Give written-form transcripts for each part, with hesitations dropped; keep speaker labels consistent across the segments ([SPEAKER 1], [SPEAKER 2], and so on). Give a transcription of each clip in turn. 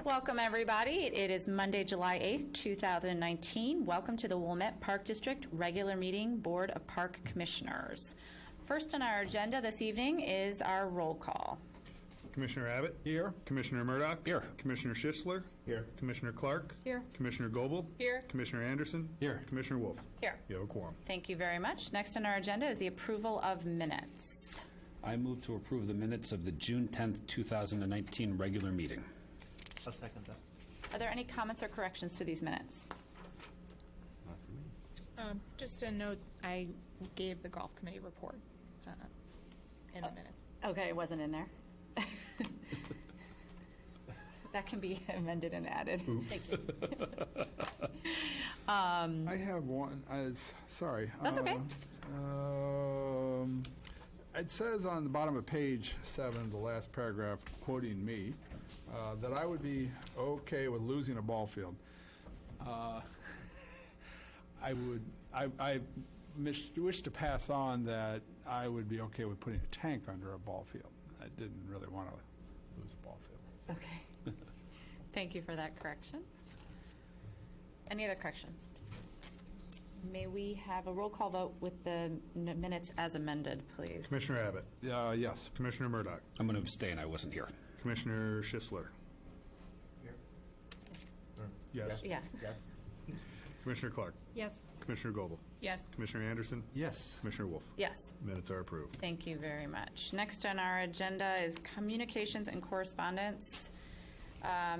[SPEAKER 1] Welcome, everybody. It is Monday, July 8th, 2019. Welcome to the Wilmette Park District Regular Meeting Board of Park Commissioners. First on our agenda this evening is our roll call.
[SPEAKER 2] Commissioner Abbott?
[SPEAKER 3] Here.
[SPEAKER 2] Commissioner Murdoch?
[SPEAKER 3] Here.
[SPEAKER 2] Commissioner Schisler?
[SPEAKER 3] Here.
[SPEAKER 2] Commissioner Clark?
[SPEAKER 1] Here.
[SPEAKER 2] Commissioner Goebel?
[SPEAKER 1] Here.
[SPEAKER 2] Commissioner Anderson?
[SPEAKER 3] Here.
[SPEAKER 2] Commissioner Wolf?
[SPEAKER 1] Here.
[SPEAKER 2] You have a quorum.
[SPEAKER 1] Thank you very much. Next on our agenda is the approval of minutes.
[SPEAKER 4] I move to approve the minutes of the June 10th, 2019 regular meeting.
[SPEAKER 3] I'll second that.
[SPEAKER 1] Are there any comments or corrections to these minutes?
[SPEAKER 4] Not for me.
[SPEAKER 5] Just a note, I gave the golf committee report in the minutes.
[SPEAKER 1] Okay, it wasn't in there. That can be amended and added. Thank you.
[SPEAKER 3] I have one. Sorry.
[SPEAKER 1] That's okay.
[SPEAKER 3] It says on the bottom of page 7, the last paragraph, quoting me, that I would be okay with losing a ball field. I wish to pass on that I would be okay with putting a tank under a ball field. I didn't really want to lose a ball field. So.
[SPEAKER 1] Okay. Thank you for that correction. Any other corrections? May we have a roll call vote with the minutes as amended, please?
[SPEAKER 2] Commissioner Abbott?
[SPEAKER 3] Yes.
[SPEAKER 2] Commissioner Murdoch?
[SPEAKER 4] I'm going to abstain. I wasn't here.
[SPEAKER 2] Commissioner Schisler?
[SPEAKER 3] Here.
[SPEAKER 2] Yes.
[SPEAKER 1] Yes.
[SPEAKER 3] Yes.
[SPEAKER 2] Commissioner Clark?
[SPEAKER 5] Yes.
[SPEAKER 2] Commissioner Goebel?
[SPEAKER 5] Yes.
[SPEAKER 2] Commissioner Anderson?
[SPEAKER 3] Yes.
[SPEAKER 2] Commissioner Wolf?
[SPEAKER 1] Yes.
[SPEAKER 2] Minutes are approved.
[SPEAKER 1] Thank you very much. Next on our agenda is communications and correspondence.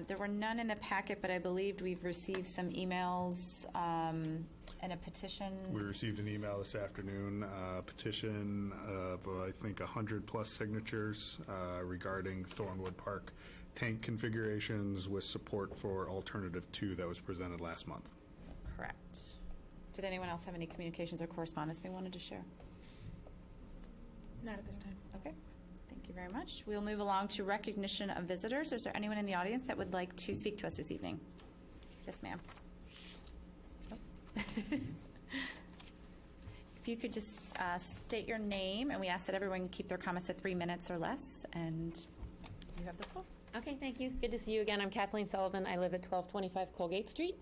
[SPEAKER 1] There were none in the packet, but I believed we've received some emails and a petition.
[SPEAKER 2] We received an email this afternoon, petition of, I think, 100-plus signatures regarding Thornwood Park tank configurations with support for Alternative 2 that was presented last month.
[SPEAKER 1] Correct. Did anyone else have any communications or correspondence they wanted to share?
[SPEAKER 5] Not at this time.
[SPEAKER 1] Okay. Thank you very much. We'll move along to recognition of visitors. Is there anyone in the audience that would like to speak to us this evening? Yes, ma'am. If you could just state your name, and we ask that everyone keep their comments to 3 minutes or less, and you have the floor.
[SPEAKER 6] Okay, thank you. Good to see you again. I'm Kathleen Sullivan. I live at 1225 Colgate Street,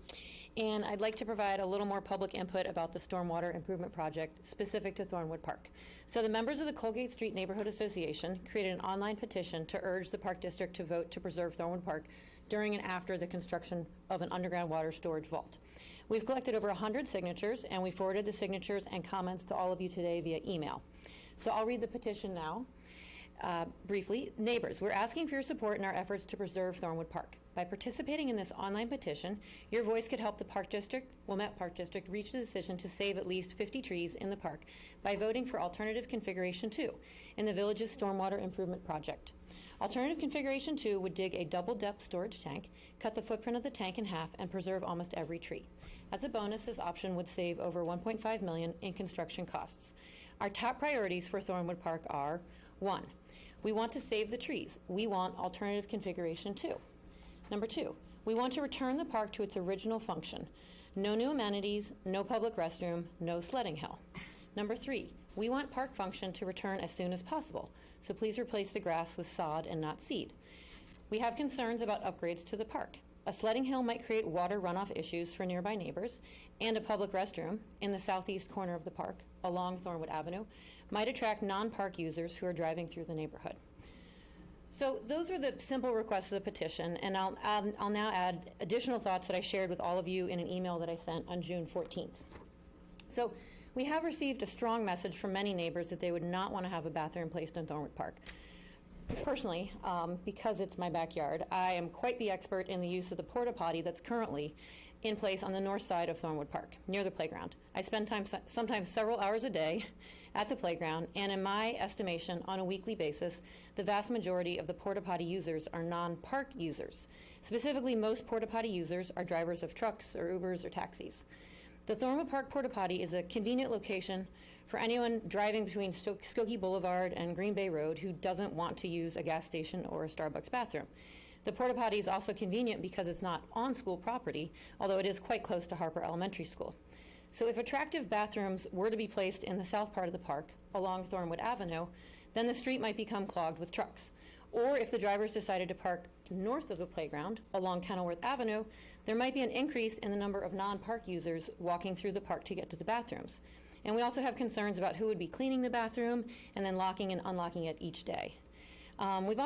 [SPEAKER 6] and I'd like to provide a little more public input about the stormwater improvement project specific to Thornwood Park. So the members of the Colgate Street Neighborhood Association created an online petition to urge the Park District to vote to preserve Thornwood Park during and after the construction of an underground water storage vault. We've collected over 100 signatures, and we forwarded the signatures and comments to all of you today via email. So I'll read the petition now. Briefly, neighbors, we're asking for your support in our efforts to preserve Thornwood Park. By participating in this online petition, your voice could help the Park District, Wilmette Park District, reach the decision to save at least 50 trees in the park by voting for Alternative Configuration 2 in the village's stormwater improvement project. Alternative Configuration 2 would dig a double-depth storage tank, cut the footprint of the tank in half, and preserve almost every tree. As a bonus, this option would save over $1.5 million in construction costs. Our top priorities for Thornwood Park are: 1, we want to save the trees. We want Alternative Configuration 2. Number 2, we want to return the park to its original function. No new amenities, no public restroom, no sledding hill. Number 3, we want park function to return as soon as possible, so please replace the grass with sod and not seed. We have concerns about upgrades to the park. A sledding hill might create water runoff issues for nearby neighbors, and a public restroom in the southeast corner of the park along Thornwood Avenue might attract non-park users who are driving through the neighborhood. So those are the simple requests of the petition, and I'll now add additional thoughts that I shared with all of you in an email that I sent on June 14th. So we have received a strong message from many neighbors that they would not want to have a bathroom placed in Thornwood Park. Personally, because it's my backyard, I am quite the expert in the use of the porta potty that's currently in place on the north side of Thornwood Park, near the playground. I spend time, sometimes several hours a day at the playground, and in my estimation, on a weekly basis, the vast majority of the porta potty users are non-park users. Specifically, most porta potty users are drivers of trucks or Ubers or taxis. The Thornwood Park porta potty is a convenient location for anyone driving between Skokie Boulevard and Green Bay Road who doesn't want to use a gas station or a Starbucks bathroom. The porta potty is also convenient because it's not on school property, although it is quite close to Harper Elementary School. So if attractive bathrooms were to be placed in the south part of the park along Thornwood Avenue, then the street might become clogged with trucks. Or if the drivers decided to park north of the playground along Kenilworth Avenue, there might be an increase in the number of non-park users walking through the park to get to the bathrooms. And we also have concerns about who would be cleaning the bathroom and then locking and unlocking it each day. We've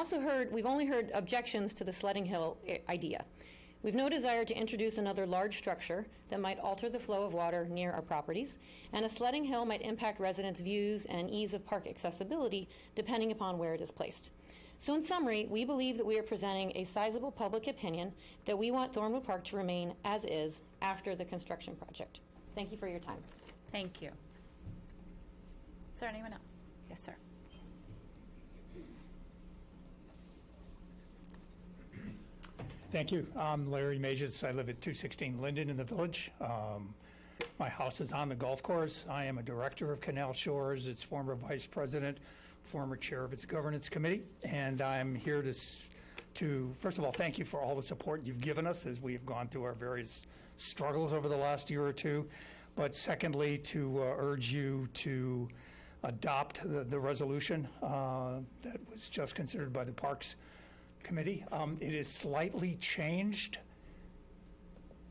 [SPEAKER 6] only heard objections to the sledding hill idea. We've no desire to introduce another large structure that might alter the flow of water near our properties, and a sledding hill might impact residents' views and ease of park accessibility depending upon where it is placed. So in summary, we believe that we are presenting a sizable public opinion that we want Thornwood Park to remain as is after the construction project. Thank you for your time.
[SPEAKER 1] Thank you. Is there anyone else? Yes, sir.
[SPEAKER 7] Thank you. I'm Larry Mages. I live at 216 Linden in the Village. My house is on the golf course. I am a director of Canal Shores, its former vice president, former chair of its governance committee, and I'm here to first of all, thank you for all the support you've given us as we have gone through our various struggles over the last year or two, but secondly, to urge you to adopt the resolution that was just considered by the Parks Committee. It is slightly changed,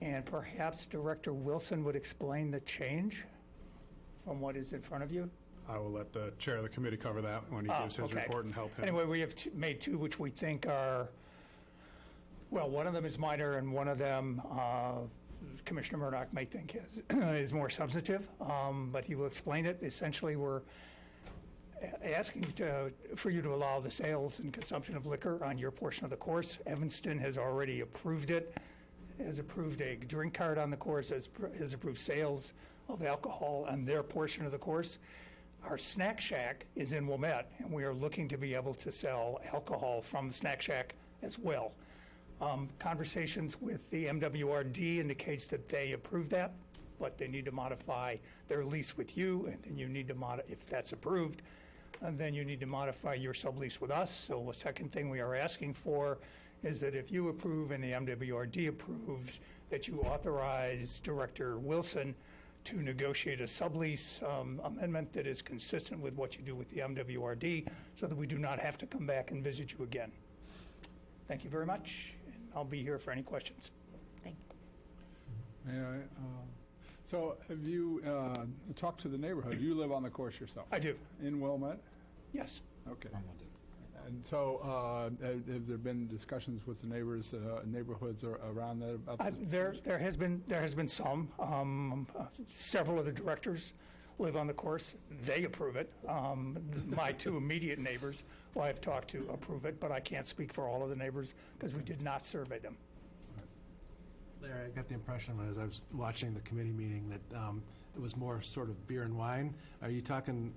[SPEAKER 7] and perhaps Director Wilson would explain the change from what is in front of you.
[SPEAKER 2] I will let the chair of the committee cover that when he gives his
[SPEAKER 7] Okay.
[SPEAKER 2] report and help him.
[SPEAKER 7] Anyway, we have made two which we think are, well, one of them is minor and one of them Commissioner Murdoch may think is more substantive, but he will explain it. Essentially, we're asking for you to allow the sales and consumption of liquor on your portion of the course. Evanston has already approved it, has approved a drink card on the course, has approved sales of alcohol on their portion of the course. Our snack shack is in Wilmette, and we are looking to be able to sell alcohol from the snack shack as well. Conversations with the MWRD indicates that they approve that, but they need to modify their lease with you, and then you need to if that's approved, and then you need to modify your sublease with us. So the second thing we are asking for is that if you approve and the MWRD approves, that you authorize Director Wilson to negotiate a sublease amendment that is consistent with what you do with the MWRD, so that we do not have to come back and visit you again. Thank you very much, and I'll be here for any questions.
[SPEAKER 1] Thank you.
[SPEAKER 3] May I, so have you talked to the neighborhood? You live on the course yourself?
[SPEAKER 7] I do,
[SPEAKER 3] In Wilmette?
[SPEAKER 7] yes.
[SPEAKER 3] Okay. And so have there been discussions with the neighbors, neighborhoods around that? About
[SPEAKER 7] There has been some. Several of the directors live on the course. They approve it. My two immediate neighbors, who I've talked to, approve it, but I can't speak for all of the neighbors because we did not survey them.
[SPEAKER 8] Larry, I got the impression as I was watching the committee meeting that it was more sort of beer and wine. Are you talking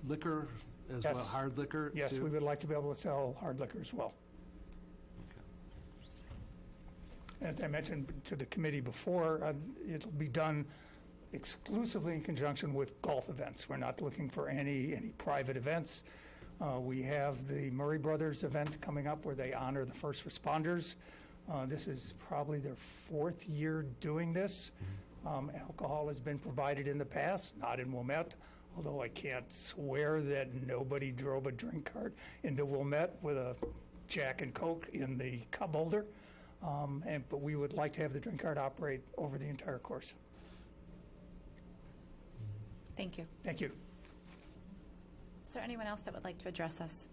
[SPEAKER 8] liquor as well,
[SPEAKER 7] Yes.
[SPEAKER 8] hard liquor?
[SPEAKER 7] Yes,
[SPEAKER 8] too?
[SPEAKER 7] we would like to be able to sell hard liquor as well. As I mentioned to the committee before, it'll be done exclusively in conjunction with golf events. We're not looking for any private events. We have the Murray Brothers event coming up where they honor the first responders. This is probably their fourth year doing this. Alcohol has been provided in the past, not in Wilmette, although I can't swear that nobody drove a drink cart into Wilmette with a Jack and Coke in the cup holder. But we would like to have the drink cart operate over the entire course.
[SPEAKER 1] Thank you.
[SPEAKER 7] Thank you.
[SPEAKER 1] Is there anyone else that would like to address us?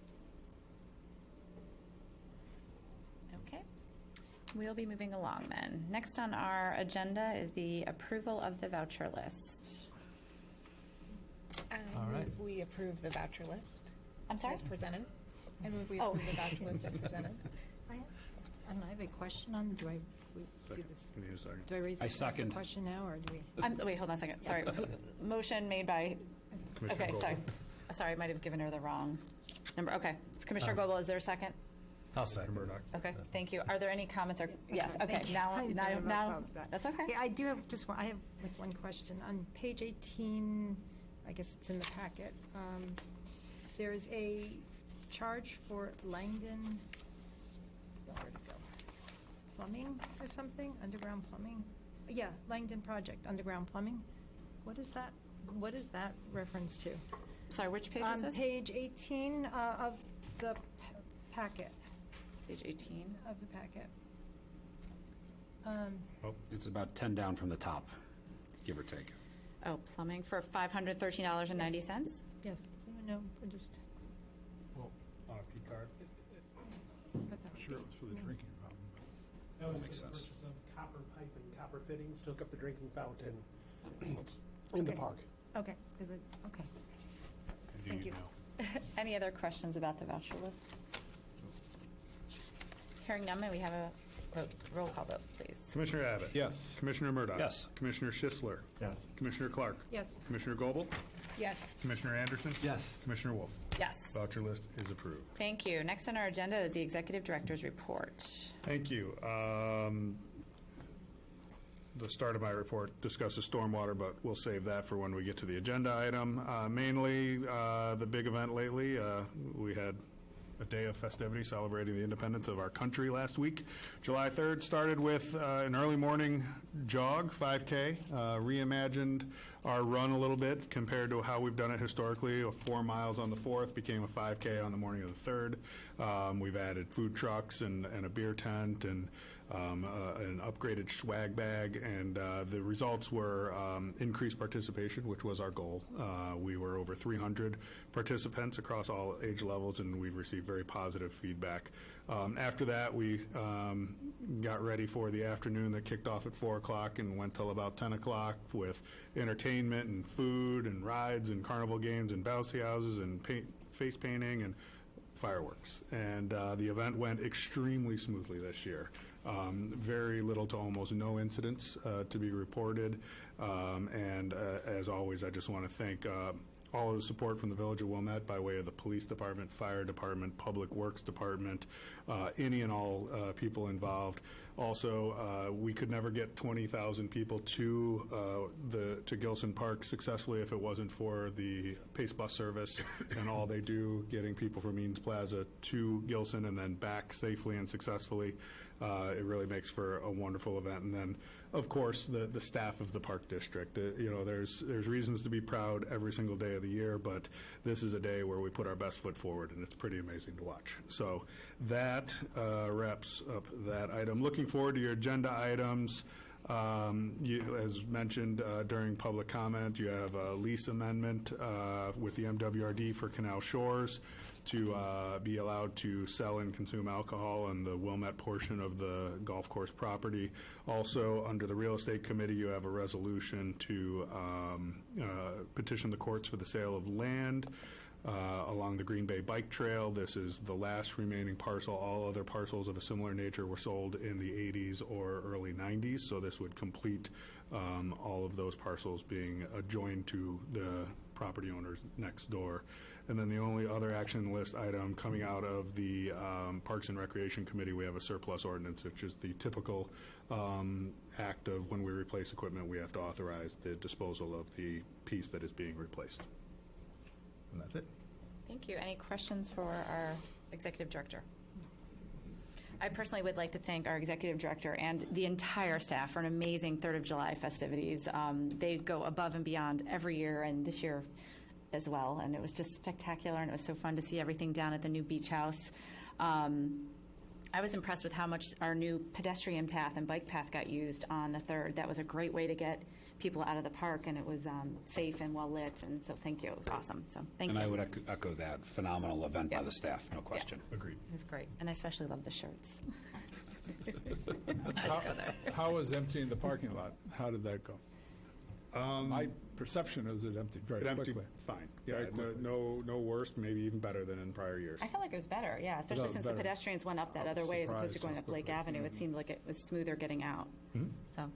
[SPEAKER 1] Okay. We'll be moving along then. Next on our agenda is the approval of the voucher list.
[SPEAKER 8] All right.
[SPEAKER 5] Move we approve the voucher list
[SPEAKER 1] I'm sorry?
[SPEAKER 5] as presented. And move we
[SPEAKER 1] Oh.
[SPEAKER 5] approve the voucher list as presented.
[SPEAKER 9] I have a question on, do I do
[SPEAKER 2] Second.
[SPEAKER 9] this?
[SPEAKER 2] You need a second.
[SPEAKER 9] Do I raise
[SPEAKER 4] I
[SPEAKER 9] the
[SPEAKER 4] second.
[SPEAKER 9] question now, or do we?
[SPEAKER 1] Wait, hold on a second. Sorry. Motion made by,
[SPEAKER 2] Commissioner
[SPEAKER 1] okay,
[SPEAKER 2] Goble.
[SPEAKER 1] sorry, I might have given her the wrong number. Okay. Commissioner Goble, is there a second?
[SPEAKER 8] I'll second.
[SPEAKER 2] Murdoch.
[SPEAKER 1] Okay, thank you. Are there any comments or, yes,
[SPEAKER 9] sorry.
[SPEAKER 1] okay,
[SPEAKER 9] Thank you.
[SPEAKER 1] now,
[SPEAKER 9] I'm sorry
[SPEAKER 1] now,
[SPEAKER 9] about that.
[SPEAKER 1] that's okay.
[SPEAKER 9] Yeah, I do have just one, I have like one question. On page 18, I guess it's in the packet, there's a charge for Langdon, where'd it go? Plumbing or something, underground plumbing? Yeah, Langdon Project, underground plumbing. What is that reference to?
[SPEAKER 1] Sorry, which page is
[SPEAKER 9] On
[SPEAKER 1] this?
[SPEAKER 9] page 18 of the packet,
[SPEAKER 1] Page 18.
[SPEAKER 9] of the packet.
[SPEAKER 4] It's about 10 down from the top, give or take.
[SPEAKER 1] Oh, plumbing for $513.90?
[SPEAKER 9] Yes, does anyone know, or just
[SPEAKER 2] On a P card?
[SPEAKER 9] put that?
[SPEAKER 3] Sure, it was for the drinking fountain.
[SPEAKER 8] That was
[SPEAKER 4] makes
[SPEAKER 8] for the
[SPEAKER 4] sense.
[SPEAKER 8] purchase of copper pipe and copper fittings to hook up the drinking fountain in the
[SPEAKER 9] Okay.
[SPEAKER 8] park.
[SPEAKER 9] Okay, okay. Thank you.
[SPEAKER 1] Any other questions about the voucher list? Hearing none, may we have a roll call vote, please?
[SPEAKER 2] Commissioner Abbott?
[SPEAKER 3] Yes.
[SPEAKER 2] Commissioner Murdoch?
[SPEAKER 4] Yes.
[SPEAKER 2] Commissioner Schisler?
[SPEAKER 8] Yes.
[SPEAKER 2] Commissioner Clark?
[SPEAKER 9] Yes.
[SPEAKER 2] Commissioner Goebel?
[SPEAKER 5] Yes.
[SPEAKER 2] Commissioner Anderson?
[SPEAKER 8] Yes.
[SPEAKER 2] Commissioner Wolf?
[SPEAKER 1] Yes.
[SPEAKER 2] Voucher list is approved.
[SPEAKER 1] Thank you. Next on our agenda is the Executive Director's Report.
[SPEAKER 2] Thank you. The start of my report discusses stormwater, but we'll save that for when we get to the agenda item. Mainly, the big event lately, we had a day of festivity celebrating the independence of our country last week. July 3rd started with an early morning jog, 5K, reimagined our run a little bit compared to how we've done it historically. 4 miles on the 4th became a 5K on the morning of the 3rd. We've added food trucks and a beer tent and an upgraded swag bag, and the results were increased participation, which was our goal. We were over 300 participants across all age levels, and we've received very positive feedback. After that, we got ready for the afternoon that kicked off at 4 o'clock and went till about 10 o'clock with entertainment and food and rides and carnival games and bouncy houses and face painting and fireworks. And the event went extremely smoothly this year. Very little to almost no incidents to be reported. And as always, I just want to thank all of the support from the Village of Wilmette by way of the Police Department, Fire Department, Public Works Department, any and all people involved. Also, we could never get 20,000 people to Gilson Park successfully if it wasn't for the Pace Bus Service and all they do, getting people from Eanes Plaza to Gilson and then back safely and successfully. It really makes for a wonderful event. And then, of course, the staff of the Park District. There's reasons to be proud every single day of the year, but this is a day where we put our best foot forward, and it's pretty amazing to watch. So that wraps up that item. Looking forward to your agenda items. As mentioned during public comment, you have a lease amendment with the MWRD for Canal Shores to be allowed to sell and consume alcohol in the Wilmette portion of the golf course property. Also, under the Real Estate Committee, you have a resolution to petition the courts for the sale of land along the Green Bay Bike Trail. This is the last remaining parcel. All other parcels of a similar nature were sold in the 80s or early 90s, so this would complete all of those parcels being adjoined to the property owners next door. And then the only other action list item coming out of the Parks and Recreation Committee, we have a surplus ordinance, which is the typical act of when we replace equipment, we have to authorize the disposal of the piece that is being replaced. And that's it.
[SPEAKER 1] Thank you. Any questions for our Executive Director? I personally would like to thank our Executive Director and the entire staff for an amazing 3rd of July festivities. They go above and beyond every year, and this year as well, and it was just spectacular, and it was so fun to see everything down at the new beach house. I was impressed with how much our new pedestrian path and bike path got used on the 3rd. That was a great way to get people out of the park, and it was safe and well lit, and so thank you. It was awesome. So thank you.
[SPEAKER 4] And I would echo that. Phenomenal event by the staff, no question.
[SPEAKER 2] Agreed.
[SPEAKER 1] It was great, and I especially love the shirts.
[SPEAKER 3] How was emptying the parking lot? How did that go? My perception is it emptied very
[SPEAKER 2] It emptied
[SPEAKER 3] quickly.
[SPEAKER 2] fine. Yeah,
[SPEAKER 3] Very quickly.
[SPEAKER 2] no worse, maybe even better than in prior years.
[SPEAKER 1] I felt like it was better, yeah, especially
[SPEAKER 3] was
[SPEAKER 1] since
[SPEAKER 3] better.
[SPEAKER 1] the pedestrians went up that
[SPEAKER 3] I
[SPEAKER 1] other
[SPEAKER 3] was
[SPEAKER 1] way as opposed to
[SPEAKER 3] surprised
[SPEAKER 1] going
[SPEAKER 3] how
[SPEAKER 1] up Lake
[SPEAKER 3] quickly.
[SPEAKER 1] Avenue. It seemed like it was smoother getting out.
[SPEAKER 3] Mm-hmm.
[SPEAKER 1] So,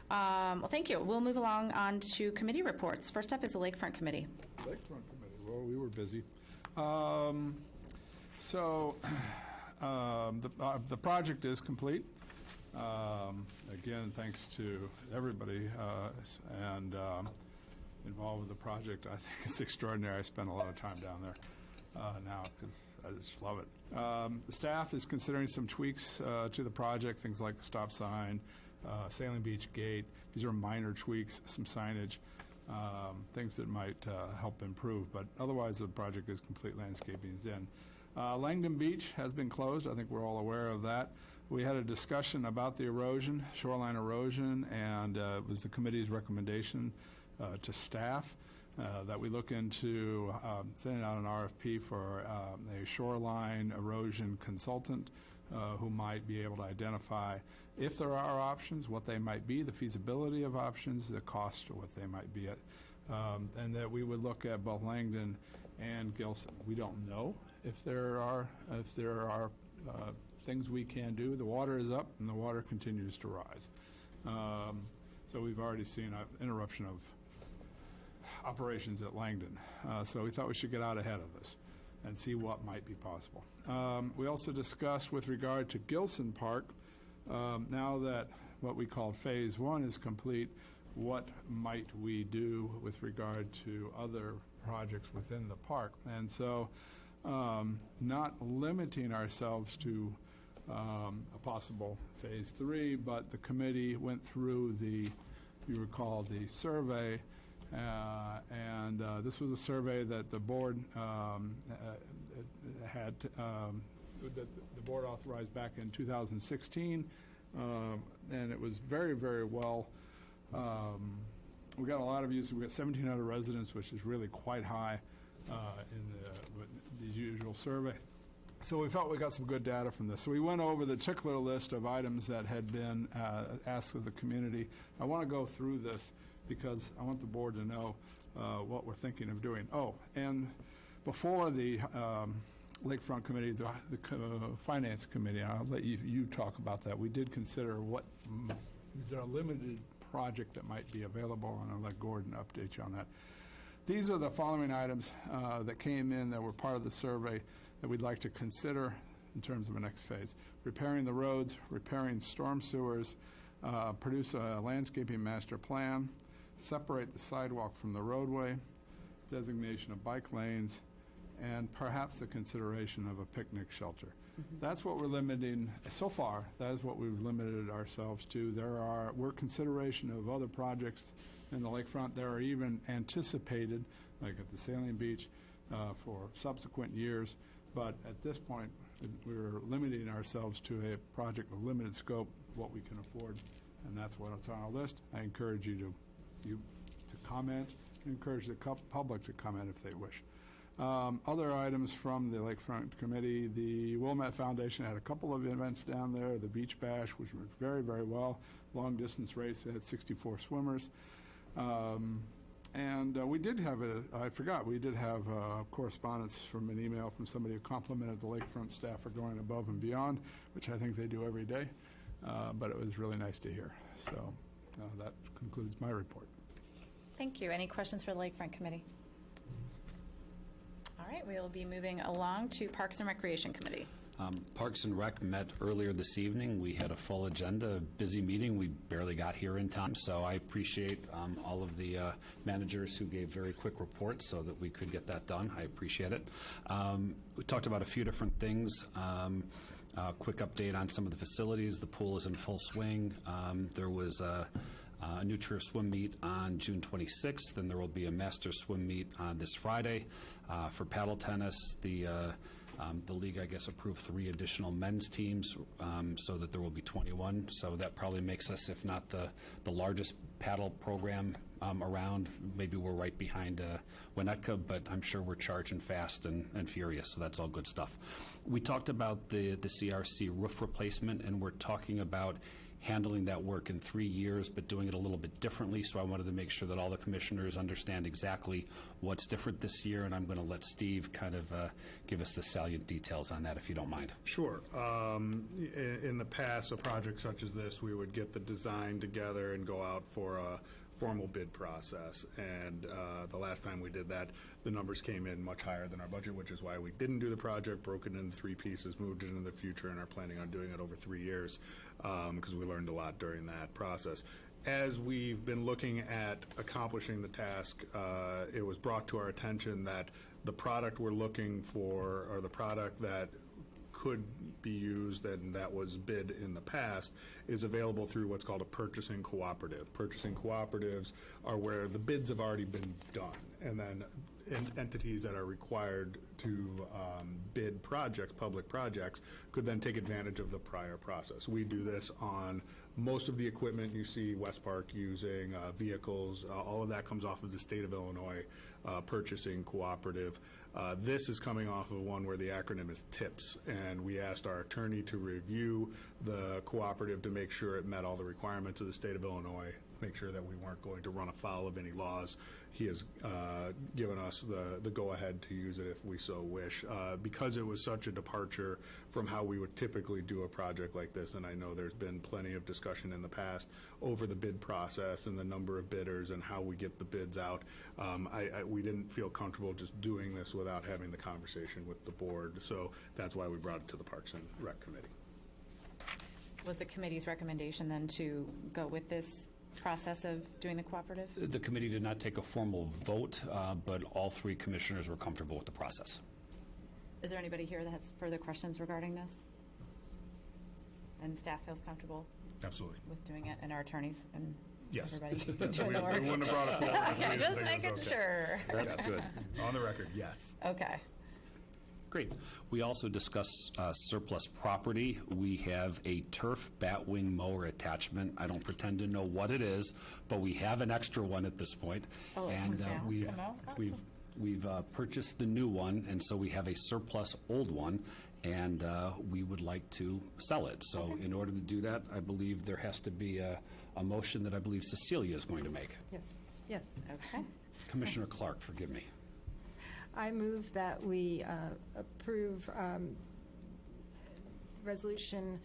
[SPEAKER 1] well, thank you. We'll move along on to committee reports. First up is the Lakefront Committee.
[SPEAKER 3] Lakefront Committee, well, we were busy. The project is complete. Again, thanks to everybody and involved with the project. I think it's extraordinary. I spend a lot of time down there now because I just love it. The staff is considering some tweaks to the project, things like a stop sign, Sailing Beach gate. These are minor tweaks, some signage, things that might help improve. But otherwise, the project is complete. Landscaping is in. Langdon Beach has been closed. I think we're all aware of that. We had a discussion about the erosion, shoreline erosion, and it was the committee's recommendation to staff that we look into sending out an RFP for a shoreline erosion consultant who might be able to identify if there are options, what they might be, the feasibility of options, the cost of what they might be at, and that we would look at both Langdon and Gilson. We don't know if there are things we can do. The water is up and the water continues to rise. So we've already seen an interruption of operations at Langdon. So we thought we should get out ahead of this and see what might be possible. We also discussed with regard to Gilson Park, now that what we call Phase 1 is complete, what might we do with regard to other projects within the park? And so not limiting ourselves to a possible Phase 3, but the committee went through you recall, the survey, and this was a survey that the board had, that the board authorized back in 2016, and it was very, very well. We got a lot of use. We got 1,700 residents, which is really quite high in the usual survey. So we felt we got some good data from this. So we went over the tickler list of items that had been asked of the community. I want to go through this because I want the board to know what we're thinking of doing. Oh, and before the Lakefront Committee, the Finance Committee, I'll let you talk about that. We did consider is there a limited project that might be available, and I'll let Gordon update you on that. These are the following items that came in that were part of the survey that we'd like to consider in terms of a next phase. Repairing the roads, repairing storm sewers, produce a landscaping master plan, separate the sidewalk from the roadway, designation of bike lanes, and perhaps the consideration of a picnic shelter. That's what we're limiting so far. That is what we've limited ourselves to. We're consideration of other projects in the lakefront. There are even anticipated, like at the Sailing Beach, for subsequent years. But at this point, we're limiting ourselves to a project of limited scope, what we can afford, and that's what's on our list. I encourage you to comment. I encourage the public to comment if they wish. Other items from the Lakefront Committee, the Wilmette Foundation had a couple of events down there, the Beach Bash, which went very, very well, long-distance race, it had 64 swimmers. And we did have we did have correspondence from an email from somebody who complimented the Lakefront staff for going above and beyond, which I think they do every day, but it was really nice to hear. So that concludes my report.
[SPEAKER 1] Thank you. Any questions for the Lakefront Committee? All right, we will be moving along to Parks and Recreation Committee.
[SPEAKER 4] Parks and Rec met earlier this evening. We had a full agenda, busy meeting. We barely got here in time, so I appreciate all of the managers who gave very quick reports so that we could get that done. I appreciate it. We talked about a few different things. Quick update on some of the facilities. The pool is in full swing. There was a new Tour swim meet on June 26th, and there will be a master swim meet on this Friday. For paddle tennis, the league, I guess, approved 3 additional men's teams so that there will be 21. So that probably makes us, if not the largest paddle program around. Maybe we're right behind Winnetka, but I'm sure we're charging fast and furious, so that's all good stuff. We talked about the CRC roof replacement, and we're talking about handling that work in 3 years, but doing it a little bit differently. So I wanted to make sure that all the commissioners understand exactly what's different this year, and I'm going to let Steve kind of give us the salient details on that, if you don't mind.
[SPEAKER 2] Sure. In the past, a project such as this, we would get the design together and go out for a formal bid process. And the last time we did that, the numbers came in much higher than our budget, which is why we didn't do the project, broke it into 3 pieces, moved it into the future, and are planning on doing it over 3 years because we learned a lot during that process. As we've been looking at accomplishing the task, it was brought to our attention that the product we're looking for, or the product that could be used and that was bid in the past, is available through what's called a purchasing cooperative. Purchasing cooperatives are where the bids have already been done, and then entities that are required to bid projects, public projects, could then take advantage of the prior process. We do this on most of the equipment you see West Park using, vehicles, all of that comes off of the state of Illinois purchasing cooperative. This is coming off of one where the acronym is TIPS, and we asked our attorney to review the cooperative to make sure it met all the requirements of the state of Illinois, make sure that we weren't going to run afoul of any laws. He has given us the go-ahead to use it if we so wish. Because it was such a departure from how we would typically do a project like this, and I know there's been plenty of discussion in the past over the bid process and the number of bidders and how we get the bids out, we didn't feel comfortable just doing this without having the conversation with the board. So that's why we brought it to the Parks and Rec Committee.
[SPEAKER 1] Was the committee's recommendation then to go with this process of doing the cooperative?
[SPEAKER 4] The committee did not take a formal vote, but all three commissioners were comfortable with the process.
[SPEAKER 1] Is there anybody here that has further questions regarding this? And staff feels comfortable
[SPEAKER 2] Absolutely.
[SPEAKER 1] with doing it, and our attorneys and
[SPEAKER 2] Yes.
[SPEAKER 1] everybody
[SPEAKER 2] We
[SPEAKER 1] doing the work?
[SPEAKER 2] wouldn't have brought it forward. if we
[SPEAKER 1] Okay,
[SPEAKER 2] didn't
[SPEAKER 1] just
[SPEAKER 2] think it
[SPEAKER 1] making
[SPEAKER 2] was okay.
[SPEAKER 1] sure.
[SPEAKER 4] That's good.
[SPEAKER 2] On the record, yes.
[SPEAKER 1] Okay.
[SPEAKER 4] Great. We also discussed surplus property. We have a turf batwing mower attachment. I don't pretend to know what it is, but we have an extra one at this point.
[SPEAKER 1] Oh, it
[SPEAKER 4] And
[SPEAKER 1] comes down,
[SPEAKER 4] we've
[SPEAKER 1] the mow? Oh.
[SPEAKER 4] we've purchased the new one, and so we have a surplus old one, and we would like to sell it. So in order to do that, I believe there has to be a motion that I believe Cecilia is going to make.
[SPEAKER 9] Yes, yes.
[SPEAKER 1] Okay.
[SPEAKER 4] Commissioner Clark, forgive me.
[SPEAKER 9] I move that we approve resolution,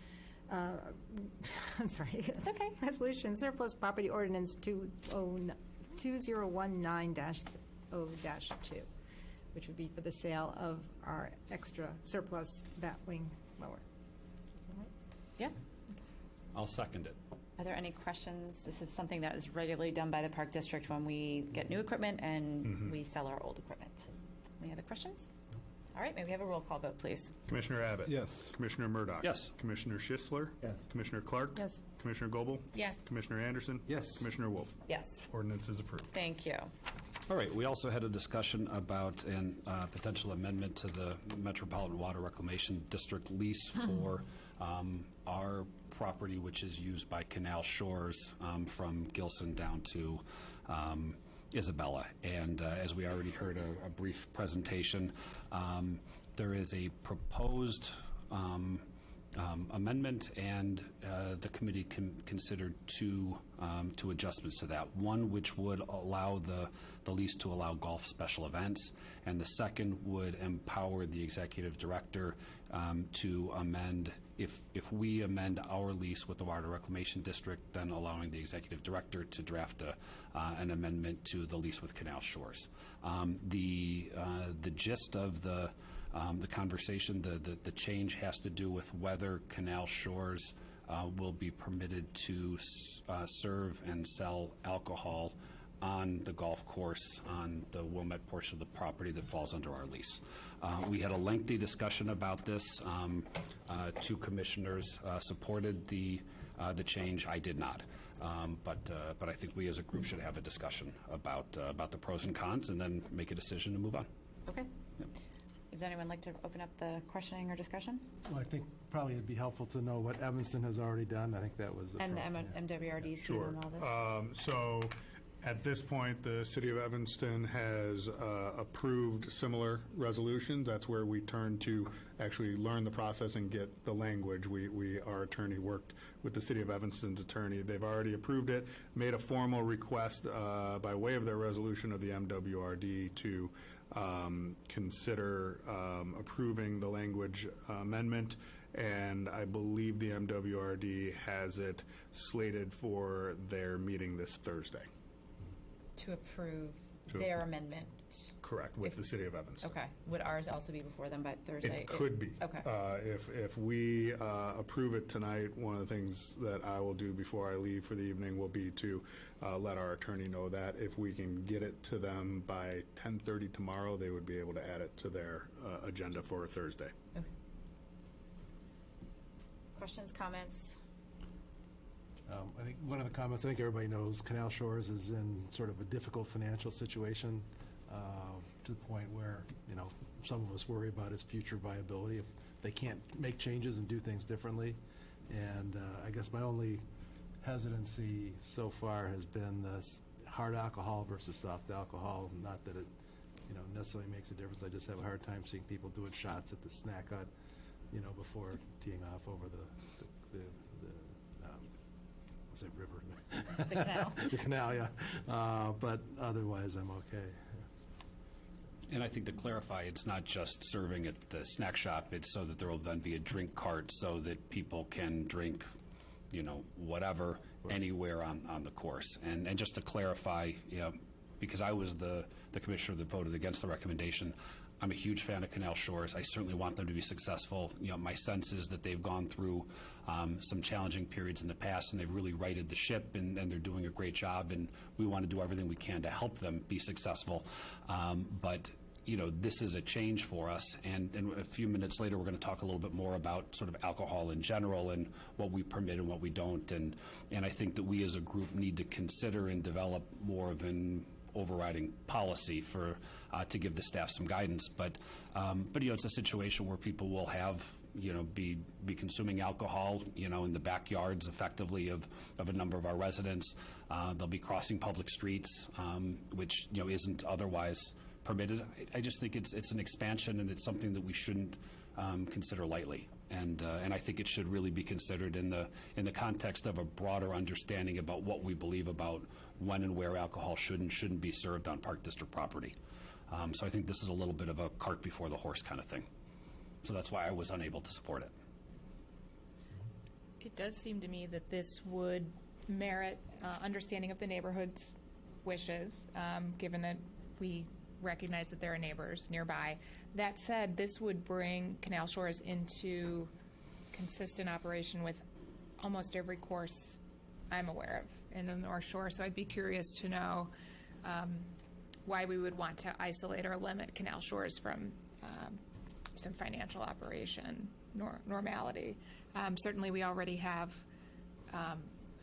[SPEAKER 9] I'm sorry.
[SPEAKER 1] Okay.
[SPEAKER 9] Resolution surplus property ordinance 2019-0-2, which would be for the sale of our extra surplus batwing mower. Is that right?
[SPEAKER 1] Yeah.
[SPEAKER 4] I'll second it.
[SPEAKER 1] Are there any questions? This is something that is regularly done by the Park District when we get new equipment and we sell our old equipment. Any other questions? All right, may we have a roll call vote, please?
[SPEAKER 2] Commissioner Abbott?
[SPEAKER 3] Yes.
[SPEAKER 2] Commissioner Murdoch?
[SPEAKER 4] Yes.
[SPEAKER 2] Commissioner Schisler?
[SPEAKER 8] Yes.
[SPEAKER 2] Commissioner Clark?
[SPEAKER 9] Yes.
[SPEAKER 2] Commissioner Goebel?
[SPEAKER 5] Yes.
[SPEAKER 2] Commissioner Anderson?
[SPEAKER 8] Yes.
[SPEAKER 2] Commissioner Wolf?
[SPEAKER 1] Yes.
[SPEAKER 2] Ordinance is approved.
[SPEAKER 1] Thank you.
[SPEAKER 4] All right, we also had a discussion about an potential amendment to the Metropolitan Water Reclamation District lease for our property, which is used by Canal Shores from Gilson down to Isabella. And as we already heard a brief presentation, there is a proposed amendment, and the committee considered two adjustments to that. One which would allow the lease to allow golf special events, and the second would empower the executive director to amend, if we amend our lease with the Water Reclamation District, then allowing the executive director to draft an amendment to the lease with Canal Shores. The gist of the conversation, the change has to do with whether Canal Shores will be permitted to serve and sell alcohol on the golf course on the Wilmette portion of the property that falls under our lease. We had a lengthy discussion about this. Two commissioners supported the change. I did not. But I think we as a group should have a discussion about the pros and cons and then make a decision to move on.
[SPEAKER 1] Okay. Does anyone like to open up the questioning or discussion?
[SPEAKER 8] Well, I think probably it'd be helpful to know what Evanston has already done. I think that was.
[SPEAKER 1] And the
[SPEAKER 8] appropriate.
[SPEAKER 1] MWRD's
[SPEAKER 2] Sure.
[SPEAKER 1] doing all this?
[SPEAKER 2] So at this point, the city of Evanston has approved similar resolutions. That's where we turn to actually learn the process and get the language. Our attorney worked with the city of Evanston's attorney. They've already approved it, made a formal request by way of their resolution of the MWRD to consider approving the language amendment, and I believe the MWRD has it slated for their meeting this Thursday.
[SPEAKER 1] To approve
[SPEAKER 2] To-
[SPEAKER 1] their amendment?
[SPEAKER 2] Correct, with the city of Evanston.
[SPEAKER 1] Okay. Would ours also be before them by Thursday?
[SPEAKER 2] It could be.
[SPEAKER 1] Okay.
[SPEAKER 2] If we approve it tonight, one of the things that I will do before I leave for the evening will be to let our attorney know that. If we can get it to them by 10:30 tomorrow, they would be able to add it to their agenda for Thursday.
[SPEAKER 1] Okay. Questions, comments?
[SPEAKER 8] I think one of the comments, I think everybody knows, Canal Shores is in sort of a difficult financial situation. to the point where, some of us worry about its future viability if they can't make changes and do things differently. And I guess my only hesitancy so far has been this hard alcohol versus soft alcohol. Not that it, necessarily makes a difference. I just have a hard time seeing people doing shots at the snack hut, before teeing off over the what's that river?
[SPEAKER 1] The canal.
[SPEAKER 8] The canal, yeah. But otherwise, I'm okay.
[SPEAKER 4] And I think to clarify, it's not just serving at the snack shop, it's so that there will then be a drink cart so that people can drink, whatever, anywhere on the course. And just to clarify, because I was the commissioner that voted against the recommendation, I'm a huge fan of Canal Shores. I certainly want them to be successful. My sense is that they've gone through some challenging periods in the past, and they've really righted the ship, and they're doing a great job, and we want to do everything we can to help them be successful. But this is a change for us, and a few minutes later, we're going to talk a little bit more about sort of alcohol in general and what we permit and what we don't. And I think that we as a group need to consider and develop more of an overriding policy to give the staff some guidance. But it's a situation where people will have be consuming alcohol in the backyards effectively of a number of our residents. They'll be crossing public streets, which isn't otherwise permitted. I just think it's an expansion, and it's something that we shouldn't consider lightly. And I think it should really be considered in the context of a broader understanding about what we believe about when and where alcohol should and shouldn't be served on Park District property. So I think this is a little bit of a cart before the horse kind of thing. So that's why I was unable to support it.
[SPEAKER 5] It does seem to me that this would merit understanding of the neighborhood's wishes, given that we recognize that there are neighbors nearby. That said, this would bring Canal Shores into consistent operation with almost every course I'm aware of in the North Shore. So I'd be curious to know why we would want to isolate or limit Canal Shores from some financial operation normality. Certainly, we already have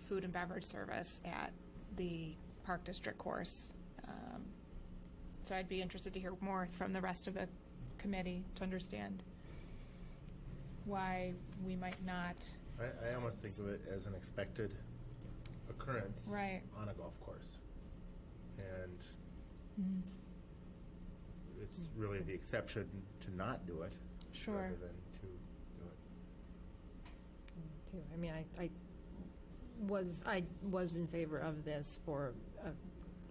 [SPEAKER 5] food and beverage service at the Park District course. So I'd be interested to hear more from the rest of the committee to understand why we might not.
[SPEAKER 10] I almost think of it as an expected occurrence
[SPEAKER 5] Right.
[SPEAKER 10] on a golf course. And it's really the exception to not do it
[SPEAKER 5] Sure.
[SPEAKER 10] rather than to do it.
[SPEAKER 9] Too. I mean, I was in favor of this for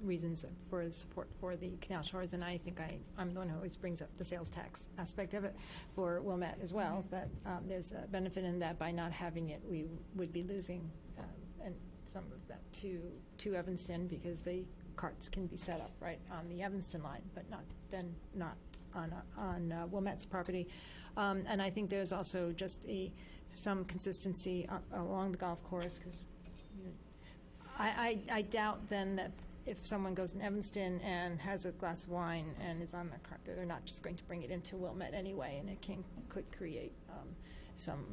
[SPEAKER 9] reasons for support for the Canal Shores, and I think I'm the one who always brings up the sales tax aspect of it for Wilmette as well, that there's a benefit in that by not having it, we would be losing and some of that to Evanston, because the carts can be set up right on the Evanston line, but not on Wilmette's property. And I think there's also just some consistency along the golf course, because I doubt then that if someone goes in Evanston and has a glass of wine and is on their cart, they're not just going to bring it into Wilmette anyway, and it could create some.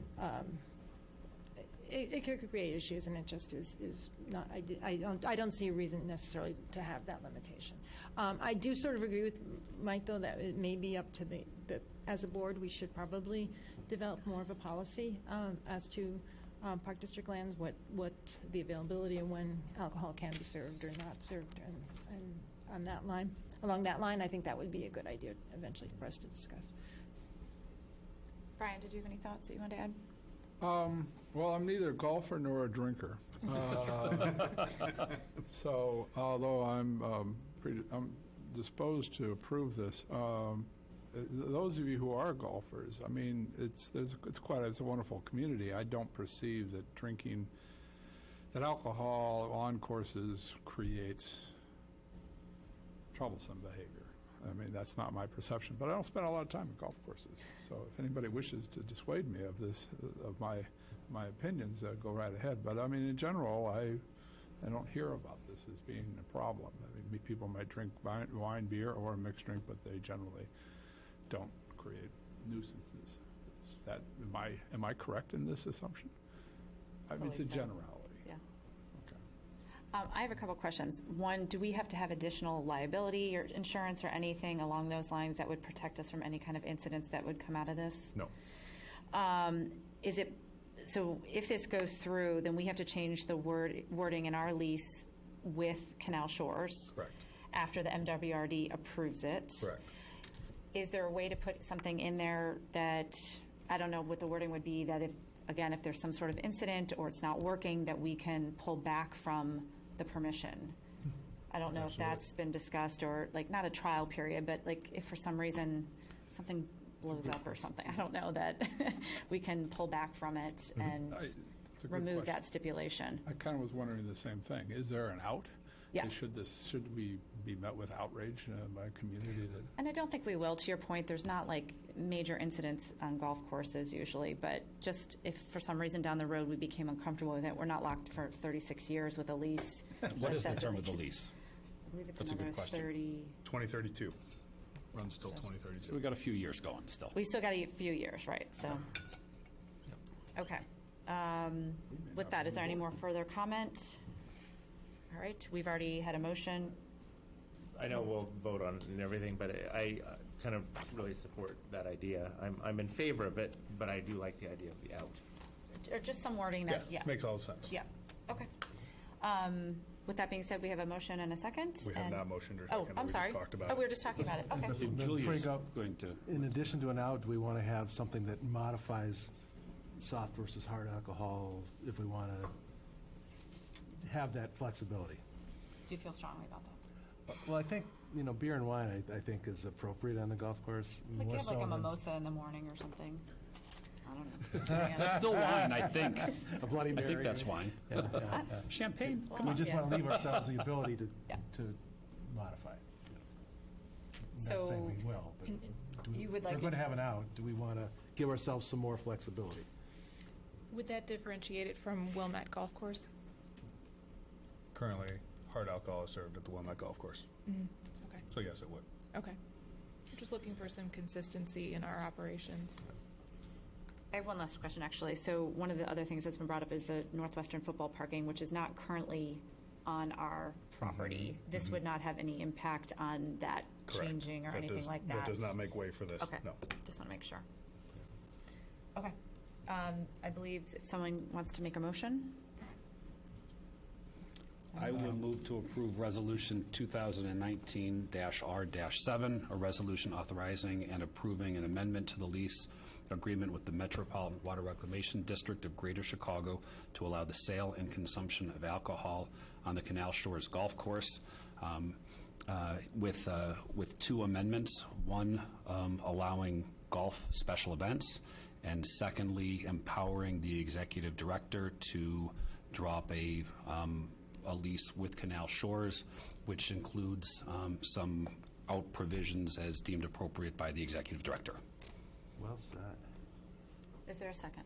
[SPEAKER 9] It could create issues, and it just is not. I don't see a reason necessarily to have that limitation. I do sort of agree with Mike, though, that it may be up to that as a board we should probably develop more of a policy as to Park District lands, what the availability and when alcohol can be served or not served, and on that line, along that line, I think that would be a good idea eventually for us to discuss.
[SPEAKER 1] Brian, did you have any thoughts that you wanted to add?
[SPEAKER 3] Well, I'm neither a golfer nor a drinker. So, although I'm disposed to approve this, those of you who are golfers, I mean, it's a wonderful community. I don't perceive that alcohol on courses creates troublesome behavior. I mean, that's not my perception, but I don't spend a lot of time at golf courses. So if anybody wishes to dissuade me of this, of my opinions, go right ahead. But I mean, in general, I don't hear about this as being a problem. I mean, people might drink wine, beer, or a mixed drink, but they generally don't create nuisances. Am I correct in this assumption? I mean, it's a generality.
[SPEAKER 1] Yeah.
[SPEAKER 3] Okay.
[SPEAKER 1] I have a couple questions. One, do we have to have additional liability or insurance or anything along those lines that would protect us from any kind of incidents that would come out of this?
[SPEAKER 2] No.
[SPEAKER 1] Is it, so if this goes through, then we have to change the wording in our lease with Canal Shores?
[SPEAKER 2] Correct.
[SPEAKER 1] After the MWRD approves it?
[SPEAKER 2] Correct.
[SPEAKER 1] Is there a way to put something in there that, I don't know what the wording would be, that if, again, if there's some sort of incident or it's not working, that we can pull back from the permission? I don't know if that's been discussed, or like, not a trial period, but like if for some reason something blows up or something, I don't know, that we can pull back from it and
[SPEAKER 3] It's a good
[SPEAKER 1] remove
[SPEAKER 3] question.
[SPEAKER 1] that stipulation.
[SPEAKER 3] I kind of was wondering the same thing. Is there an out?
[SPEAKER 1] Yeah.
[SPEAKER 3] Should we be met with outrage by a community that?
[SPEAKER 1] And I don't think we will. To your point, there's not like major incidents on golf courses usually, but just if for some reason down the road we became uncomfortable with it, we're not locked for 36 years with a lease.
[SPEAKER 4] What is the
[SPEAKER 1] That-
[SPEAKER 4] term of the lease?
[SPEAKER 1] I believe it's
[SPEAKER 4] That's a good
[SPEAKER 1] another
[SPEAKER 4] question.
[SPEAKER 1] 30.
[SPEAKER 2] 2032. Runs till
[SPEAKER 4] So
[SPEAKER 2] 2032.
[SPEAKER 4] we got a few years going still.
[SPEAKER 1] We still got a few years, right? So, okay. With that, is there any more further comment? All right, we've already had a motion.
[SPEAKER 10] I know we'll vote on it and everything, but I kind of really support that idea. I'm in favor of it, but I do like the idea of the out.
[SPEAKER 1] Or just some wording that, yeah.
[SPEAKER 2] Makes all the sense.
[SPEAKER 1] Yeah, okay. With that being said, we have a motion and a second.
[SPEAKER 2] We have
[SPEAKER 1] and-
[SPEAKER 2] not motioned or
[SPEAKER 1] Oh,
[SPEAKER 2] seconded.
[SPEAKER 1] I'm
[SPEAKER 2] We
[SPEAKER 1] sorry.
[SPEAKER 2] just talked about
[SPEAKER 1] Oh,
[SPEAKER 2] it.
[SPEAKER 1] we were just talking about it, okay.
[SPEAKER 8] But
[SPEAKER 4] Julia's
[SPEAKER 8] bring up-
[SPEAKER 4] going to.
[SPEAKER 8] In addition to an out, do we want to have something that modifies soft versus hard alcohol if we want to have that flexibility?
[SPEAKER 1] Do you feel strongly about that?
[SPEAKER 8] Well, I think, beer and wine, I think, is appropriate on the golf course.
[SPEAKER 1] Like you
[SPEAKER 8] more
[SPEAKER 1] have
[SPEAKER 8] so
[SPEAKER 1] like a
[SPEAKER 8] than
[SPEAKER 1] mimosa in the morning or something? I don't know.
[SPEAKER 4] That's still wine, I think.
[SPEAKER 8] A Bloody
[SPEAKER 4] I
[SPEAKER 8] Mary.
[SPEAKER 4] think that's wine.
[SPEAKER 8] Yeah, yeah, yeah.
[SPEAKER 4] Champagne.
[SPEAKER 1] Well,
[SPEAKER 4] Come
[SPEAKER 8] We
[SPEAKER 4] on.
[SPEAKER 8] just
[SPEAKER 1] Yeah.
[SPEAKER 8] want to leave ourselves the ability to
[SPEAKER 1] Yeah.
[SPEAKER 8] modify.
[SPEAKER 1] So,
[SPEAKER 8] Not saying we will, but
[SPEAKER 1] you would
[SPEAKER 8] if
[SPEAKER 1] like
[SPEAKER 8] we're
[SPEAKER 1] it-
[SPEAKER 8] going to have an out, do we want to give ourselves some more flexibility?
[SPEAKER 5] Would that differentiate it from Wilmette Golf Course?
[SPEAKER 2] Currently, hard alcohol is served at the Wilmette Golf Course.
[SPEAKER 5] Okay,
[SPEAKER 2] So yes, it would.
[SPEAKER 5] okay. Just looking for some consistency in our operations.
[SPEAKER 1] I have one last question, actually. So one of the other things that's been brought up is the Northwestern football parking, which is not currently on our property. This would not have any impact on that
[SPEAKER 2] Correct.
[SPEAKER 1] changing or
[SPEAKER 2] That
[SPEAKER 1] anything
[SPEAKER 2] does-
[SPEAKER 1] like that?
[SPEAKER 2] That does not make way for this,
[SPEAKER 1] Okay.
[SPEAKER 2] no.
[SPEAKER 1] Just want to make sure. Okay. I believe if someone wants to make a motion?
[SPEAKER 4] I will move to approve Resolution 2019-R-7, a resolution authorizing and approving an amendment to the lease agreement with the Metropolitan Water Reclamation District of Greater Chicago to allow the sale and consumption of alcohol on the Canal Shores Golf Course, with two amendments. One, allowing golf special events, and secondly, empowering the executive director to draw up a lease with Canal Shores, which includes some out provisions as deemed appropriate by the executive director.
[SPEAKER 8] Well said.
[SPEAKER 1] Is there a second?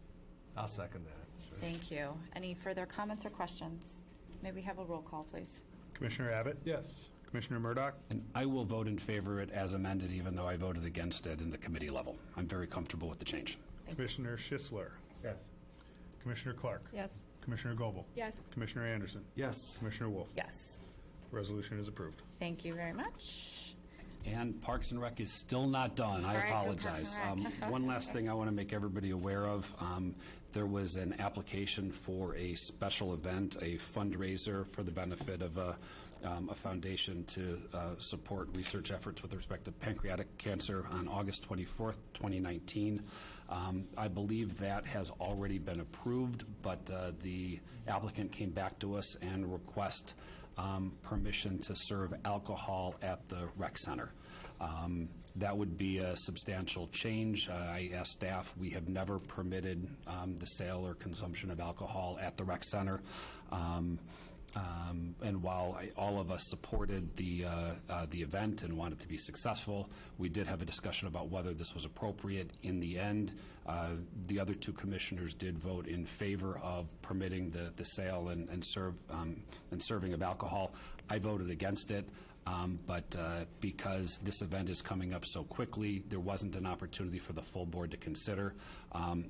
[SPEAKER 8] I'll second that.
[SPEAKER 1] Thank you. Any further comments or questions? May we have a roll call, please?
[SPEAKER 2] Commissioner Abbott?
[SPEAKER 3] Yes.
[SPEAKER 2] Commissioner Murdoch?
[SPEAKER 4] And I will vote in favor of it as amended, even though I voted against it in the committee level. I'm very comfortable with the change.
[SPEAKER 2] Commissioner Schisler?
[SPEAKER 10] Yes.
[SPEAKER 2] Commissioner Clark?
[SPEAKER 9] Yes.
[SPEAKER 2] Commissioner Goebel?
[SPEAKER 5] Yes.
[SPEAKER 2] Commissioner Anderson?
[SPEAKER 8] Yes.
[SPEAKER 2] Commissioner Wolf?
[SPEAKER 1] Yes.
[SPEAKER 2] Resolution is approved.
[SPEAKER 1] Thank you very much.
[SPEAKER 4] And Parks and Rec is still not done. I
[SPEAKER 1] All right, go
[SPEAKER 4] apologize.
[SPEAKER 1] Parks and Rec.
[SPEAKER 4] One last thing I want to make everybody aware of. There was an application for a special event, a fundraiser for the benefit of a foundation to support research efforts with respect to pancreatic cancer on August 24th, 2019. I believe that has already been approved, but the applicant came back to us and requested permission to serve alcohol at the rec center. That would be a substantial change. I asked staff, we have never permitted the sale or consumption of alcohol at the rec center. And while all of us supported the event and wanted to be successful, we did have a discussion about whether this was appropriate. In the end, the other two commissioners did vote in favor of permitting the sale and serving of alcohol. I voted against it. But because this event is coming up so quickly, there wasn't an opportunity for the full board to consider.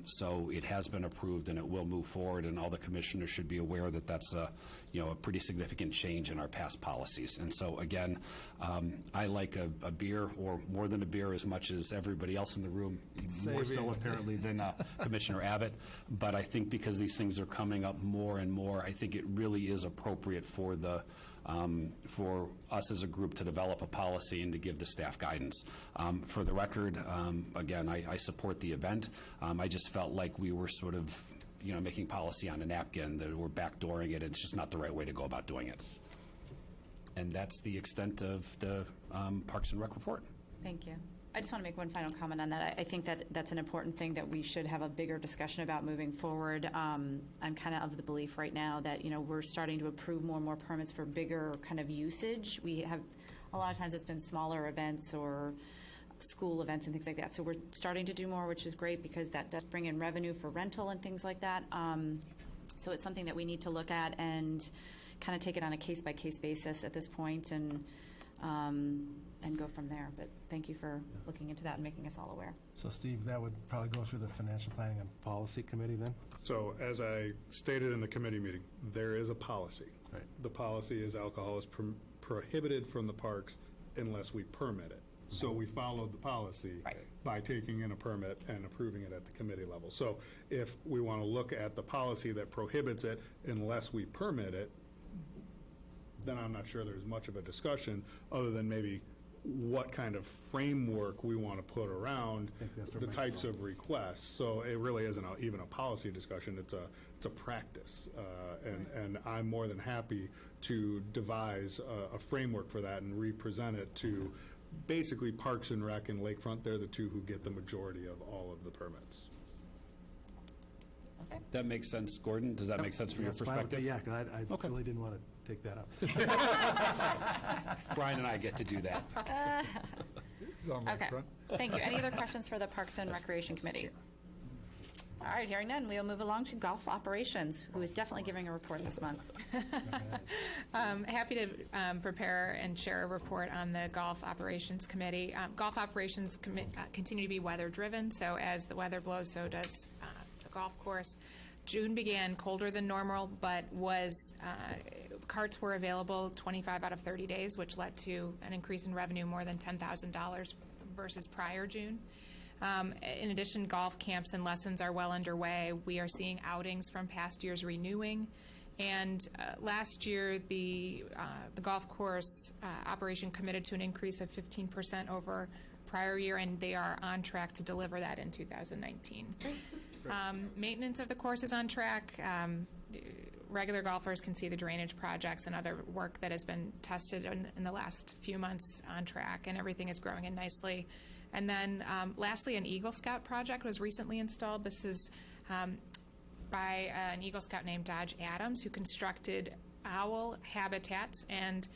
[SPEAKER 4] So it has been approved and it will move forward, and all the commissioners should be aware that that's a pretty significant change in our past policies. And so again, I like a beer, or more than a beer, as much as everybody else in the room, more so apparently than Commissioner Abbott. But I think because these things are coming up more and more, I think it really is appropriate for for us as a group to develop a policy and to give the staff guidance. For the record, again, I support the event. I just felt like we were sort of, making policy on a napkin, that we're backdooring it. It's just not the right way to go about doing it. And that's the extent of the Parks and Rec report.
[SPEAKER 1] Thank you. I just want to make one final comment on that. I think that that's an important thing that we should have a bigger discussion about moving forward. I'm kind of the belief right now that, we're starting to approve more and more permits for bigger kind of usage. We have, a lot of times it's been smaller events or school events and things like that. So we're starting to do more, which is great because that does bring in revenue for rental and things like that. So it's something that we need to look at and kind of take it on a case-by-case basis at this point and go from there. But thank you for looking into that and making us all aware.
[SPEAKER 8] So Steve, that would probably go through the Financial Planning and Policy Committee then?
[SPEAKER 2] So as I stated in the committee meeting, there is a policy.
[SPEAKER 8] Right.
[SPEAKER 2] The policy is alcohol is prohibited from the parks unless we permit it. So we followed the policy by taking in a permit and approving it at the committee level. So if we want to look at the policy that prohibits it unless we permit it, then I'm not sure there's much of a discussion other than maybe what kind of framework we want to put around the types of requests. So it really isn't even a policy discussion, it's a practice. And I'm more than happy to devise a framework for that and represent it to basically Parks and Rec and Lakefront. They're the two who get the majority of all of the permits.
[SPEAKER 1] Okay.
[SPEAKER 4] That makes sense, Gordon? Does that make sense from your
[SPEAKER 8] That's fine with
[SPEAKER 4] perspective?
[SPEAKER 8] me, yeah, 'cause I really didn't want to take that up.
[SPEAKER 4] Brian and I get to do that.
[SPEAKER 3] It's on
[SPEAKER 1] Okay.
[SPEAKER 3] Lakefront.
[SPEAKER 1] Thank you. Any other questions for the Parks and Recreation Committee? All right, hearing none, we'll move along to Golf Operations, who is definitely giving a report this month.
[SPEAKER 5] Happy to prepare and share a report on the Golf Operations Committee. Golf Operations continue to be weather-driven, so as the weather blows, so does the golf course. June began colder than normal, but carts were available 25 out of 30 days, which led to an increase in revenue more than $10,000 versus prior June. In addition, golf camps and lessons are well underway. We are seeing outings from past years renewing. And last year, the golf course operation committed to an increase of 15% over prior year, and they are on track to deliver that in 2019. Maintenance of the course is on track. Regular golfers can see the drainage projects and other work that has been tested in the last few months on track, and everything is growing in nicely. And then lastly, an Eagle Scout project was recently installed. This is by an Eagle Scout named Dodge Adams, who constructed owl habitats and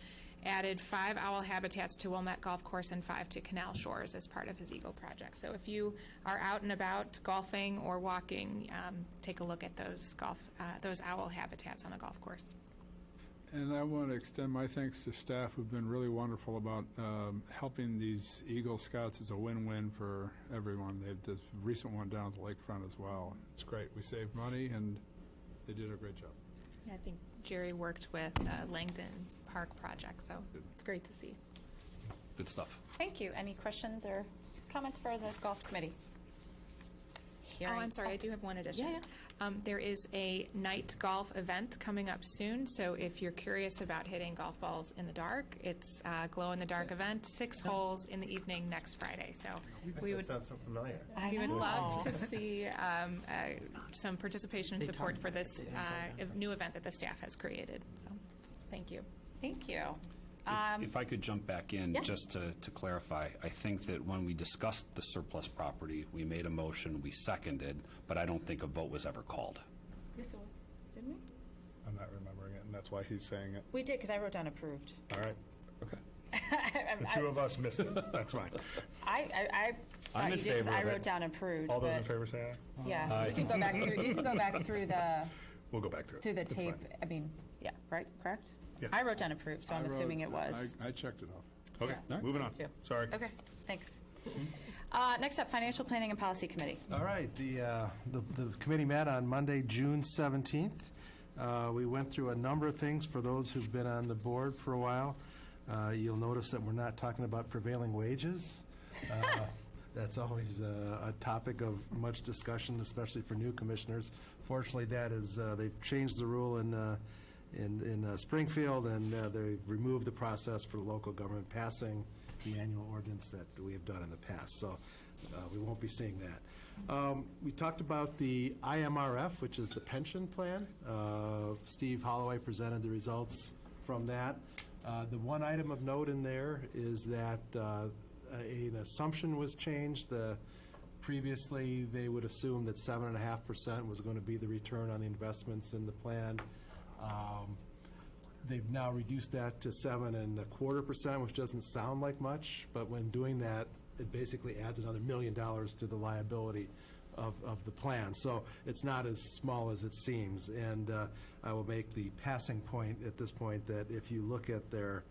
[SPEAKER 5] added 5 owl habitats to Wilmette Golf Course and 5 to Canal Shores as part of his Eagle project. So if you are out and about golfing or walking, take a look at those owl habitats on the golf course.
[SPEAKER 3] And I want to extend my thanks to staff who've been really wonderful about helping these Eagle Scouts. Is a win-win for everyone. They've this recent one down at the lakefront as well. It's great. We saved money, and they did a great job.
[SPEAKER 5] Yeah, I think Jerry worked with Langdon Park project, so it's great to see.
[SPEAKER 4] Good stuff.
[SPEAKER 1] Thank you. Any questions or comments for the Golf Committee?
[SPEAKER 5] Oh, I'm sorry, I do have one addition.
[SPEAKER 1] Yeah.
[SPEAKER 5] There is a night golf event coming up soon, so if you're curious about hitting golf balls in the dark, it's a glow-in-the-dark event, 6 holes in the evening next Friday. So we would
[SPEAKER 10] That sounds so familiar.
[SPEAKER 5] we would love to see some participation and support for this new event that the staff has created. So, thank you.
[SPEAKER 1] Thank you.
[SPEAKER 4] If I could jump back in,
[SPEAKER 1] Yeah.
[SPEAKER 4] just to clarify, I think that when we discussed the surplus property, we made a motion, we seconded, but I don't think a vote was ever called.
[SPEAKER 1] Yes, it was. Didn't we?
[SPEAKER 2] I'm not remembering it, and that's why he's saying it.
[SPEAKER 1] We did, because I wrote down approved.
[SPEAKER 2] All right.
[SPEAKER 4] Okay.
[SPEAKER 2] The two of us missed it. That's fine.
[SPEAKER 1] I
[SPEAKER 4] I'm
[SPEAKER 1] thought
[SPEAKER 4] in
[SPEAKER 1] you did, 'cause
[SPEAKER 4] favor
[SPEAKER 1] I
[SPEAKER 4] of it.
[SPEAKER 1] wrote down approved.
[SPEAKER 2] All those in
[SPEAKER 1] but-
[SPEAKER 2] favor say aye.
[SPEAKER 1] Yeah, you can go back through. You can go back through the
[SPEAKER 2] We'll go back to it.
[SPEAKER 1] tape.
[SPEAKER 2] It's fine.
[SPEAKER 1] I mean, yeah, right, correct.
[SPEAKER 2] Yeah.
[SPEAKER 1] I wrote down approved, so I'm assuming it was.
[SPEAKER 3] I checked it off.
[SPEAKER 2] Okay,
[SPEAKER 1] Yeah.
[SPEAKER 2] moving on.
[SPEAKER 1] Me too.
[SPEAKER 2] Sorry.
[SPEAKER 1] Okay, thanks. Next up, Financial Planning and Policy Committee.
[SPEAKER 8] All right, the committee met on Monday, June 17th. We went through a number of things for those who've been on the board for a while. You'll notice that we're not talking about prevailing wages. That's always a topic of much discussion, especially for new commissioners. Fortunately, that is, they've changed the rule in Springfield, and they've removed the process for local government passing the annual ordinance that we have done in the past. So we won't be seeing that. We talked about the IMRF, which is the pension plan. Steve Holloway presented the results from that. The one item of note in there is that an assumption was changed. Previously, they would assume that 7.5% was going to be the return on the investments in the plan. They've now reduced that to 7.25%, which doesn't sound like much, but when doing that, it basically adds another $1 million to the liability of the plan. So it's not as small as it seems. And I will make the passing point at this point that if you look at the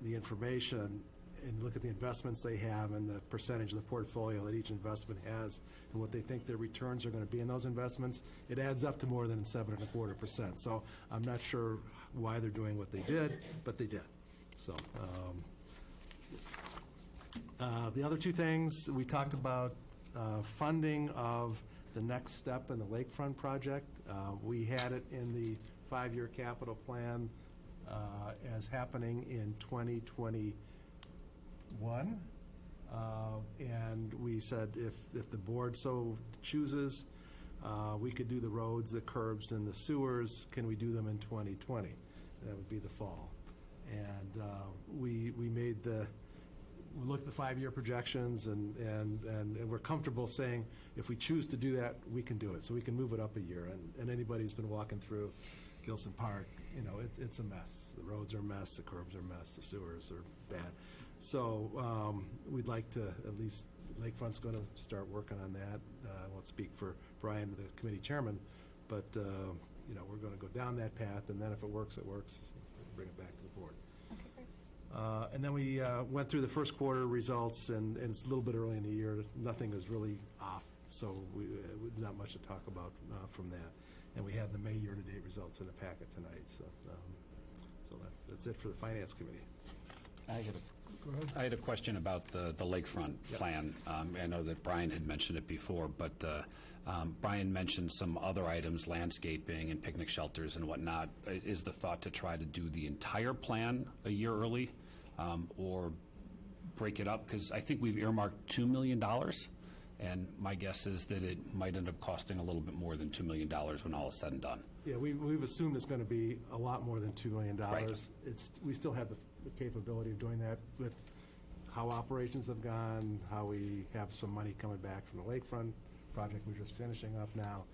[SPEAKER 8] information and look at the investments they have and the percentage of the portfolio that each investment has and what they think their returns are going to be in those investments, it adds up to more than 7.25%. So I'm not sure why they're doing what they did, but they did. So the other two things, we talked about funding of the next step in the Lakefront project. We had it in the 5-year capital plan as happening in 2021. And we said if the board so chooses, we could do the roads, the curbs, and the sewers. Can we do them in 2020? That would be the fall. And we looked at the 5-year projections, and we're comfortable saying if we choose to do that, we can do it. So we can move it up a year. And anybody who's been walking through Gilson Park, it's a mess. The roads are a mess, the curbs are a mess, the sewers are bad. So we'd like to, at least Lakefront's going to start working on that. I won't speak for Brian, the committee chairman, but we're going to go down that path, and then if it works, it works. Bring it back to the board.
[SPEAKER 1] Okay, great.
[SPEAKER 8] And then we went through the first quarter results, and it's a little bit early in the year. Nothing is really off, so not much to talk about from that. And we had the May year-to-date results in the packet tonight. So that's it for the Finance Committee.
[SPEAKER 4] I had a question about the Lakefront plan. I know that Brian had mentioned it before, but Brian mentioned some other items, landscaping and picnic shelters and whatnot. Is the thought to try to do the entire plan a year early or break it up? Because I think we've earmarked $2 million, and my guess is that it might end up costing a little bit more than $2 million when all is said and done.
[SPEAKER 8] Yeah, we've assumed it's going to be a lot more than $2 million.
[SPEAKER 4] Right.
[SPEAKER 8] We still have the capability of doing that with how operations have gone, how we have some money coming back from the Lakefront project we're just finishing up now.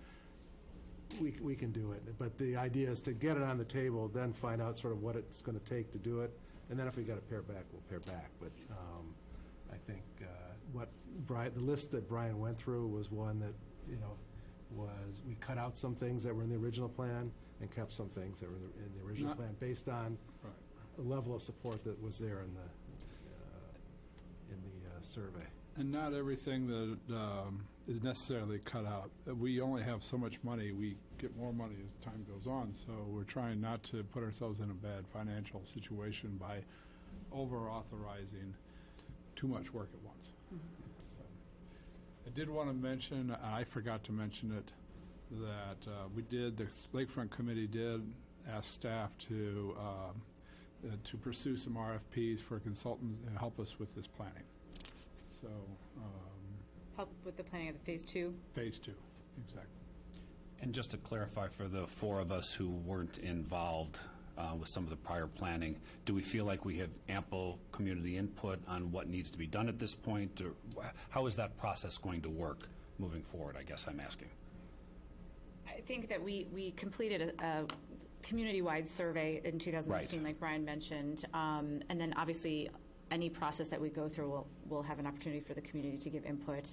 [SPEAKER 8] We can do it, but the idea is to get it on the table, then find out sort of what it's going to take to do it, and then if we got to pare back, we'll pare back. But I think the list that Brian went through was one that was we cut out some things that were in the original plan and kept some things that were in the original plan based on the level of support that was there in the survey.
[SPEAKER 3] And not everything that is necessarily cut out. We only have so much money. We get more money as time goes on, so we're trying not to put ourselves in a bad financial situation by over-authorizing too much work at once. I did want to mention, I forgot to mention it, that the Lakefront Committee did ask staff to pursue some RFPs for consultants to help us with this planning. So,
[SPEAKER 1] Help with the planning of the Phase 2?
[SPEAKER 3] Phase 2, exactly.
[SPEAKER 4] And just to clarify for the four of us who weren't involved with some of the prior planning, do we feel like we have ample community input on what needs to be done at this point? Or how is that process going to work moving forward, I guess I'm asking?
[SPEAKER 1] I think that we completed a community-wide survey in 2016, like Brian mentioned, and then obviously any process that we go through will have an opportunity for the community to give input.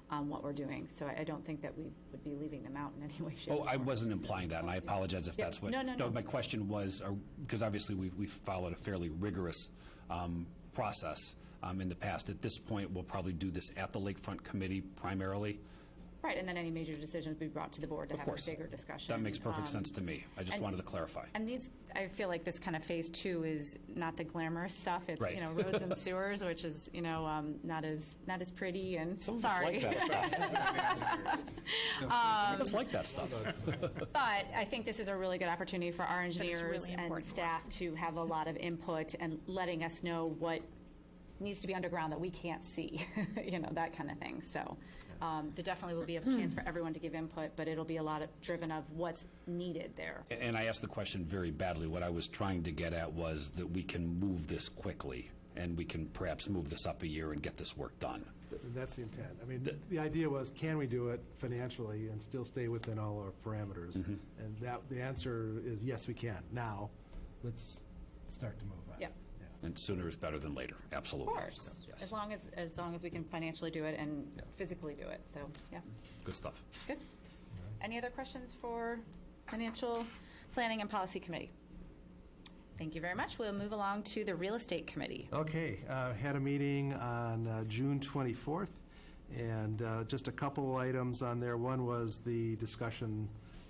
[SPEAKER 1] on what we're doing. So I don't think that we would be leaving them out in any way, shape,
[SPEAKER 4] Oh,
[SPEAKER 1] or
[SPEAKER 4] I
[SPEAKER 1] form.
[SPEAKER 4] wasn't implying that, and I apologize if
[SPEAKER 1] Yep.
[SPEAKER 4] that's what.
[SPEAKER 1] No.
[SPEAKER 4] My question was, because obviously we've followed a fairly rigorous process in the past. At this point, we'll probably do this at the Lakefront Committee primarily.
[SPEAKER 1] Right, and then any major decisions be brought to the board to
[SPEAKER 4] Of
[SPEAKER 1] have a
[SPEAKER 4] course.
[SPEAKER 1] bigger discussion.
[SPEAKER 4] That makes perfect sense to me. I just
[SPEAKER 1] and-
[SPEAKER 4] wanted to clarify.
[SPEAKER 1] And these, I feel like this kind of phase two is not the glamorous stuff. It's,
[SPEAKER 4] Right.
[SPEAKER 1] roads and sewers, which is, not as pretty and,
[SPEAKER 4] Some of us
[SPEAKER 1] sorry.
[SPEAKER 4] like that stuff. Some of us like that stuff.
[SPEAKER 1] But I think this is a really good opportunity for our engineers
[SPEAKER 5] really
[SPEAKER 1] and
[SPEAKER 5] important
[SPEAKER 1] staff to have a lot of input and letting us know what needs to be underground that we can't see, that kind of thing. So there definitely will be a chance for everyone to give input, but it'll be a lot of driven of what's needed there.
[SPEAKER 4] And I asked the question very badly. What I was trying to get at was that we can move this quickly, and we can perhaps move this up a year and get this work done.
[SPEAKER 8] That's the intent. I mean, the idea was, can we do it financially and still stay within all our parameters? And the answer is yes, we can. Now, let's start to move on.
[SPEAKER 1] Yep.
[SPEAKER 4] And sooner is better than later, absolutely.
[SPEAKER 1] Of course,
[SPEAKER 4] Yes.
[SPEAKER 1] as long as we can financially do it and physically do it, so, yeah,
[SPEAKER 4] Good stuff.
[SPEAKER 1] good. Any other questions for Financial Planning and Policy Committee? Thank you very much. We'll move along to the Real Estate Committee.
[SPEAKER 8] Okay, had a meeting on June 24th, and just a couple items on there. One was the discussion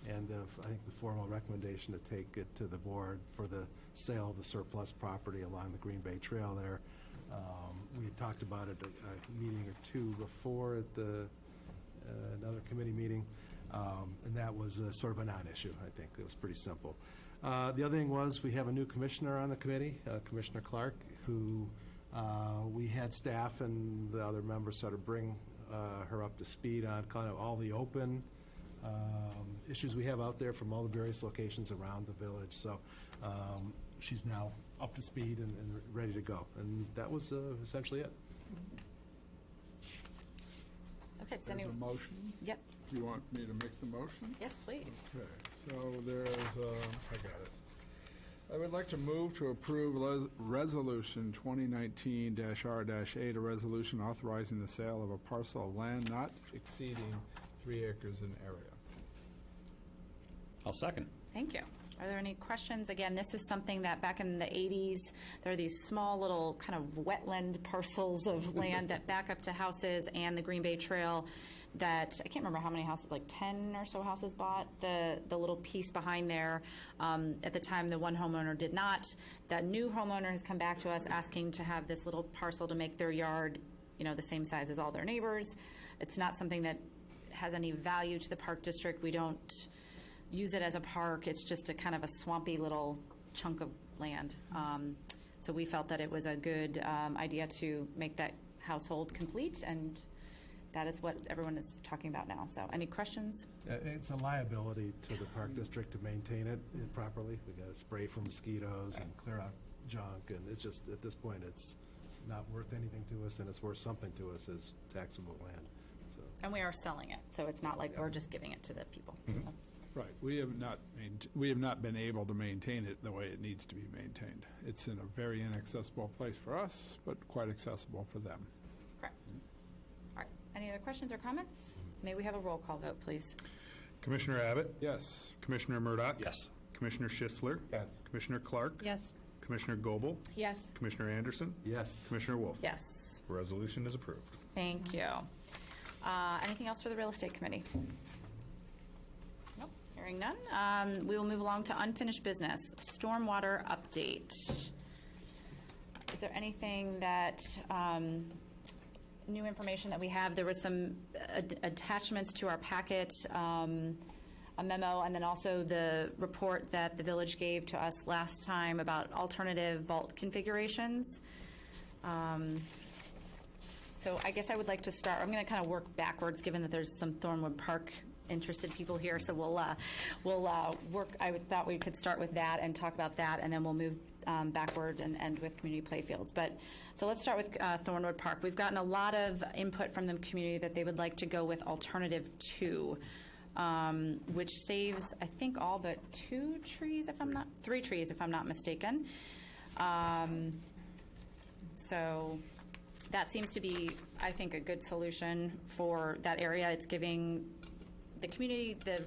[SPEAKER 8] and I think the formal recommendation to take it to the board for the sale of the surplus property along the Green Bay Trail there. We had talked about it a meeting or two before at another committee meeting, and that was sort of a non-issue, I think. It was pretty simple. The other thing was we have a new commissioner on the committee, Commissioner Clark, who we had staff and the other members sort of bring her up to speed on kind of all the open issues we have out there from all the various locations around the village. So she's now up to speed and ready to go. And that was essentially it.
[SPEAKER 1] Okay, does
[SPEAKER 3] There's
[SPEAKER 1] any,
[SPEAKER 3] a motion.
[SPEAKER 1] yep,
[SPEAKER 3] Do you want me to make the motion?
[SPEAKER 1] yes, please.
[SPEAKER 3] Okay, so there's, I got it. I would like to move to approve Resolution 2019-R-8, a resolution authorizing the sale of a parcel of land not exceeding 3 acres in area.
[SPEAKER 4] I'll second.
[SPEAKER 1] Thank you. Are there any questions? Again, this is something that back in the 80s, there are these small little kind of wetland parcels of land that back up to houses and the Green Bay Trail that, I can't remember how many houses, like 10 or so houses bought the little piece behind there. At the time, the one homeowner did not. That new homeowner has come back to us asking to have this little parcel to make their yard, the same size as all their neighbors. It's not something that has any value to the Park District. We don't use it as a park. It's just a kind of a swampy little chunk of land. So we felt that it was a good idea to make that household complete, and that is what everyone is talking about now. So any questions?
[SPEAKER 8] It's a liability to the Park District to maintain it properly. We got to spray for mosquitoes and clear out junk, and it's just, at this point, it's not worth anything to us, and it's worth something to us as taxable land. So.
[SPEAKER 1] And we are selling it, so it's not like we're just giving it to the people. So.
[SPEAKER 3] Right, we have not been able to maintain it the way it needs to be maintained. It's in a very inaccessible place for us, but quite accessible for them.
[SPEAKER 1] Correct. All right. Any other questions or comments? May we have a roll call vote, please?
[SPEAKER 2] Commissioner Abbott?
[SPEAKER 3] Yes.
[SPEAKER 2] Commissioner Murdoch?
[SPEAKER 4] Yes.
[SPEAKER 2] Commissioner Schisler?
[SPEAKER 10] Yes.
[SPEAKER 2] Commissioner Clark?
[SPEAKER 5] Yes.
[SPEAKER 2] Commissioner Goebel?
[SPEAKER 5] Yes.
[SPEAKER 2] Commissioner Anderson?
[SPEAKER 8] Yes.
[SPEAKER 2] Commissioner Wolf?
[SPEAKER 1] Yes.
[SPEAKER 2] Resolution is approved.
[SPEAKER 1] Thank you. Anything else for the Real Estate Committee? Nope, hearing none. We will move along to unfinished business. Stormwater update. Is there anything that, new information that we have? There was some attachments to our packet, a memo, and then also the report that the village gave to us last time about alternative vault configurations. So I guess I would like to start, I'm going to kind of work backwards, given that there's some Thornwood Park interested people here, so we'll work, thought we could start with that and talk about that, and then we'll move backward and end with community playfields. But, so let's start with Thornwood Park. We've gotten a lot of input from the community that they would like to go with alternative 2, which saves, I think, all but 3 trees, if I'm not mistaken. So that seems to be, I think, a good solution for that area. It's giving the community the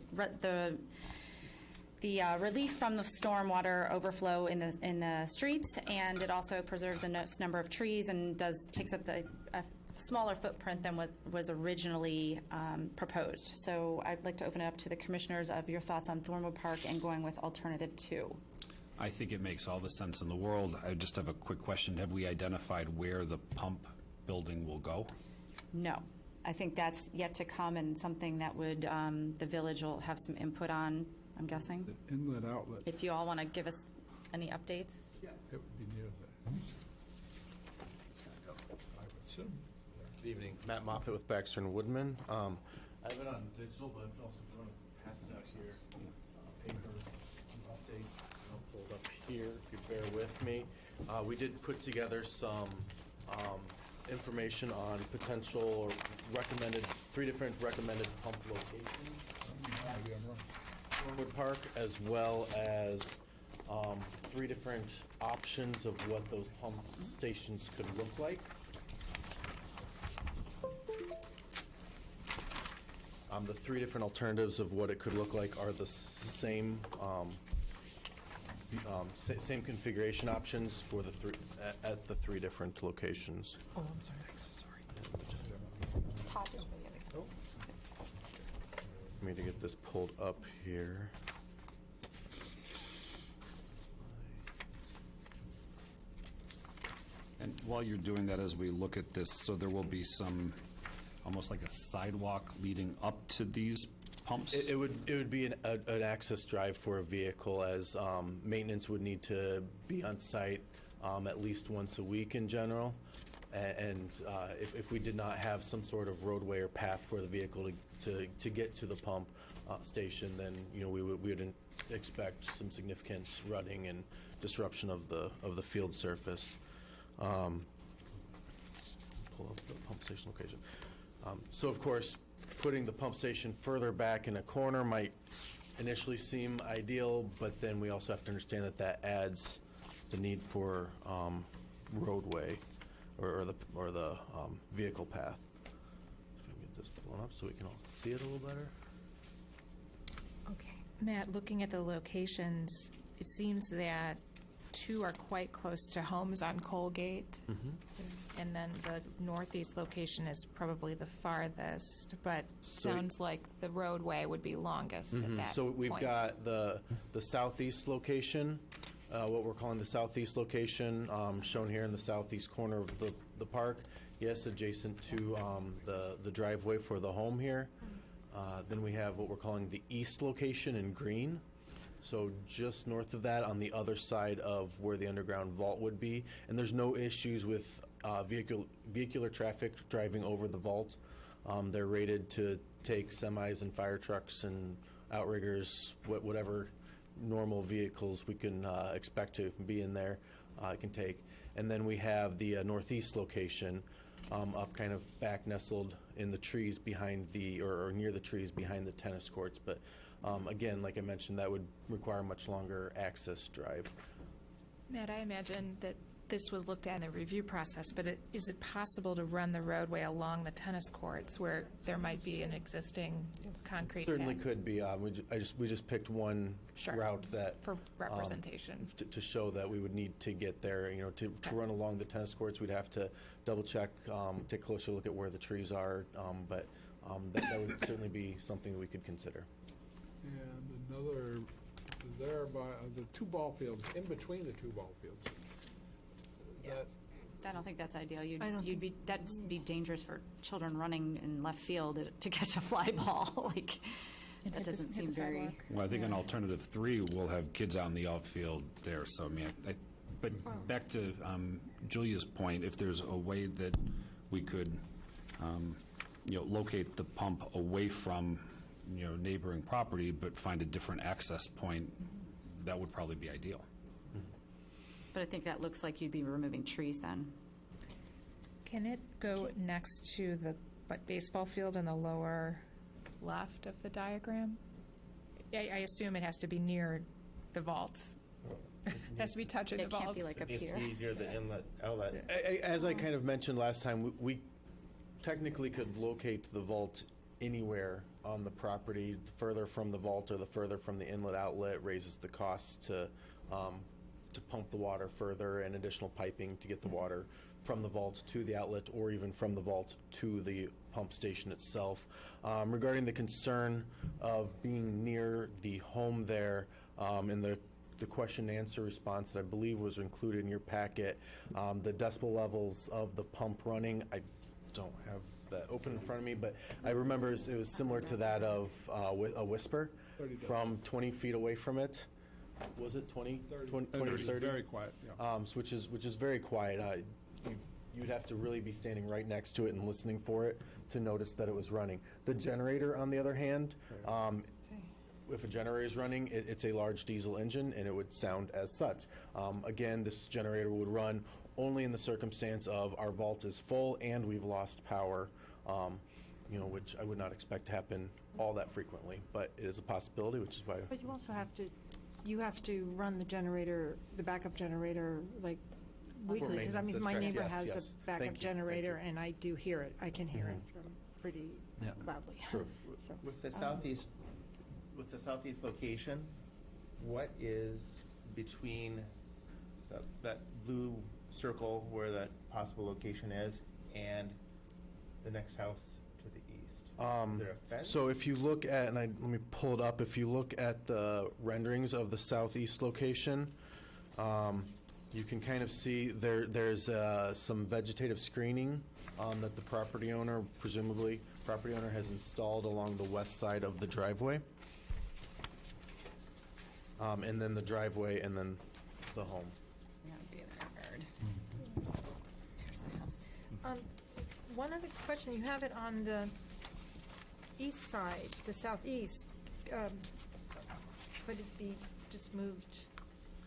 [SPEAKER 1] relief from the stormwater overflow in the streets, and it also preserves a number of trees and takes up a smaller footprint than was originally proposed. So I'd like to open it up to the commissioners of your thoughts on Thornwood Park and going with alternative 2.
[SPEAKER 4] I think it makes all the sense in the world. I just have a quick question. Have we identified where the pump building will go?
[SPEAKER 1] No. I think that's yet to come and something that would, the village will have some input on, I'm guessing.
[SPEAKER 3] The inlet outlet,
[SPEAKER 1] If you all want to give us any updates.
[SPEAKER 3] it would be near the, I would assume.
[SPEAKER 11] Good evening, Matt Moffett with Baxter and Woodman. I have it on digital, but also if you want to pass it out here, paper updates, I'll pull it up here if you bear with me. We did put together some information on potential or recommended, 3 different recommended pump locations. Thornwood Park, as well as 3 different options of what those pump stations could look like. The 3 different alternatives of what it could look like are the same same configuration options for the 3 at the 3 different locations.
[SPEAKER 5] Oh, I'm sorry.
[SPEAKER 11] Let me to get this pulled up here.
[SPEAKER 4] And while you're doing that, as we look at this, so there will be some, almost like a sidewalk leading up to these pumps?
[SPEAKER 11] It would be an access drive for a vehicle, as maintenance would need to be on site at least once a week in general. And if we did not have some sort of roadway or path for the vehicle to get to the pump station, then we would expect some significant rutting and disruption of the field surface. Pull up the pump station location. So of course, putting the pump station further back in a corner might initially seem ideal, but then we also have to understand that adds the need for roadway or the vehicle path. If we can get this blown up so we can all see it a little better.
[SPEAKER 5] Okay. Matt, looking at the locations, it seems that 2 are quite close to homes on Colgate. And then the northeast location is probably the farthest, but sounds like the roadway would be longest at that
[SPEAKER 11] So we've
[SPEAKER 5] point.
[SPEAKER 11] got the southeast location, what we're calling the southeast location, shown here in the southeast corner of the park. Yes, adjacent to the driveway for the home here. Then we have what we're calling the east location in green. So just north of that, on the other side of where the underground vault would be. And there's no issues with vehicular traffic driving over the vault. They're rated to take semis and fire trucks and outriggers, whatever normal vehicles we can expect to be in there can take. And then we have the northeast location up kind of back nestled in the trees behind or near the trees behind the tennis courts. But again, like I mentioned, that would require a much longer access drive.
[SPEAKER 5] Matt, I imagine that this was looked at in the review process, but is it possible to run the roadway along the tennis courts where there might be an existing concrete
[SPEAKER 11] Certainly
[SPEAKER 5] pad?
[SPEAKER 11] could be. We just picked one
[SPEAKER 5] Sure.
[SPEAKER 11] route that
[SPEAKER 5] For representation.
[SPEAKER 11] to show that we would need to get there. To run along the tennis courts, we'd have to double check, take a closer look at where the trees are. But that would certainly be something that we could consider.
[SPEAKER 3] And another, there by the 2 ball fields, in between the 2 ball fields.
[SPEAKER 1] I don't think that's ideal. That'd be dangerous for children running in left field to catch a fly ball. That doesn't seem very.
[SPEAKER 4] Well, I think an alternative 3 will have kids out in the outfield there, so I mean, but back to Julia's point, if there's a way that we could, locate the pump away from, neighboring property, but find a different access point, that would probably be ideal.
[SPEAKER 1] But I think that looks like you'd be removing trees then.
[SPEAKER 5] Can it go next to the baseball field in the lower left of the diagram? I assume it has to be near the vaults. It has to be touching the
[SPEAKER 1] It
[SPEAKER 5] vault.
[SPEAKER 1] can't be like up
[SPEAKER 10] Needs to
[SPEAKER 1] here.
[SPEAKER 10] be near the inlet, outlet.
[SPEAKER 11] As I kind of mentioned last time, we technically could locate the vault anywhere on the property. The further from the vault or the further from the inlet outlet raises the cost to pump the water further and additional piping to get the water from the vault to the outlet or even from the vault to the pump station itself. Regarding the concern of being near the home there, in the question and answer response that I believe was included in your packet, the decibel levels of the pump running, I don't have that open in front of me, but I remember it was similar to that of a whisper from 20 feet away from it. Was it 20? 20 or 30?
[SPEAKER 3] Very quiet, yeah.
[SPEAKER 11] Which is very quiet. You'd have to really be standing right next to it and listening for it to notice that it was running. The generator, on the other hand, if a generator is running, it's a large diesel engine, and it would sound as such. Again, this generator would run only in the circumstance of our vault is full and we've lost power, which I would not expect to happen all that frequently, but it is a possibility, which is why.
[SPEAKER 9] But you also have to run the generator, the backup generator, like weekly, because I
[SPEAKER 11] maintenance,
[SPEAKER 9] mean,
[SPEAKER 11] that's
[SPEAKER 9] my
[SPEAKER 11] correct.
[SPEAKER 9] neighbor
[SPEAKER 11] Yes,
[SPEAKER 9] has
[SPEAKER 11] yes.
[SPEAKER 9] a backup
[SPEAKER 11] Thank you,
[SPEAKER 9] generator,
[SPEAKER 11] thank you.
[SPEAKER 9] and I do hear it. I can hear it from pretty
[SPEAKER 8] Yeah.
[SPEAKER 9] loudly.
[SPEAKER 11] True.
[SPEAKER 9] So,
[SPEAKER 10] With the southeast location, what is between that blue circle where that possible location is and the next house to the east? Is there a fence?
[SPEAKER 11] So if you look at, and let me pull it up, if you look at the renderings of the southeast location, you can kind of see there's some vegetative screening that the property owner, presumably property owner, has installed along the west side of the driveway. And then the driveway and then the home.
[SPEAKER 1] That would be in the yard. There's the house.
[SPEAKER 9] one other question, you have it on the east side, the southeast. Could it be just moved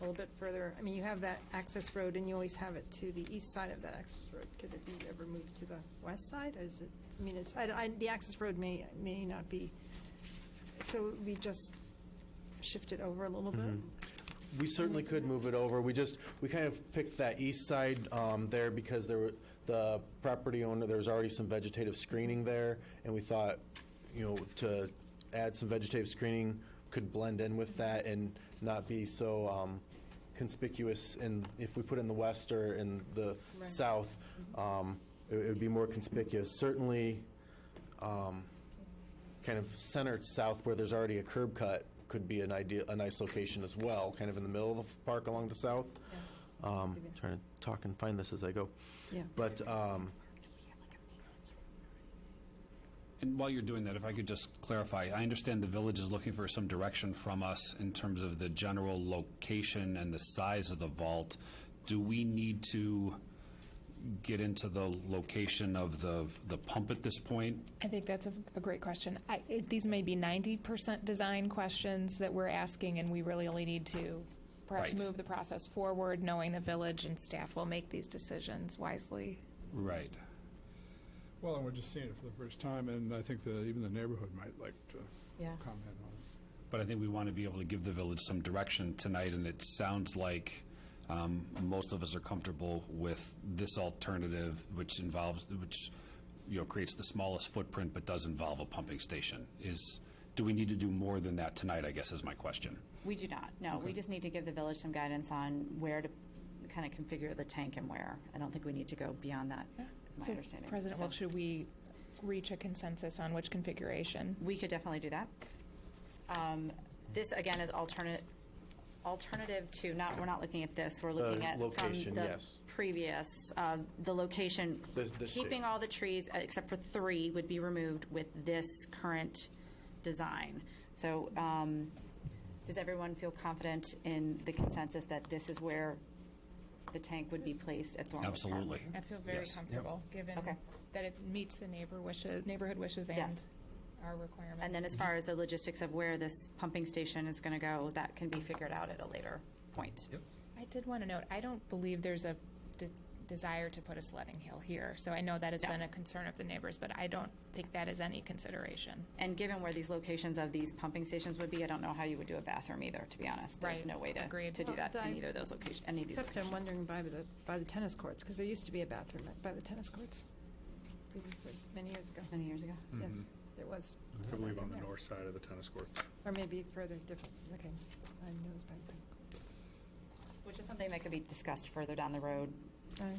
[SPEAKER 9] a little bit further? I mean, you have that access road, and you always have it to the east side of that access road. Could it be ever moved to the west side? Is it, I mean, the access road may not be, so we just shift it over a little bit?
[SPEAKER 11] We certainly could move it over. We kind of picked that east side there because the property owner, there was already some vegetative screening there, and we thought, to add some vegetative screening could blend in with that and not be so conspicuous. And if we put in the west or in the south, it would be more conspicuous. Certainly, kind of centered south where there's already a curb cut could be a nice location as well, kind of in the middle of the park along the south. Trying to talk and find this as I go.
[SPEAKER 9] Yeah.
[SPEAKER 11] But
[SPEAKER 4] And while you're doing that, if I could just clarify, I understand the village is looking for some direction from us in terms of the general location and the size of the vault. Do we need to get into the location of the pump at this point?
[SPEAKER 5] I think that's a great question. These may be 90% design questions that we're asking, and we really only need to perhaps
[SPEAKER 4] Right.
[SPEAKER 5] move the process forward, knowing the village and staff will make these decisions wisely.
[SPEAKER 4] Right.
[SPEAKER 3] Well, and we're just seeing it for the first time, and I think even the neighborhood might like to
[SPEAKER 1] Yeah.
[SPEAKER 3] comment on it.
[SPEAKER 4] But I think we want to be able to give the village some direction tonight, and it sounds like most of us are comfortable with this alternative, which creates the smallest footprint but does involve a pumping station. Do we need to do more than that tonight, I guess, is my question.
[SPEAKER 1] We do not, no. We just need to give the village some guidance on where to kind of configure the tank and where. I don't think we need to go beyond that, is my
[SPEAKER 5] So,
[SPEAKER 1] understanding.
[SPEAKER 5] President Wolf, should we reach a consensus on which configuration?
[SPEAKER 1] We could definitely do that. This, again, is alternative to, we're not looking at this, we're looking at from
[SPEAKER 11] location,
[SPEAKER 1] the
[SPEAKER 11] yes.
[SPEAKER 1] previous, the location.
[SPEAKER 11] This shape.
[SPEAKER 1] Keeping all the trees, except for 3, would be removed with this current design. So does everyone feel confident in the consensus that this is where the tank would be placed at Thornwood Park?
[SPEAKER 4] Absolutely.
[SPEAKER 5] I feel very
[SPEAKER 4] Yes.
[SPEAKER 5] comfortable, given
[SPEAKER 1] Okay.
[SPEAKER 5] that it meets the neighborhood wishes and
[SPEAKER 1] Yes.
[SPEAKER 5] our requirements.
[SPEAKER 1] And then as far as the logistics of where this pumping station is going to go, that can be figured out at a later point.
[SPEAKER 8] Yep.
[SPEAKER 5] I did want to note, I don't believe there's a desire to put a sledding hill here. So I know that has been a concern of the neighbors, but I don't think that is any consideration.
[SPEAKER 1] And given where these locations of these pumping stations would be, I don't know how you would do a bathroom either, to be honest. There's
[SPEAKER 5] Right.
[SPEAKER 1] no way to
[SPEAKER 5] Agreed.
[SPEAKER 1] do that in either of those locations, any of these
[SPEAKER 9] Except I'm
[SPEAKER 1] locations.
[SPEAKER 9] wondering by the tennis courts, because there used to be a bathroom by the tennis courts previously, many years ago.
[SPEAKER 1] Many years ago.
[SPEAKER 9] Yes, there was.
[SPEAKER 2] I believe on the
[SPEAKER 9] Yeah.
[SPEAKER 2] north side of the tennis courts.
[SPEAKER 9] Or maybe further different, okay. I knew it was back then.
[SPEAKER 1] Which is something that could be discussed further down the road.
[SPEAKER 9] Well,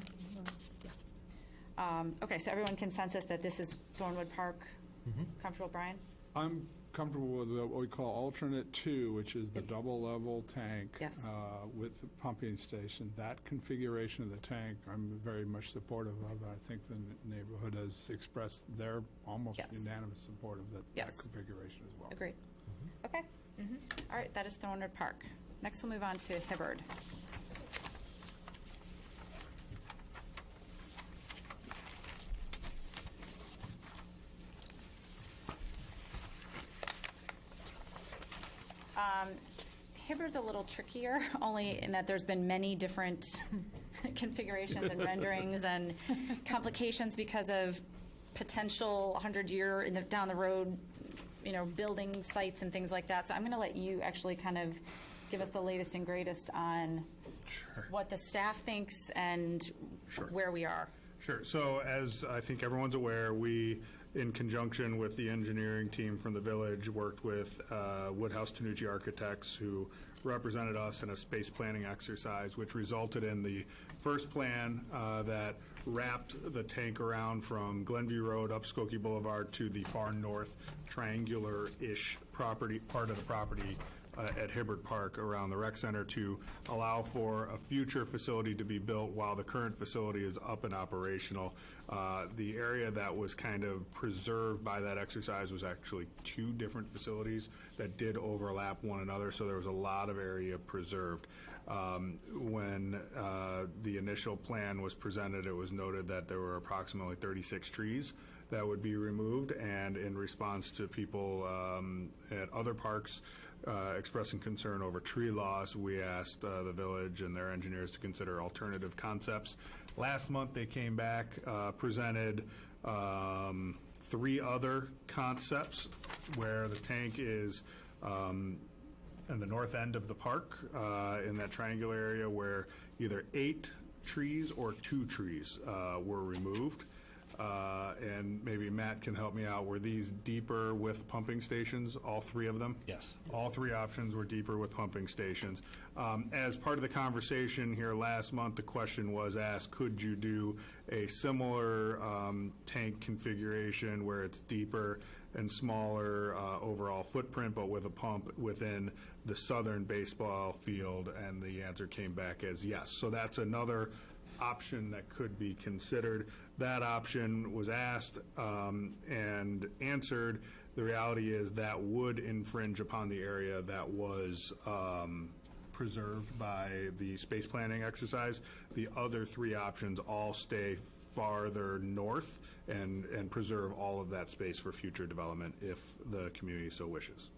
[SPEAKER 9] yeah.
[SPEAKER 1] Okay, so everyone consensus that this is Thornwood Park? Comfortable, Brian?
[SPEAKER 3] I'm comfortable with what we call alternate 2, which is the double-level tank
[SPEAKER 1] Yes.
[SPEAKER 3] with the pumping station. That configuration of the tank, I'm very much supportive of. I think the neighborhood has expressed their almost
[SPEAKER 1] Yes.
[SPEAKER 3] unanimous support of that
[SPEAKER 1] Yes.
[SPEAKER 3] configuration as well.
[SPEAKER 1] Agreed. Okay. All right, that is Thornwood Park. Next, we'll move on to Hibbard. Hibbard's a little trickier, only in that there's been many different configurations and renderings and complications because of potential 100-year down the road, building sites and things like that. So I'm going to let you actually kind of give us the latest and greatest on what the staff thinks and where we are.
[SPEAKER 2] Sure. So as I think everyone's aware, we, in conjunction with the engineering team from the village, worked with Woodhouse Tanucci Architects, who represented us in a space planning exercise, which resulted in the first plan that wrapped the tank around from Glenview Road up Skokie Boulevard to the far north triangular-ish part of the property at Hibbard Park around the rec center to allow for a future facility to be built while the current facility is up and operational. The area that was kind of preserved by that exercise was actually 2 different facilities that did overlap one another, so there was a lot of area preserved. When the initial plan was presented, it was noted that there were approximately 36 trees that would be removed, and in response to people at other parks expressing concern over tree loss, we asked the village and their engineers to consider alternative concepts. Last month, they came back, presented 3 other concepts where the tank is in the north end of the park, in that triangular area where either 8 trees or 2 trees were removed. And maybe Matt can help me out. Were these deeper with pumping stations, all 3 of them?
[SPEAKER 4] Yes.
[SPEAKER 2] All 3 options were deeper with pumping stations. As part of the conversation here last month, the question was asked, could you do a similar tank configuration where it's deeper and smaller overall footprint, but with a pump within the southern baseball field? And the answer came back as yes. So that's another option that could be considered. That option was asked and answered. The reality is that would infringe upon the area that was preserved by the space planning exercise. The other 3 options all stay farther north and preserve all of that space for future development if the community so wishes.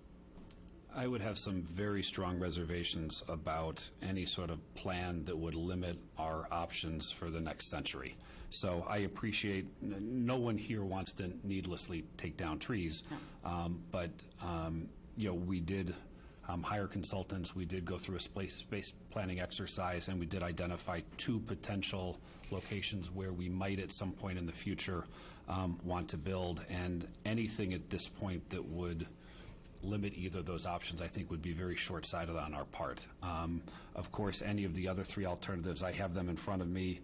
[SPEAKER 4] I would have some very strong reservations about any sort of plan that would limit our options for the next century. So I appreciate, no one here wants to needlessly take down trees, but we did hire consultants, we did go through a space planning exercise, and we did identify 2 potential locations where we might at some point in the future want to build, and anything at this point that would limit either of those options, I think, would be very short-sighted on our part. Of course, any of the other 3 alternatives, I have them in front of me,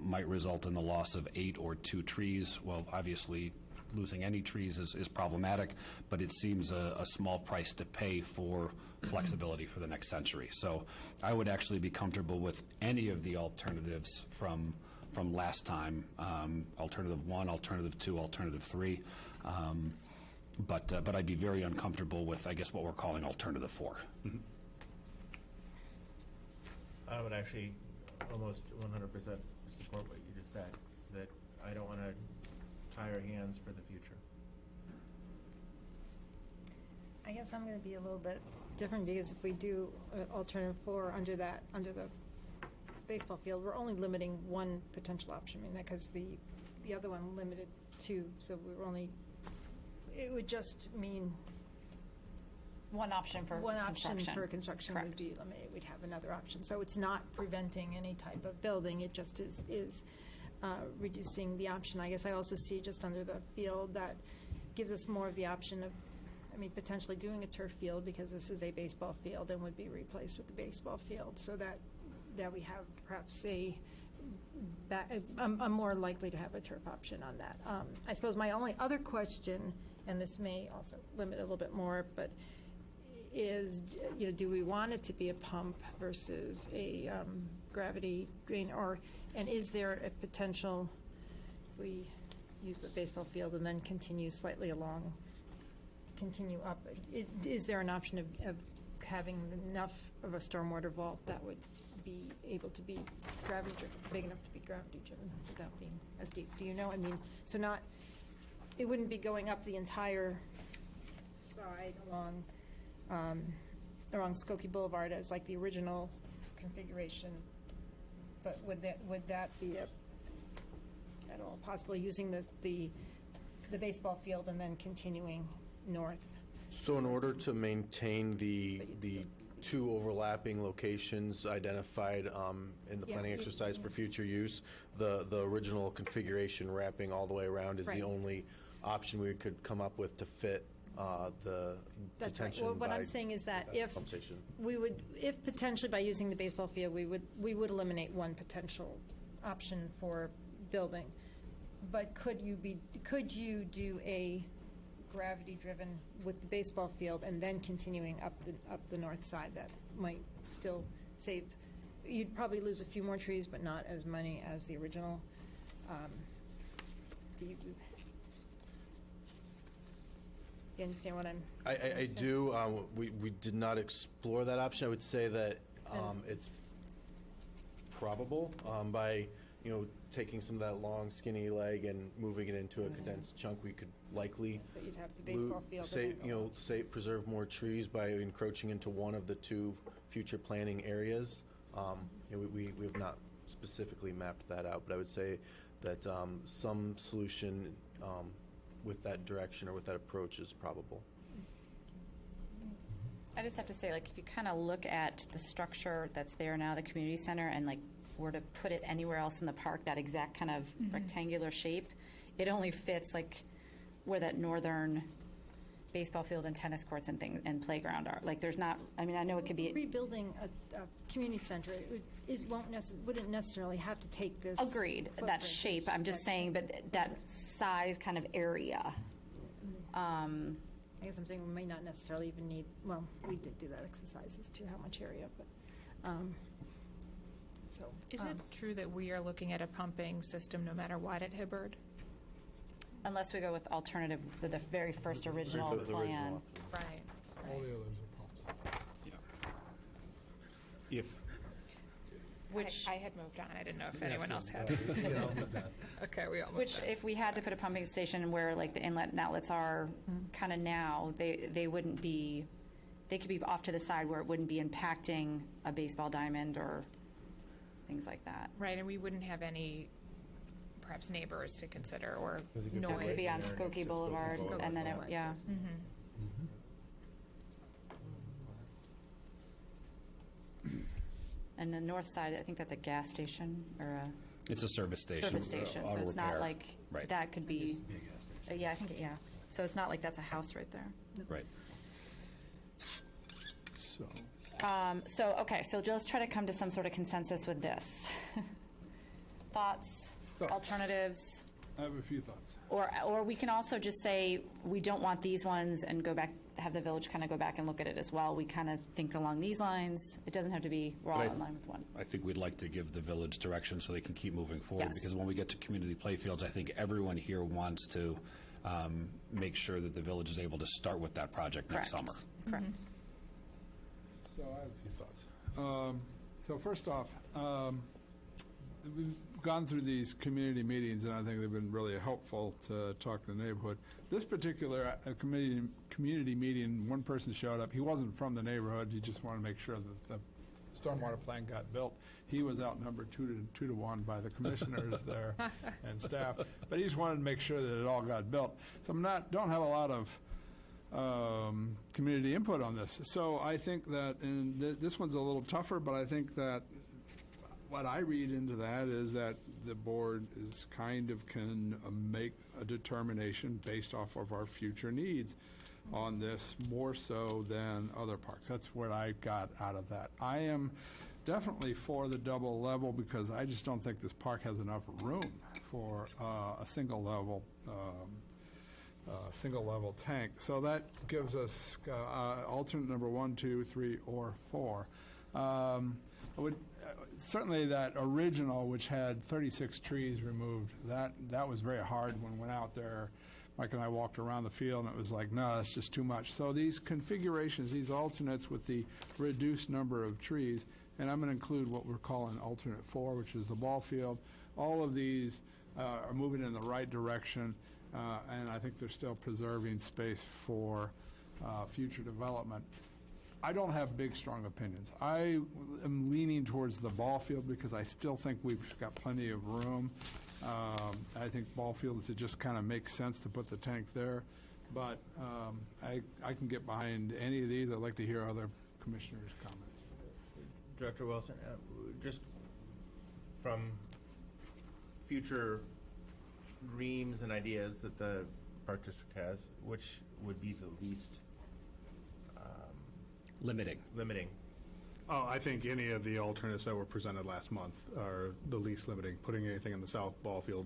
[SPEAKER 4] might result in the loss of 8 or 2 trees. Well, obviously, losing any trees is problematic, but it seems a small price to pay for flexibility for the next century. So I would actually be comfortable with any of the alternatives from last time, alternative 1, alternative 2, alternative 3. But I'd be very uncomfortable with, I guess, what we're calling alternative 4.
[SPEAKER 10] I would actually almost 100% support what you just said, that I don't want to tie our hands for the future.
[SPEAKER 9] I guess I'm going to be a little bit different, because if we do alternative 4 under the baseball field, we're only limiting one potential option, I mean, because the other one limited two, so we're only, it would just mean
[SPEAKER 1] One option for
[SPEAKER 9] one option
[SPEAKER 1] construction.
[SPEAKER 9] for construction
[SPEAKER 1] Correct.
[SPEAKER 9] would be eliminated, we'd have another option. So it's not preventing any type of building, it just is reducing the option. I guess I also see just under the field that gives us more of the option of, I mean, potentially doing a turf field, because this is a baseball field and would be replaced with the baseball field, so that we have perhaps I'm more likely to have a turf option on that. I suppose my only other question, and this may also limit a little bit more, but is, do we want it to be a pump versus a gravity drain, and is there a potential, if we use the baseball field and then continue slightly along, continue up, is there an option of having enough of a stormwater vault that would be able to be gravity driven, big enough to be gravity driven without being as deep? Do you know? I mean, so it wouldn't be going up the entire side along Skokie Boulevard as like the original configuration, but would that be at all possible, using the baseball field and then continuing north?
[SPEAKER 11] So in order to maintain the two overlapping locations identified in the
[SPEAKER 9] Yeah,
[SPEAKER 11] planning exercise for future use, the original configuration wrapping all the way around is
[SPEAKER 9] Right.
[SPEAKER 11] the only option we could come up with to fit the
[SPEAKER 9] That's right.
[SPEAKER 11] detention
[SPEAKER 9] Well, what I'm
[SPEAKER 11] by
[SPEAKER 9] saying is that
[SPEAKER 11] that pump station.
[SPEAKER 9] if potentially by using the baseball field, we would eliminate one potential option for building. But could you do a gravity-driven with the baseball field and then continuing up the north side? That might still save, you'd probably lose a few more trees, but not as many as the original. Do you understand what I'm?
[SPEAKER 11] I do. We did not explore that option. I would say that it's probable by taking some of that long skinny leg and moving it into a condensed chunk. We could likely
[SPEAKER 9] So you'd have the baseball field. and then go-
[SPEAKER 11] preserve more trees by encroaching into one of the two future planning areas. We have not specifically mapped that out, but I would say that some solution with that direction or with that approach is probable.
[SPEAKER 1] I just have to say, like, if you kind of look at the structure that's there now, the community center, and like were to put it anywhere else in the park, that exact kind of rectangular shape, it only fits like where that northern baseball field and tennis courts and things and playground are. Like, there's not, I mean, I know it could be.
[SPEAKER 9] Rebuilding a community center, wouldn't necessarily have to take this.
[SPEAKER 1] Agreed, that
[SPEAKER 9] footprint.
[SPEAKER 1] shape, I'm just saying, but that size kind of area.
[SPEAKER 9] I guess I'm saying we may not necessarily even need, well, we did do that exercise as to how much area, but, so.
[SPEAKER 5] Is it true that we are looking at a pumping system no matter what at Hibbard?
[SPEAKER 1] Unless we go with alternative, the very first original
[SPEAKER 11] The original
[SPEAKER 1] plan.
[SPEAKER 5] Right.
[SPEAKER 3] All the others are pumps.
[SPEAKER 4] If,
[SPEAKER 1] Which,
[SPEAKER 5] I had moved on. I didn't know if anyone else had. Okay, we all moved
[SPEAKER 1] which
[SPEAKER 5] on.
[SPEAKER 1] if we had to put a pumping station where like the inlet and outlets are kind of now, they wouldn't be, they could be off to the side where it wouldn't be impacting a baseball diamond or things like that.
[SPEAKER 5] Right, and we wouldn't have any, perhaps neighbors to consider or
[SPEAKER 1] It
[SPEAKER 5] noise.
[SPEAKER 1] would be on Skokie Boulevard, and then, yeah. And the north side, I think that's a gas station or a
[SPEAKER 4] it's a service station.
[SPEAKER 1] service station, so
[SPEAKER 4] auto
[SPEAKER 1] it's not
[SPEAKER 4] repair.
[SPEAKER 1] like,
[SPEAKER 4] Right.
[SPEAKER 1] that could be, yeah, I think, yeah. So it's not like that's a house right there.
[SPEAKER 4] Right.
[SPEAKER 3] So,
[SPEAKER 1] Okay, so let's try to come to some sort of consensus with this. Thoughts, alternatives,
[SPEAKER 3] I have a few thoughts.
[SPEAKER 1] or we can also just say, we don't want these ones and go back, have the village kind of go back and look at it as well. We kind of think along these lines. It doesn't have to be, we're all
[SPEAKER 4] But I
[SPEAKER 1] in line with one.
[SPEAKER 4] I think we'd like to give the village direction so they can keep moving forward.
[SPEAKER 1] Yes.
[SPEAKER 4] Because when we get to community playfields, I think everyone here wants to make sure that the village is able to start with that project next
[SPEAKER 1] Correct.
[SPEAKER 4] summer.
[SPEAKER 1] Correct.
[SPEAKER 3] So I have a few thoughts. So first off, we've gone through these community meetings, and I think they've been really helpful to talk to the neighborhood. This particular community meeting, one person showed up. He wasn't from the neighborhood. He just wanted to make sure that the stormwater plan got built, he was outnumbered 2-1 by the commissioners there and staff. But he just wanted to make sure that it all got built. So don't have a lot of community input on this. So I think that, and this one's a little tougher, but I think that what I read into that is that the board is kind of can make a determination based off of our future needs on this more so than other parks. That's what I got out of that. I am definitely for the double level because I just don't think this park has enough room for a single level tank. So that gives us alternate number 1, 2, 3, or 4. I would certainly that original, which had 36 trees removed, that was very hard when we went out there. Mike and I walked around the field, and it was like, no, that's just too much. So these configurations, these alternates with the reduced number of trees, and I'm going to include what we're calling alternate 4, which is the ball field. All of these are moving in the right direction, and I think they're still preserving space for future development. I don't have big, strong opinions. I am leaning towards the ball field because I still think we've got plenty of room. I think ball fields, it just kind of makes sense to put the tank there. But I can get behind any of these. I'd like to hear other commissioners' comments.
[SPEAKER 10] Director Wilson, just from future dreams and ideas that the Park District has, which would be the least limiting?
[SPEAKER 2] Oh, I think any of the alternates that were presented last month are the least limiting. Putting anything in the south ball field,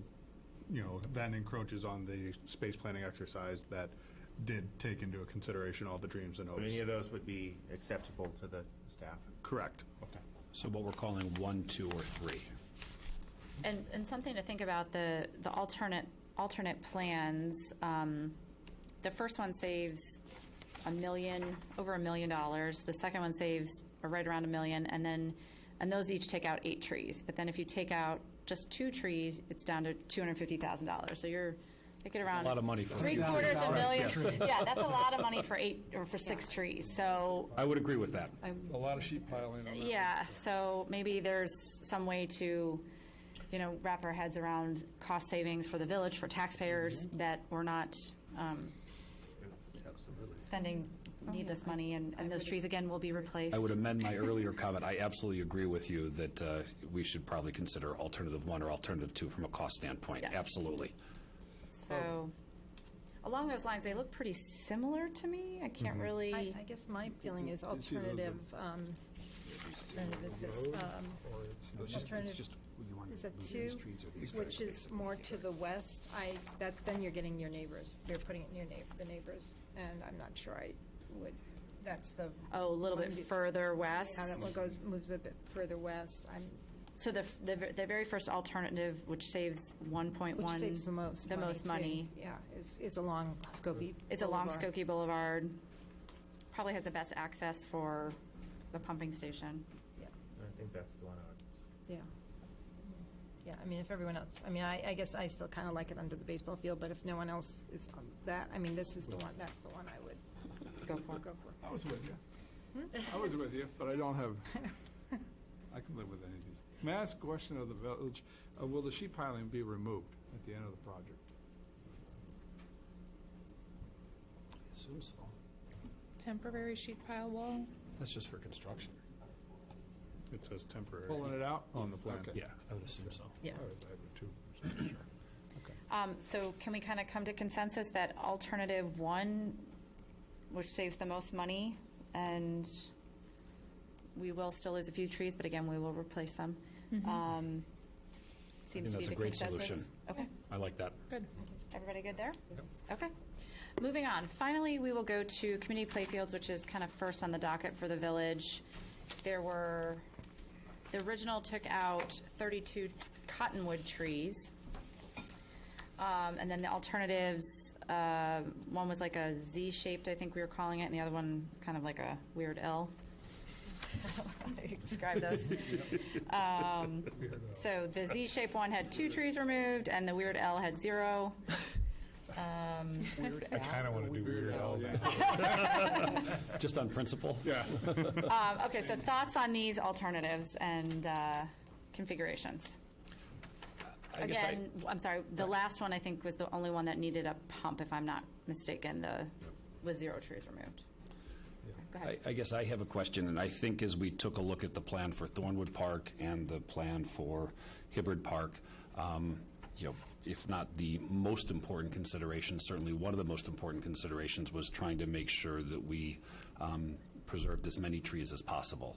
[SPEAKER 2] then encroaches on the space planning exercise that did take into consideration all the dreams and hopes.
[SPEAKER 10] Any of those would be acceptable to the staff?
[SPEAKER 2] Correct.
[SPEAKER 10] Okay.
[SPEAKER 4] So what we're calling 1, 2, or 3.
[SPEAKER 1] And something to think about the alternate plans. The first one saves over $1 million. The second one saves right around $1 million, and those each take out 8 trees. But then if you take out just 2 trees, it's down to $250,000. So you're thinking around
[SPEAKER 4] A lot of money for
[SPEAKER 1] $750,000. Yeah, that's a lot of money for 8 or for 6 trees. So
[SPEAKER 4] I would agree with that.
[SPEAKER 3] A lot of sheep piling on that.
[SPEAKER 1] yeah, so maybe there's some way to, wrap our heads around cost savings for the village, for taxpayers, that we're not spending needless money, and those trees, again, will be replaced.
[SPEAKER 4] I would amend my earlier comment. I absolutely agree with you that we should probably consider alternative 1 or alternative 2 from a cost standpoint.
[SPEAKER 1] Yes.
[SPEAKER 4] Absolutely.
[SPEAKER 1] So, along those lines, they look pretty similar to me. I can't really.
[SPEAKER 9] I guess my feeling is alternative, alternative is this, alternative is a 2, which is more to the west. Then you're getting your neighbors. You're putting it near the neighbors, and I'm not sure I would, that's the.
[SPEAKER 1] Oh, a little bit further west.
[SPEAKER 9] Yeah, that one moves a bit further west.
[SPEAKER 1] So the very first alternative, which saves 1.1.
[SPEAKER 9] Which saves the most
[SPEAKER 1] money.
[SPEAKER 9] Yeah, is along Skokie.
[SPEAKER 1] It's along Skokie Boulevard. Probably has the best access for the pumping station.
[SPEAKER 9] Yeah.
[SPEAKER 10] I think that's the one I would.
[SPEAKER 9] Yeah. Yeah, if everyone else, I guess I still kind of like it under the baseball field, but if no one else is on that, this is the one, that's the one I would
[SPEAKER 1] go for.
[SPEAKER 3] I was with you. I was with you, but I don't have, I can live with any of these. May I ask a question of the village? Will the sheep piling be removed at the end of the project?
[SPEAKER 4] I assume so.
[SPEAKER 5] Temporary sheet pile wall?
[SPEAKER 4] That's just for construction.
[SPEAKER 2] It says temporary.
[SPEAKER 3] Pulling it out?
[SPEAKER 2] On the plan.
[SPEAKER 3] Okay.
[SPEAKER 4] Yeah, I would assume so.
[SPEAKER 1] Yeah.
[SPEAKER 3] All right, I would too. Sure.
[SPEAKER 1] So can we kind of come to consensus that alternative 1, which saves the most money, and we will still lose a few trees, but again, we will replace them. Seems to be
[SPEAKER 4] that's
[SPEAKER 1] the
[SPEAKER 4] a great
[SPEAKER 1] consensus.
[SPEAKER 4] solution.
[SPEAKER 1] Okay.
[SPEAKER 4] I like that.
[SPEAKER 5] Good.
[SPEAKER 1] Everybody good there? Yep. Okay. Moving on. Finally, we will go to community playfields, which is kind of first on the docket for the village. The original took out 32 cottonwood trees. And then the alternatives, one was like a Z-shaped, I think we were calling it, and the other one was kind of like a weird L. Describe those. So the Z-shaped one had 2 trees removed, and the weird L had 0.
[SPEAKER 2] I kind of want to do Weird Al.
[SPEAKER 4] Just on principle?
[SPEAKER 2] Yeah.
[SPEAKER 1] Okay, so thoughts on these alternatives and configurations?
[SPEAKER 4] I guess I-
[SPEAKER 1] Again, I'm sorry, the last one I think was the only one that needed a pump, if I'm not mistaken, with 0 trees removed. Go ahead.
[SPEAKER 4] I guess I have a question, and I think as we took a look at the plan for Thornwood Park and the plan for Hibbard Park, if not the most important consideration, certainly one of the most important considerations was trying to make sure that we preserved as many trees as possible.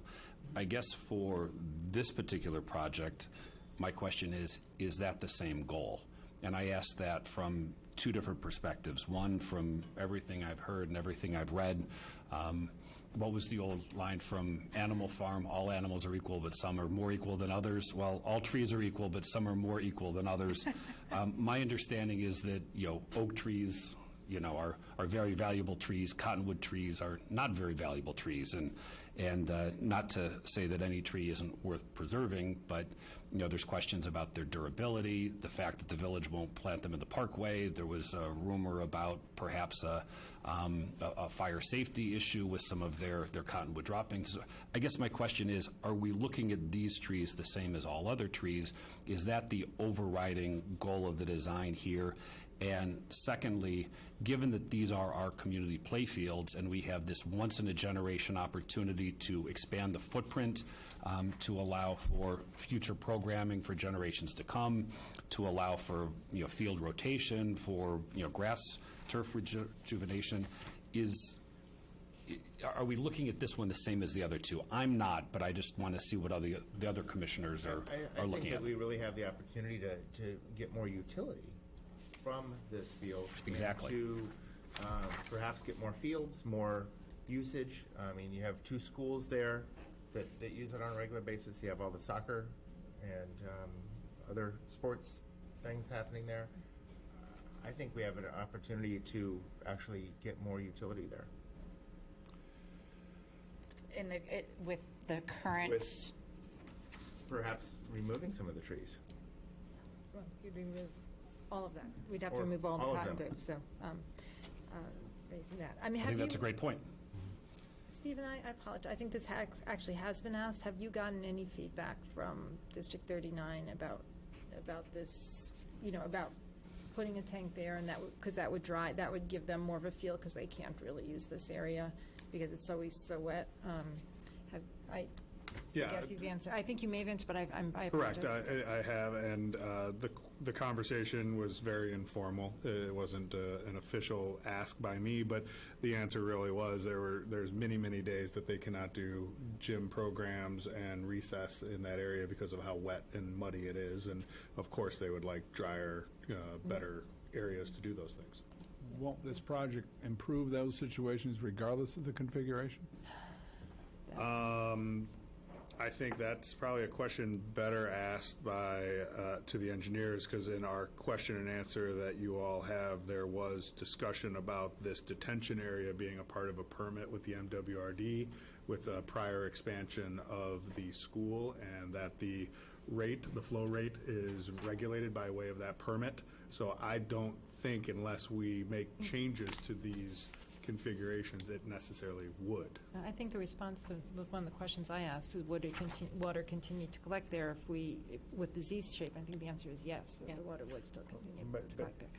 [SPEAKER 4] I guess for this particular project, my question is that the same goal? And I ask that from 2 different perspectives. One, from everything I've heard and everything I've read. What was the old line from Animal Farm? All animals are equal, but some are more equal than others. Well, all trees are equal, but some are more equal than others. My understanding is that, oak trees, are very valuable trees. Cottonwood trees are not very valuable trees. And not to say that any tree isn't worth preserving, but there's questions about their durability, the fact that the village won't plant them in the parkway. There was a rumor about perhaps a fire safety issue with some of their cottonwood droppings. I guess my question is, are we looking at these trees the same as all other trees? Is that the overriding goal of the design here? And secondly, given that these are our community playfields and we have this once-in-a-generation opportunity to expand the footprint, to allow for future programming for generations to come, to allow for field rotation, for grass turf rejuvenation, are we looking at this one the same as the other 2? I'm not, but I just want to see what the other commissioners are
[SPEAKER 10] I
[SPEAKER 4] looking
[SPEAKER 10] think
[SPEAKER 4] at.
[SPEAKER 10] that we really have the opportunity to get more utility from this field.
[SPEAKER 4] Exactly.
[SPEAKER 10] And to perhaps get more fields, more usage. I mean, you have 2 schools there that use it on a regular basis. You have all the soccer and other sports things happening there. I think we have an opportunity to actually get more utility there.
[SPEAKER 1] With the current...
[SPEAKER 10] With perhaps removing some of the trees.
[SPEAKER 9] Well, you'd remove all of that. We'd have to
[SPEAKER 10] Or
[SPEAKER 9] remove all the
[SPEAKER 10] all of
[SPEAKER 9] cotton
[SPEAKER 10] them.
[SPEAKER 9] groves, so raising that. I mean,
[SPEAKER 4] I
[SPEAKER 9] have
[SPEAKER 4] think
[SPEAKER 9] you...
[SPEAKER 4] that's a great point.
[SPEAKER 9] Stephen, I apologize. I think this actually has been asked. Have you gotten any feedback from District 39 about this, about putting a tank there, and because that would give them more of a feel, because they can't really use this area because it's always so wet.
[SPEAKER 2] Yeah.
[SPEAKER 9] If you've answered. I think you may have answered, but I
[SPEAKER 2] Correct,
[SPEAKER 9] apologize.
[SPEAKER 2] I have, and the conversation was very informal. It wasn't an official ask by me, but the answer really was there's many days that they cannot do gym programs and recess in that area because of how wet and muddy it is, and of course they would like drier, better areas to do those things.
[SPEAKER 3] Won't this project improve those situations regardless of the configuration?
[SPEAKER 2] I think that's probably a question better asked by, to the engineers, because in our question and answer that you all have, there was discussion about this detention area being a part of a permit with the MWRD with a prior expansion of the school, and that the flow rate is regulated by way of that permit. So I don't think unless we make changes to these configurations, it necessarily would.
[SPEAKER 9] I think the response to one of the questions I asked is, would water continue to collect there with the Z shape? I think the answer is yes, that the water would still continue to collect there.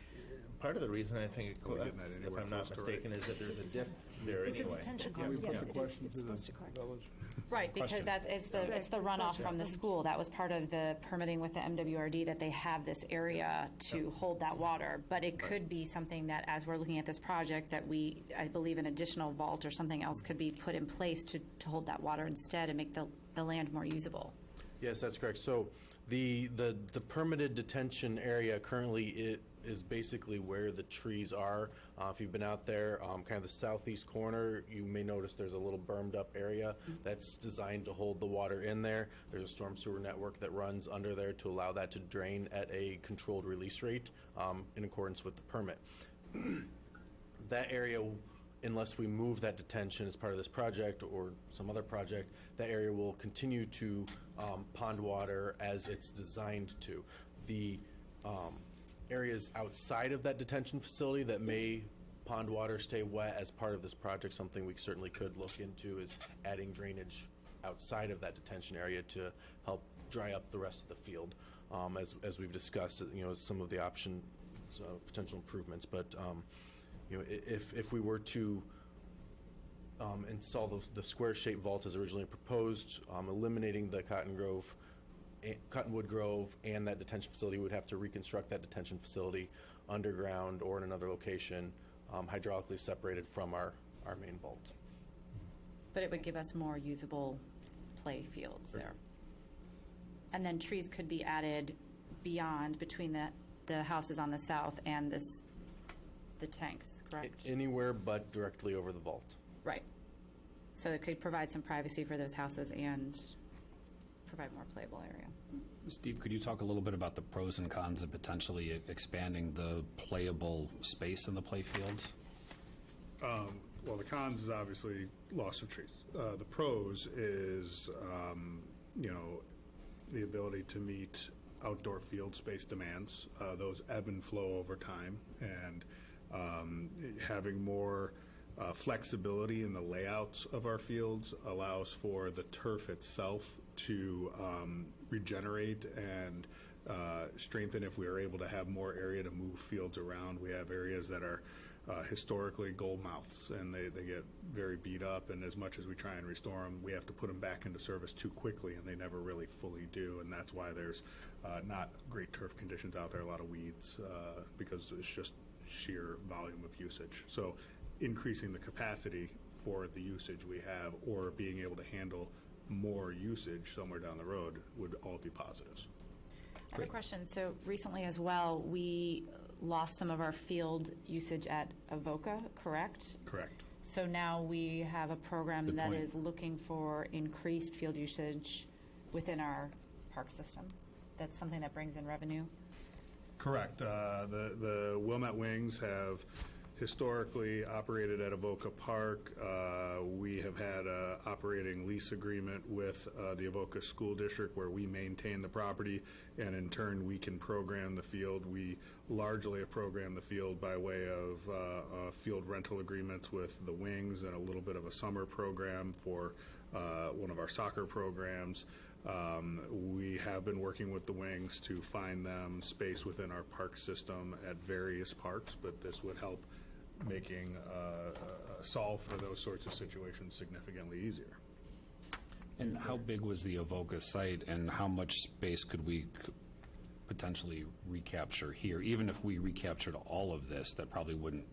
[SPEAKER 10] Part of the reason I think it
[SPEAKER 2] Are we getting
[SPEAKER 10] collects,
[SPEAKER 2] that
[SPEAKER 10] if
[SPEAKER 2] anywhere
[SPEAKER 10] I'm not
[SPEAKER 2] close to
[SPEAKER 10] mistaken, is that there's a dip there
[SPEAKER 9] It's a
[SPEAKER 10] anyway.
[SPEAKER 9] detention
[SPEAKER 3] Can we
[SPEAKER 9] pond,
[SPEAKER 3] put
[SPEAKER 9] yes,
[SPEAKER 3] the
[SPEAKER 9] it is.
[SPEAKER 3] question
[SPEAKER 9] It's
[SPEAKER 3] to
[SPEAKER 9] supposed
[SPEAKER 3] the
[SPEAKER 9] to collect.
[SPEAKER 3] village?
[SPEAKER 1] Right, because it's the runoff from the school. That was part of the permitting with the MWRD, that they have this area to hold that water. But it could be something that, as we're looking at this project, that I believe an additional vault or something else could be put in place to hold that water instead and make the land more usable.
[SPEAKER 11] Yes, that's correct. So the permitted detention area currently is basically where the trees are. If you've been out there, kind of the southeast corner, you may notice there's a little bermed up area that's designed to hold the water in there. There's a storm sewer network that runs under there to allow that to drain at a controlled release rate in accordance with the permit. That area, unless we move that detention as part of this project or some other project, that area will continue to pond water as it's designed to. The areas outside of that detention facility that may pond water stay wet as part of this project. Something we certainly could look into is adding drainage outside of that detention area to help dry up the rest of the field. As we've discussed, some of the options, potential improvements. But if we were to install the square-shaped vault as originally proposed, eliminating the Cottonwood Grove and that detention facility, we would have to reconstruct that detention facility underground or in another location, hydraulically separated from our main vault.
[SPEAKER 1] But it would give us more usable play fields there. And then trees could be added beyond, between the houses on the south and the tanks, correct?
[SPEAKER 11] Anywhere but directly over the vault.
[SPEAKER 1] Right. So it could provide some privacy for those houses and provide more playable area.
[SPEAKER 4] Steve, could you talk a little bit about the pros and cons of potentially expanding the playable space in the play fields?
[SPEAKER 2] Well, the cons is obviously loss of trees. The pros is, the ability to meet outdoor field space demands. Those ebb and flow over time, and having more flexibility in the layouts of our fields allows for the turf itself to regenerate and strengthen if we are able to have more area to move fields around. We have areas that are historically gold mouths, and they get very beat up, and as much as we try and restore them, we have to put them back into service too quickly, and they never really fully do, and that's why there's not great turf conditions out there, a lot of weeds, because it's just sheer volume of usage. So increasing the capacity for the usage we have, or being able to handle more usage somewhere down the road, would all be positives.
[SPEAKER 1] I have a question. So recently as well, we lost some of our field usage at Avoca, correct?
[SPEAKER 2] Correct.
[SPEAKER 1] So now we have a program
[SPEAKER 4] Good
[SPEAKER 1] that
[SPEAKER 4] point.
[SPEAKER 1] is looking for increased field usage within our park system. That's something that brings in revenue?
[SPEAKER 2] Correct. The Wilmette Wings have historically operated at Avoca Park. We have had an operating lease agreement with the Avoca School District where we maintain the property, and in turn we can program the field. We largely have programmed the field by way of field rental agreements with the Wings and a little bit of a summer program for one of our soccer programs. We have been working with the Wings to find them space within our park system at various parks, but this would help making a solve for those sorts of situations significantly easier.
[SPEAKER 4] And how big was the Avoca site, and how much space could we potentially recapture here? Even if we recaptured all of this, that probably wouldn't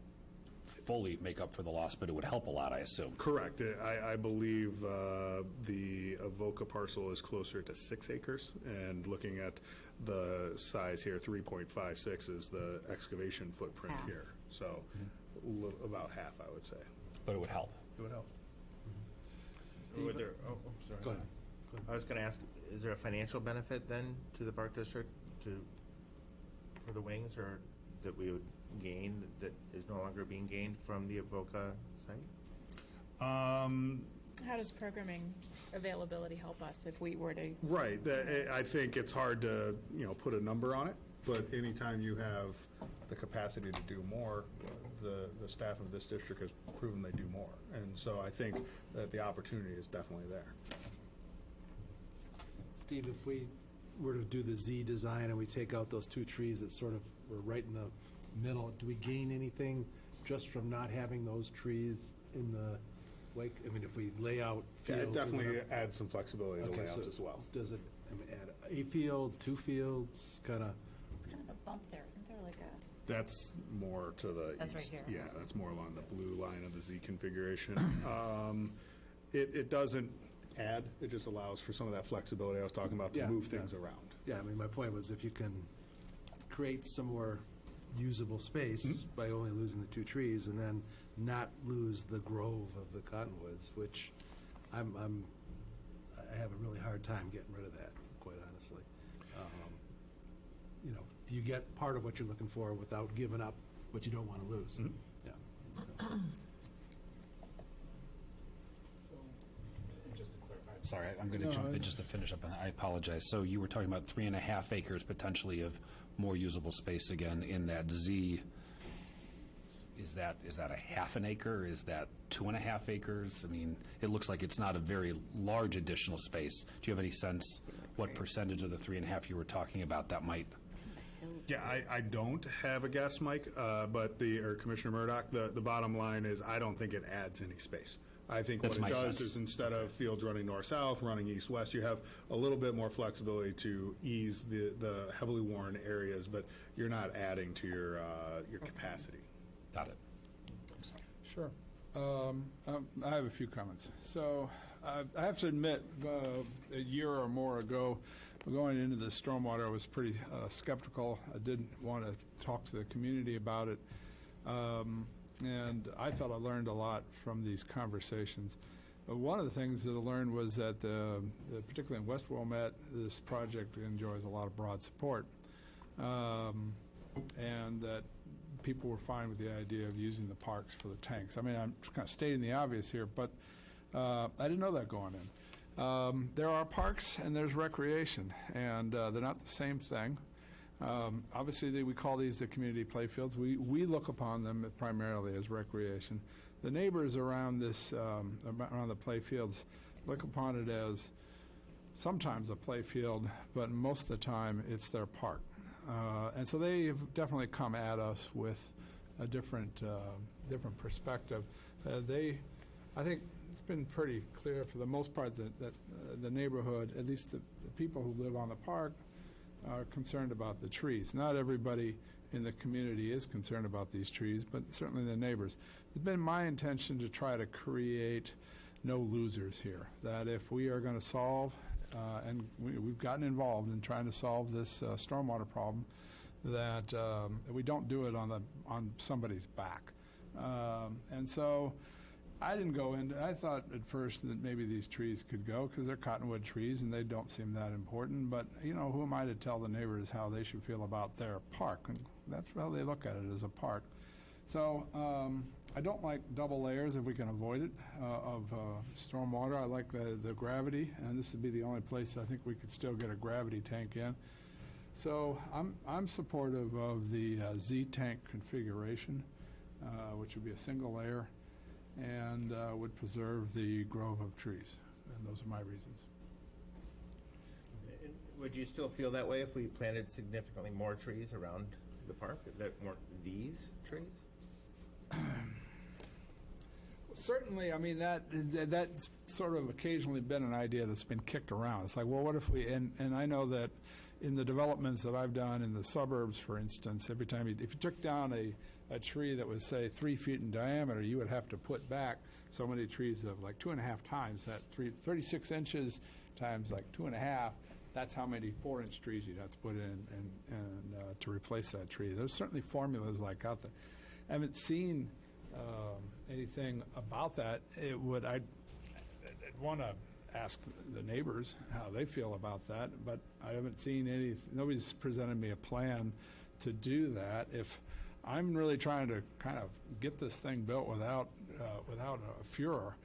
[SPEAKER 4] fully make up for the loss, but it would help a lot, I assume.
[SPEAKER 2] Correct. I believe the Avoca parcel is closer to 6 acres, and looking at the size here, 3.56 is the excavation footprint
[SPEAKER 1] Half.
[SPEAKER 2] here. So about half, I would say.
[SPEAKER 4] But it would help.
[SPEAKER 2] It would help.
[SPEAKER 10] Would there, sorry.
[SPEAKER 8] Go ahead.
[SPEAKER 10] I was going to ask, is there a financial benefit then to the park district for the Wings, or that we would gain that is no longer being gained from the Avoca site?
[SPEAKER 5] How does programming availability help us if we were to?
[SPEAKER 2] Right. I think it's hard to, put a number on it, but anytime you have the capacity to do more, the staff of this district has proven they do more. And so I think that the opportunity is definitely there.
[SPEAKER 8] Steve, if we were to do the Z design and we take out those 2 trees that sort of were right in the middle, do we gain anything just from not having those trees in the wake? I mean, if we lay out
[SPEAKER 2] Yeah,
[SPEAKER 8] fields.
[SPEAKER 2] it
[SPEAKER 8] or
[SPEAKER 2] definitely
[SPEAKER 8] whatever.
[SPEAKER 2] adds some flexibility to
[SPEAKER 8] Okay,
[SPEAKER 2] layouts
[SPEAKER 8] so
[SPEAKER 2] as well.
[SPEAKER 8] Does it add a field, 2 fields, kind of?
[SPEAKER 1] It's kind of a bump there, isn't there, like a?
[SPEAKER 2] That's more to the
[SPEAKER 1] That's right
[SPEAKER 2] east.
[SPEAKER 1] here.
[SPEAKER 2] Yeah, that's more along the blue line of the Z configuration. It doesn't add, it just allows for some of that flexibility I was talking about to
[SPEAKER 8] Yeah,
[SPEAKER 2] move
[SPEAKER 8] yeah.
[SPEAKER 2] things around.
[SPEAKER 8] Yeah, I mean, my point was if you can create some more usable space by only losing the 2 trees and then not lose the grove of the cottonwoods, which I have a really hard time getting rid of that, quite honestly. Do you get part of what you're looking for without giving up what you don't want to lose? Yeah.
[SPEAKER 4] Sorry, I'm going to jump in just to finish up, and I apologize. So you were talking about 3.5 acres potentially of more usable space again in that Z. Is that a half an acre? Is that 2.5 acres? I mean, it looks like it's not a very large additional space. Do you have any sense what percentage of the 3.5 you were talking about that might?
[SPEAKER 2] Yeah, I don't have a guess, Mike, but Commissioner Murdoch, the bottom line is I don't think it adds any space. I think
[SPEAKER 4] That's
[SPEAKER 2] what it
[SPEAKER 4] my
[SPEAKER 2] does
[SPEAKER 4] sense.
[SPEAKER 2] is instead of fields running north-south, running east-west, you have a little bit more flexibility to ease the heavily worn areas, but you're not adding to your capacity.
[SPEAKER 4] Got it.
[SPEAKER 3] Sure. I have a few comments. So I have to admit, a year or more ago, going into the stormwater, I was pretty skeptical. I didn't want to talk to the community about it. And I felt I learned a lot from these conversations. One of the things that I learned was that, particularly in West Wilmette, this project enjoys a lot of broad support. And that people were fine with the idea of using the parks for the tanks. I mean, I'm kind of stating the obvious here, but I didn't know that going in. There are parks and there's recreation, and they're not the same thing. Obviously, we call these the community playfields. We look upon them primarily as recreation. The neighbors around around the playfields look upon it as sometimes a playfield, but most of the time it's their park. And so they have definitely come at us with a different perspective. I think it's been pretty clear for the most part that the neighborhood, at least the people who live on the park, are concerned about the trees. Not everybody in the community is concerned about these trees, but certainly the neighbors. It's been my intention to try to create no losers here, that if we are going to solve, and we've gotten involved in trying to solve this stormwater problem, that we don't do it on somebody's back. And so I didn't go into, I thought at first that maybe these trees could go because they're cottonwood trees and they don't seem that important, but who am I to tell the neighbors how they should feel about their park? And that's how they look at it, as a park. So I don't like double layers if we can avoid it of stormwater. I like the gravity, and this would be the only place I think we could still get a gravity tank in. So I'm supportive of the Z tank configuration, which would be a single layer and would preserve the grove of trees. And those are my reasons.
[SPEAKER 10] Would you still feel that way if we planted significantly more trees around the park that weren't these trees?
[SPEAKER 3] Certainly, I mean, that's sort of occasionally been an idea that's been kicked around. It's like, well, what if we, and I know that in the developments that I've done in the suburbs, for instance, every time if you took down a tree that was, say, 3 feet in diameter, you would have to put back so many trees of like 2.5 times that 36 inches times like 2.5. That's how many 4-inch trees you'd have to put in and to replace that tree. There's certainly formulas like out there. I haven't seen anything about that. I'd want to ask the neighbors how they feel about that, but I haven't seen nobody's presented me a plan to do that. If I'm really trying to kind of get this thing built without a furor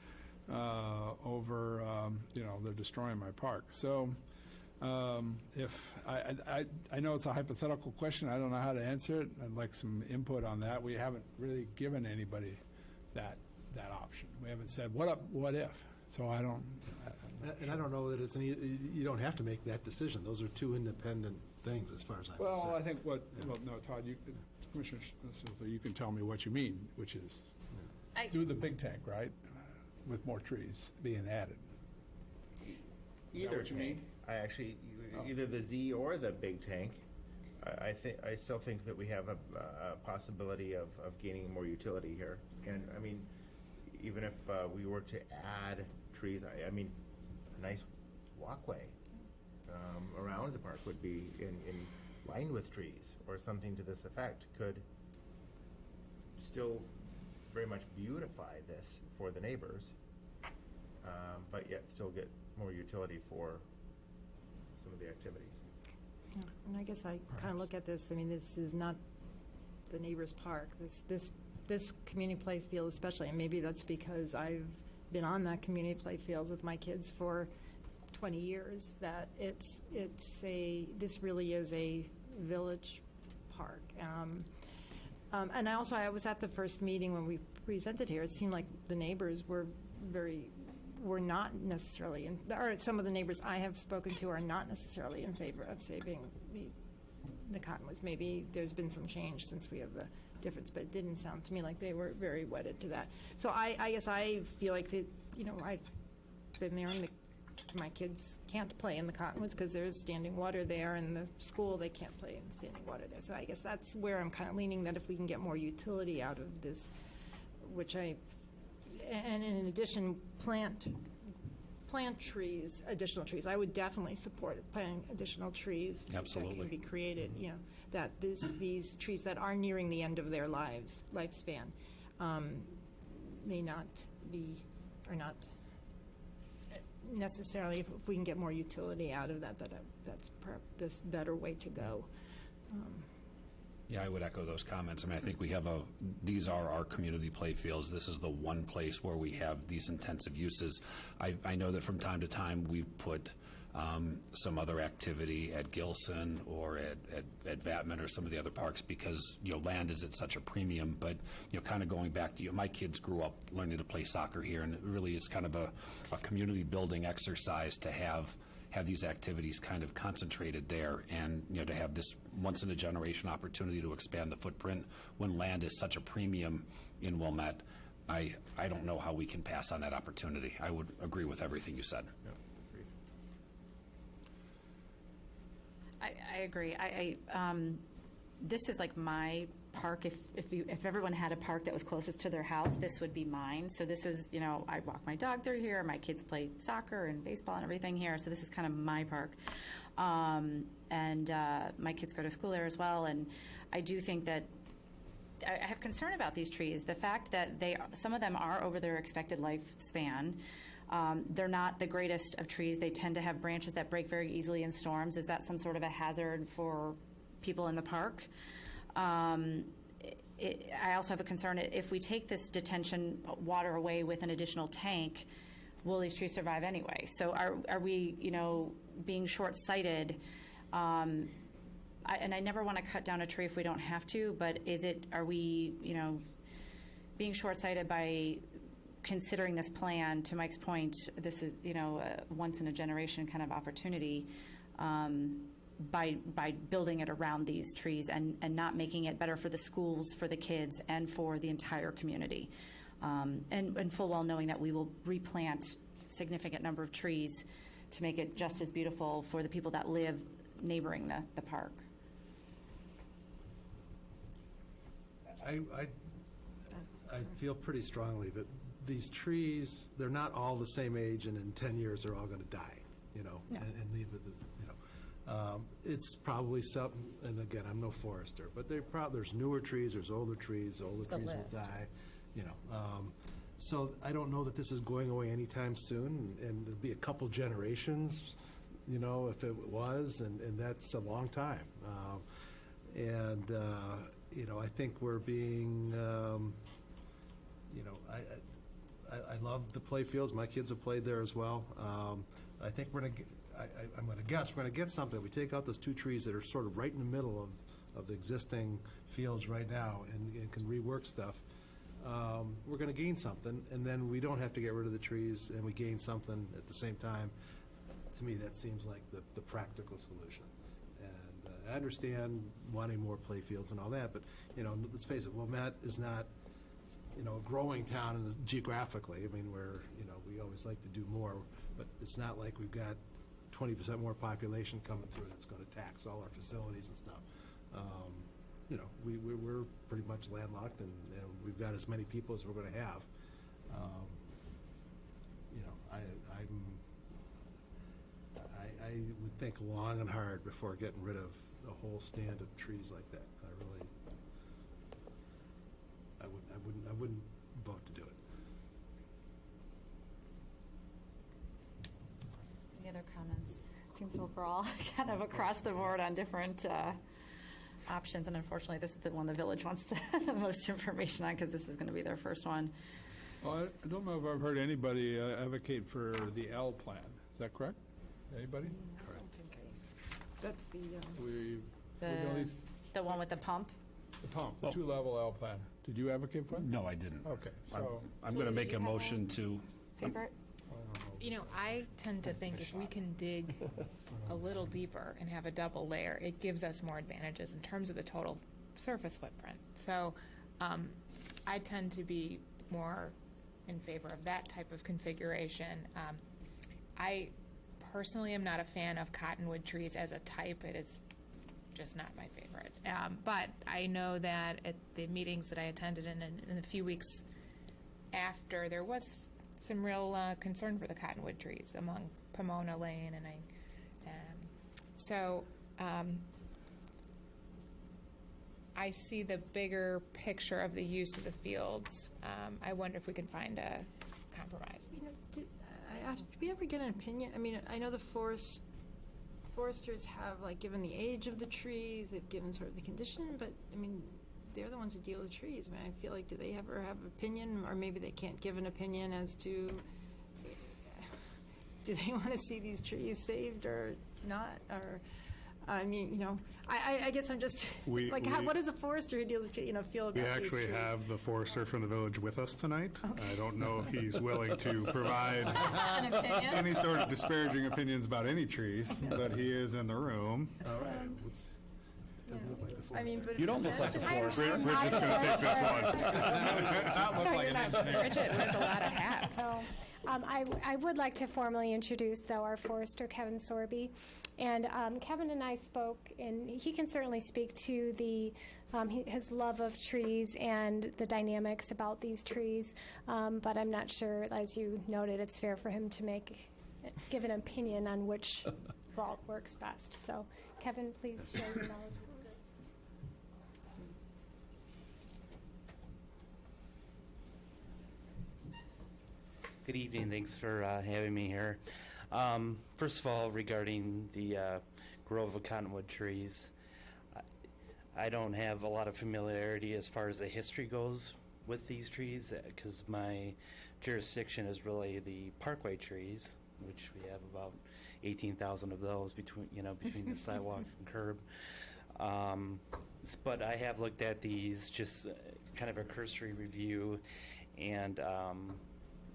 [SPEAKER 3] over, they're destroying my park. So if I know it's a hypothetical question, I don't know how to answer it. I'd like some input on that. We haven't really given anybody that option. We haven't said, what if? So I don't.
[SPEAKER 8] And I don't know that it's you don't have to make that decision. Those are two independent things as far as I'm concerned.
[SPEAKER 3] Well, I think no, Todd, Commissioner Schuster, you can tell me what you mean, which is do the big tank, right, with more trees being added.
[SPEAKER 10] Either
[SPEAKER 3] what you mean?
[SPEAKER 10] I actually, either the Z or the big tank. I still think that we have a possibility of gaining more utility here. And I mean, even if we were to add trees, I mean, a nice walkway around the park would be lined with trees, or something to this effect could still very much beautify this for the neighbors, but yet still get more utility for some of the activities.
[SPEAKER 9] Yeah, and I guess I kind of look at this, I mean, this is not the neighbor's park. This community play field especially, and maybe that's because I've been on that community play field with my kids for 20 years, that this really is a village park. And I was at the first meeting when we presented here. It seemed like the neighbors were not necessarily, or some of the neighbors I have spoken to are not necessarily in favor of saving the Cottonwoods. Maybe there's been some change since we have the difference, but it didn't sound to me like they were very wedded to that. So I guess I feel like that, I've been there, and my kids can't play in the Cottonwoods because there's standing water there, and the school, they can't play in standing water there. So I guess that's where I'm kind of leaning, that if we can get more utility out of this, and in addition, plant trees, additional trees. I would definitely support planting additional trees that
[SPEAKER 4] Absolutely.
[SPEAKER 9] can be created, that these trees that are nearing the end of their lifespan may not be, or not necessarily, if we can get more utility out of that's perhaps this better way to go.
[SPEAKER 4] Yeah, I would echo those comments. I mean, I think we have these are our community play fields. This is the one place where we have these intensive uses. I know that from time to time we've put some other activity at Gilson or at Vatman or some of the other parks because, land is at such a premium. But, kind of going back to, my kids grew up learning to play soccer here, and really it's kind of a community building exercise to have these activities kind of concentrated there, and to have this once in a generation opportunity to expand the footprint when land is such a premium in Wilmette. I don't know how we can pass on that opportunity. I would agree with everything you said.
[SPEAKER 1] I agree. This is like my park. If everyone had a park that was closest to their house, this would be mine. So this is, I walk my dog through here. My kids play soccer and baseball and everything here. So this is kind of my park. And my kids go to school there as well. And I do think that I have concern about these trees. The fact that some of them are over their expected lifespan. They're not the greatest of trees. They tend to have branches that break very easily in storms. Is that some sort of a hazard for people in the park? I also have a concern, if we take this detention water away with an additional tank, will these trees survive anyway? So are we, being short-sighted? And I never want to cut down a tree if we don't have to, but are we, being short-sighted by considering this plan? To Mike's point, this is, a once-in-a-generation kind of opportunity. By building it around these trees and not making it better for the schools, for the kids, and for the entire community. And full well knowing that we will replant significant number of trees to make it just as beautiful for the people that live neighboring the park.
[SPEAKER 8] I feel pretty strongly that these trees, they're not all the same age, and in 10 years they're all going to die,
[SPEAKER 9] Yeah.
[SPEAKER 8] and leave the. It's probably something, and again, I'm no forester, but there's newer trees, there's older trees will die, so I don't know that this is going away anytime soon, and it'll be a couple generations, if it was, and that's a long time. I think we're being, I love the play fields. My kids have played there as well. I think I'm going to guess we're going to get something. We take out those two trees that are sort of right in the middle of the existing fields right now and can rework stuff. We're going to gain something, and then we don't have to get rid of the trees, and we gain something at the same time. To me, that seems like the practical solution. And I understand wanting more play fields and all that, but let's face it, Wilmette is not a growing town geographically. I mean, we always like to do more, but it's not like we've got 20% more population coming through that's going to tax all our facilities and stuff. We're pretty much landlocked, and we've got as many people as we're going to have. I would think long and hard before getting rid of a whole stand of trees like that. I wouldn't vote to do it.
[SPEAKER 1] Any other comments? It seems we're all kind of across the board on different options, and unfortunately, this is the one the village wants the most information on because this is going to be their first one.
[SPEAKER 3] Well, I don't know if I've heard anybody advocate for the L plan. Is that correct? Anybody?
[SPEAKER 9] I don't think that's the,
[SPEAKER 3] We're gonna lease
[SPEAKER 1] The one with the pump?
[SPEAKER 3] the pump, the two-level L plan. Did you advocate for it?
[SPEAKER 4] No, I didn't.
[SPEAKER 3] Okay,
[SPEAKER 4] I'm-
[SPEAKER 3] so,
[SPEAKER 4] I'm going to make a motion to,
[SPEAKER 1] Favorite?
[SPEAKER 5] You know, I tend to think if we can dig a little deeper and have a double layer, it gives us more advantages in terms of the total surface footprint. So I tend to be more in favor of that type of configuration. I personally am not a fan of cottonwood trees as a type. It is just not my favorite. But I know that at the meetings that I attended in the few weeks after, there was some real concern for the cottonwood trees among Pomona Lane, and I see the bigger picture of the use of the fields. I wonder if we can find a compromise.
[SPEAKER 9] you know, did we ever get an opinion? I mean, I know the foresters have, like, given the age of the trees, they've given sort of the condition, but, I mean, they're the ones that deal with trees. I mean, I feel like, do they ever have an opinion, or maybe they can't give an opinion as to, do they want to see these trees saved or not? Or, I mean, you know, I guess I'm just, like, what does a forester who deals with trees, feel about
[SPEAKER 2] We
[SPEAKER 9] these trees?
[SPEAKER 2] actually have the forester from the village with us tonight. I don't know if he's willing to provide
[SPEAKER 1] An opinion?
[SPEAKER 2] any sort of disparaging opinions about any trees, but he is in the room.
[SPEAKER 8] All right. Doesn't look like the
[SPEAKER 9] I mean, but
[SPEAKER 4] you don't look like the forester.
[SPEAKER 2] Bridget's going to take this one.
[SPEAKER 3] that looked like an engineer.
[SPEAKER 5] Bridget wears a lot of hats.
[SPEAKER 12] So, I would like to formally introduce, though, our forester, Kevin Sorby. And Kevin and I spoke, and he can certainly speak to his love of trees and the dynamics about these trees. But I'm not sure, as you noted, it's fair for him to give an opinion on which vault works best. So, Kevin, please share your knowledge.
[SPEAKER 13] Good evening. Thanks for having me here. First of all, regarding the grove of cottonwood trees, I don't have a lot of familiarity as far as the history goes with these trees, because my jurisdiction is really the parkway trees, which we have about 18,000 of those between the sidewalk and curb. But I have looked at these, just kind of a cursory review, and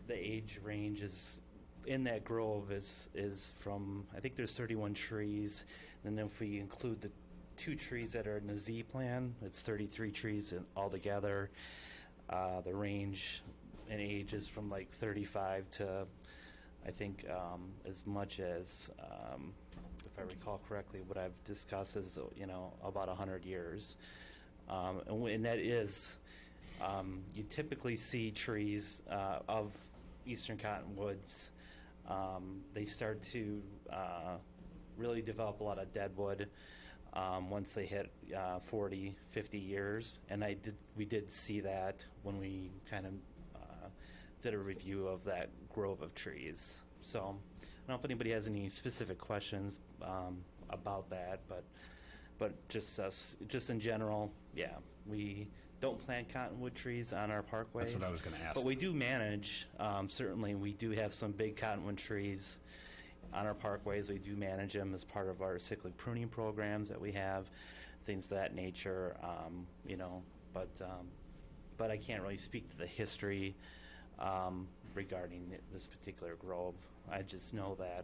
[SPEAKER 13] the age range is in that grove is from, I think there's 31 trees, and then if we include the 2 trees that are in the Z plan, it's 33 trees altogether. The range in age is from like 35 to, I think, as much as, if I recall correctly, what I've discussed is about 100 years, and that is, you typically see trees of eastern cottonwoods. They start to really develop a lot of deadwood once they hit 40, 50 years. And we did see that when we kind of did a review of that grove of trees. So I don't know if anybody has any specific questions about that, but just in general, yeah, we don't plant cottonwood trees on our parkways.
[SPEAKER 4] That's what I was going to ask.
[SPEAKER 13] But we do manage, certainly, we do have some big cottonwood trees on our parkways. We do manage them as part of our cyclic pruning programs that we have, things of that nature, but I can't really speak to the history regarding this particular grove. I just know that,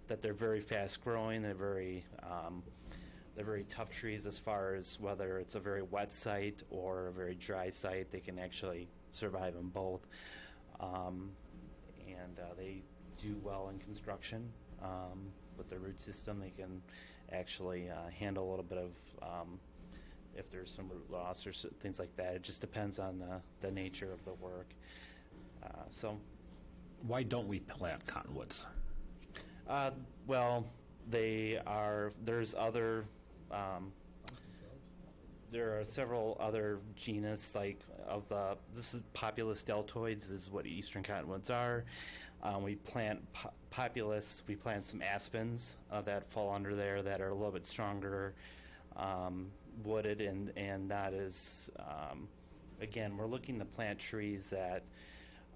[SPEAKER 13] that they're very fast growing, they're very tough trees as far as whether it's a very wet site or a very dry site. They can actually survive in both. And they do well in construction. With their root system, they can actually handle a little bit of, if there's some root loss or things like that. It just depends on the nature of the work. So,
[SPEAKER 4] why don't we plant cottonwoods?
[SPEAKER 13] Well, there's other, there are several other genus, like this is populous deltoids is what eastern cottonwoods are. We plant populous, we plant some aspens that fall under there that are a little bit stronger, wooded and not as, again, we're looking to plant trees that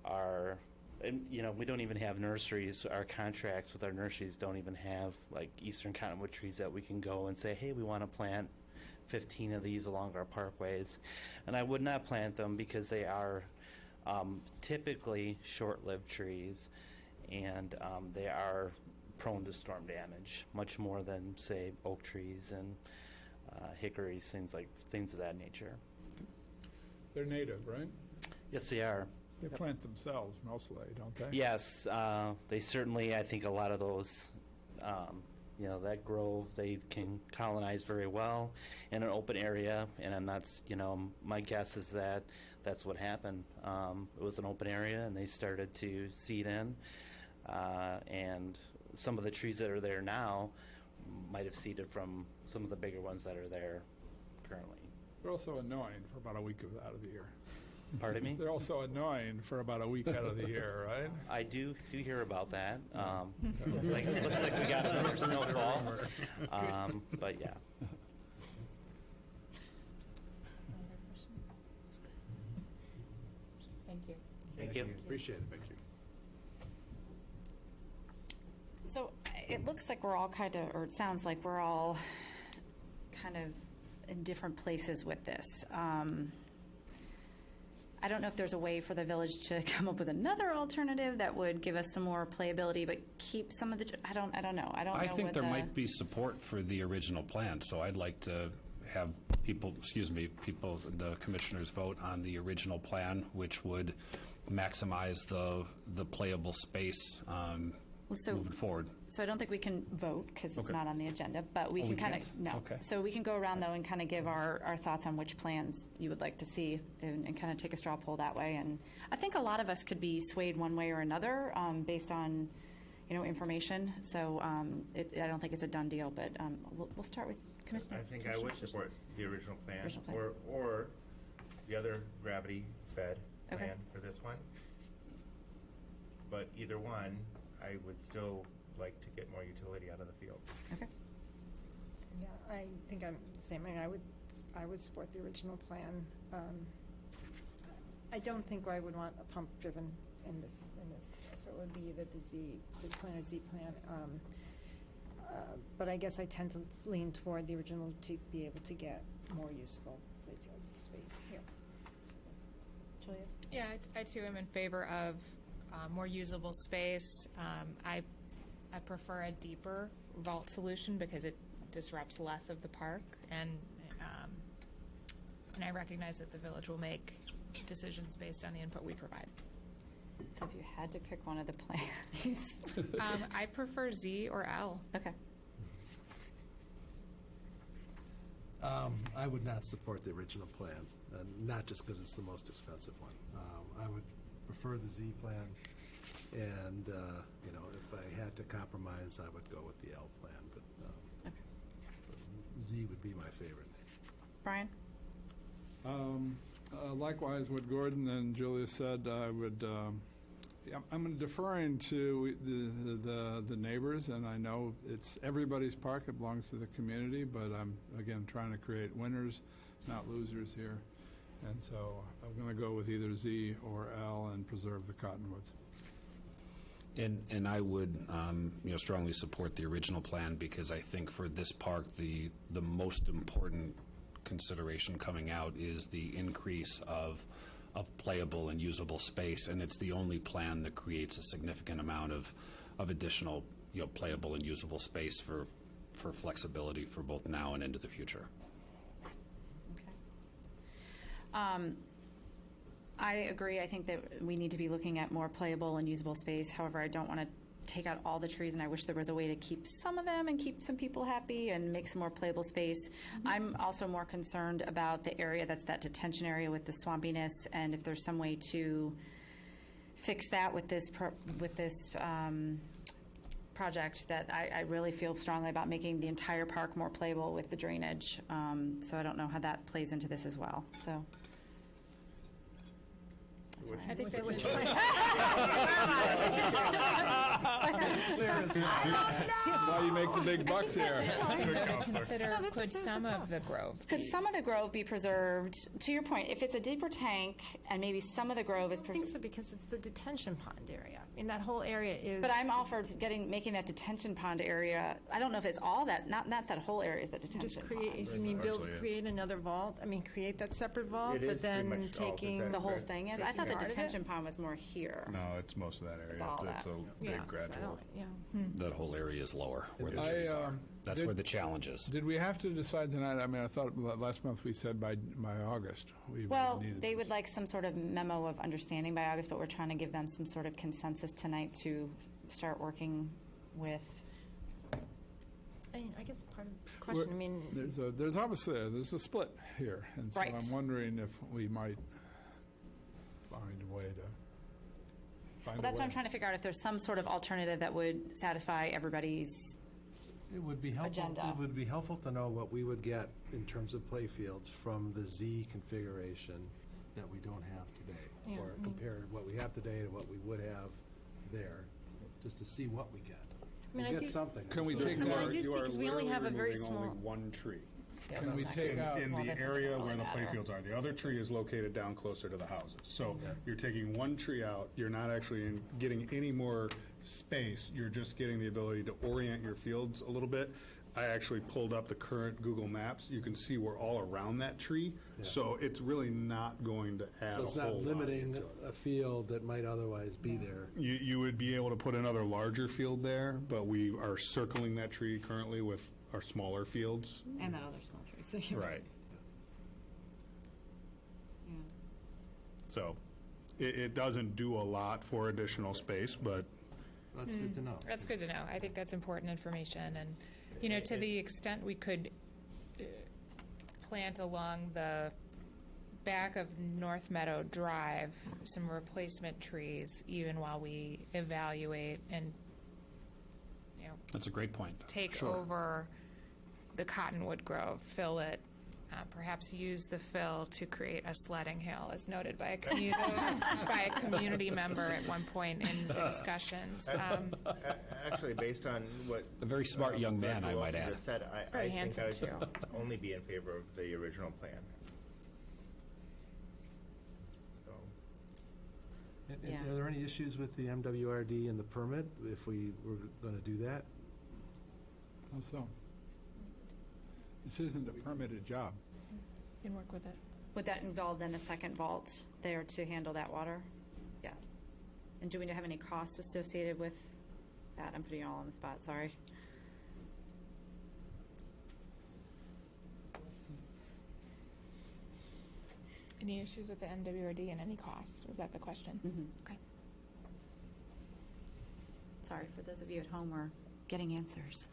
[SPEAKER 13] are and, you know, we don't even have nurseries. Our contracts with our nurseries don't even have like eastern cottonwood trees that we can go and say, hey, we want to plant 15 of these along our parkways. And I would not plant them because they are typically short-lived trees, and they are prone to storm damage, much more than, say, oak trees and hickories, things of that nature.
[SPEAKER 3] They're native, right?
[SPEAKER 13] Yes, they are.
[SPEAKER 3] They plant themselves mostly, don't they?
[SPEAKER 13] Yes, they certainly, I think a lot of those, you know, that grove, they can colonize very well in an open area, and I'm not, you know, my guess is that that's what happened. It was an open area, and they started to seed in, and some of the trees that are there now might have seeded from some of the bigger ones that are there currently.
[SPEAKER 3] They're also annoying for about a week out of the year.
[SPEAKER 13] Pardon me?
[SPEAKER 3] They're also annoying for about a week out of the year, right?
[SPEAKER 13] I do hear about that. Looks like we got another snowfall. But yeah.
[SPEAKER 5] Thank you.
[SPEAKER 13] Thank you.
[SPEAKER 8] Appreciate it. Thank you.
[SPEAKER 1] So it looks like we're all kind of, or it sounds like we're all kind of in different places with this. I don't know if there's a way for the village to come up with another alternative that would give us some more playability, but keep some of the, I don't know. I don't know
[SPEAKER 4] I think
[SPEAKER 1] what
[SPEAKER 4] there
[SPEAKER 1] the-
[SPEAKER 4] might be support for the original plan, so I'd like to have people, the commissioners vote on the original plan, which would maximize the playable space moving forward.
[SPEAKER 1] So I don't think we can vote because it's
[SPEAKER 4] Okay.
[SPEAKER 1] not on the agenda, but we
[SPEAKER 4] Oh,
[SPEAKER 1] can
[SPEAKER 4] we
[SPEAKER 1] kind of,
[SPEAKER 4] can't?
[SPEAKER 1] no.
[SPEAKER 4] Okay.
[SPEAKER 1] So we can go around though and kind of give our thoughts on which plans you would like to see and kind of take a straw poll that way. And I think a lot of us could be swayed one way or another based on, you know, information. So I don't think it's a done deal, but we'll start with Commissioner.
[SPEAKER 10] I think I would support the original plan,
[SPEAKER 1] Original plan.
[SPEAKER 10] or the other gravity-fed
[SPEAKER 1] Okay.
[SPEAKER 10] plan for this one. But either one, I would still like to get more utility out of the fields.
[SPEAKER 1] Okay.
[SPEAKER 9] Yeah, I think I'm the same. I mean, I would support the original plan. I don't think I would want a pump-driven in this. So it would be either this plan or Z plan. But I guess I tend to lean toward the original to be able to get more useful playfield space here.
[SPEAKER 1] Julia?
[SPEAKER 5] Yeah, I too am in favor of more usable space. I prefer a deeper vault solution because it disrupts less of the park, and I recognize that the village will make decisions based on the input we provide.
[SPEAKER 1] So if you had to pick one of the plans.
[SPEAKER 5] I prefer Z or L.
[SPEAKER 1] Okay.
[SPEAKER 8] I would not support the original plan, not just because it's the most expensive one. I would prefer the Z plan, and, you know, if I had to compromise, I would go with the L plan, but Z would be my favorite.
[SPEAKER 1] Brian?
[SPEAKER 3] Likewise, what Gordon and Julia said, I'm deferring to the neighbors, and I know it's everybody's park, it belongs to the community, but I'm, again, trying to create winners, not losers here. And so I'm going to go with either Z or L and preserve the cottonwoods.
[SPEAKER 4] And I would, strongly support the original plan because I think for this park, the most important consideration coming out is the increase of playable and usable space, and it's the only plan that creates a significant amount of additional, playable and usable space for flexibility for both now and into the future.
[SPEAKER 1] Okay. I agree. I think that we need to be looking at more playable and usable space. However, I don't want to take out all the trees, and I wish there was a way to keep some of them and keep some people happy and make some more playable space. I'm also more concerned about the area that's that detention area with the swampiness, and if there's some way to fix that with this project, that I really feel strongly about making the entire park more playable with the drainage. So I don't know how that plays into this as well. So
[SPEAKER 5] I think that
[SPEAKER 3] Why you make the big bucks here?
[SPEAKER 5] consider, could some of the grove
[SPEAKER 1] Could
[SPEAKER 5] be-
[SPEAKER 1] some of the grove be preserved? To your point, if it's a deeper tank and maybe some of the grove is
[SPEAKER 9] I think
[SPEAKER 1] preserved.
[SPEAKER 9] so, because it's the detention pond area. I mean, that whole area is.
[SPEAKER 1] But I'm all for making that detention pond area, I don't know if it's all that, not that whole area is the detention
[SPEAKER 9] Just
[SPEAKER 1] pond.
[SPEAKER 9] create, I mean, create another vault, I mean, create that separate vault,
[SPEAKER 10] It
[SPEAKER 9] but
[SPEAKER 10] is pretty much
[SPEAKER 9] then
[SPEAKER 10] all. Is
[SPEAKER 9] taking.
[SPEAKER 10] that
[SPEAKER 1] The whole
[SPEAKER 10] correct?
[SPEAKER 1] thing is, I
[SPEAKER 9] Taking
[SPEAKER 1] thought the
[SPEAKER 9] part of it?
[SPEAKER 1] detention pond was more here.
[SPEAKER 2] No, it's most of that area.
[SPEAKER 1] It's all
[SPEAKER 2] It's a
[SPEAKER 9] Yeah,
[SPEAKER 2] big
[SPEAKER 9] so I
[SPEAKER 2] gradual.
[SPEAKER 9] don't- Yeah.
[SPEAKER 4] That whole area is lower where the
[SPEAKER 3] I,
[SPEAKER 4] trees are. That's
[SPEAKER 3] did-
[SPEAKER 4] where the challenge is.
[SPEAKER 3] Did we have to decide tonight? I mean, I thought last month we said by August. We
[SPEAKER 1] Well,
[SPEAKER 3] needed
[SPEAKER 1] they
[SPEAKER 3] this.
[SPEAKER 1] would like some sort of memo of understanding by August, but we're trying to give them some sort of consensus tonight to start working with.
[SPEAKER 9] I mean, I guess part of the question, I mean,
[SPEAKER 3] There's obviously, there's a split here, and so
[SPEAKER 1] Right.
[SPEAKER 3] I'm wondering if we might find a way to find
[SPEAKER 1] Well,
[SPEAKER 3] a
[SPEAKER 1] that's what I'm
[SPEAKER 3] way.
[SPEAKER 1] trying to figure out, if there's some sort of alternative that would satisfy everybody's.
[SPEAKER 8] It would be helpful,
[SPEAKER 1] Agenda.
[SPEAKER 8] it would be helpful to know what we would get in terms of playfields from the Z configuration that we don't have today.
[SPEAKER 9] Yeah,
[SPEAKER 8] Or
[SPEAKER 9] I mean-
[SPEAKER 8] compare what we have today to what we would have there, just to see what we get.
[SPEAKER 9] I mean,
[SPEAKER 8] We'll
[SPEAKER 9] I
[SPEAKER 8] get
[SPEAKER 9] do-
[SPEAKER 8] something.
[SPEAKER 3] Can we
[SPEAKER 8] Just
[SPEAKER 3] take
[SPEAKER 8] don't know.
[SPEAKER 9] I
[SPEAKER 3] our-
[SPEAKER 9] do see, because we only have a very small.
[SPEAKER 2] One tree.
[SPEAKER 3] Can we take out?
[SPEAKER 2] In
[SPEAKER 1] Well,
[SPEAKER 2] the
[SPEAKER 1] this
[SPEAKER 2] area
[SPEAKER 1] doesn't
[SPEAKER 2] where the
[SPEAKER 1] really matter.
[SPEAKER 2] playfields are. The other tree is located down closer to the houses. So you're taking one tree out, you're not actually getting any more space, you're just getting the ability to orient your fields a little bit. I actually pulled up the current Google Maps. You can see we're all around that tree, so it's really not going to add a
[SPEAKER 8] So
[SPEAKER 2] whole
[SPEAKER 8] it's
[SPEAKER 2] lot.
[SPEAKER 8] not limiting a field that might otherwise be there.
[SPEAKER 2] You would be able to put another larger field there, but we are circling that tree currently with our smaller fields.
[SPEAKER 1] And that other small tree, so you're
[SPEAKER 2] Right.
[SPEAKER 1] Yeah.
[SPEAKER 2] So it doesn't do a lot for additional space, but
[SPEAKER 8] That's good to know.
[SPEAKER 5] That's good to know. I think that's important information, and, you know, to the extent we could plant along the back of North Meadow Drive some replacement trees, even while we evaluate and, you know,
[SPEAKER 4] That's a great point.
[SPEAKER 5] take
[SPEAKER 4] Sure.
[SPEAKER 5] over the Cottonwood Grove, fill it, perhaps use the fill to create a sledding hill, as noted by a community member at one point in the discussions.
[SPEAKER 10] Actually, based on what.
[SPEAKER 4] A very smart young man, I might
[SPEAKER 10] Wilson
[SPEAKER 4] add.
[SPEAKER 10] just said,
[SPEAKER 5] very
[SPEAKER 10] I think I
[SPEAKER 5] handsome,
[SPEAKER 10] would only be in favor of the original plan. So,
[SPEAKER 1] Yeah.
[SPEAKER 8] Are there any issues with the MWRD and the permit, if we were going to do that?
[SPEAKER 3] Also, this isn't a permitted job.
[SPEAKER 5] Can work with it.
[SPEAKER 1] Would that involve then a second vault there to handle that water? Yes. And do we have any costs associated with that? I'm putting you all on the spot, sorry.
[SPEAKER 5] Any issues with the MWRD and any costs? Was that the question? Okay.
[SPEAKER 1] Sorry, for those of you at home, we're getting answers.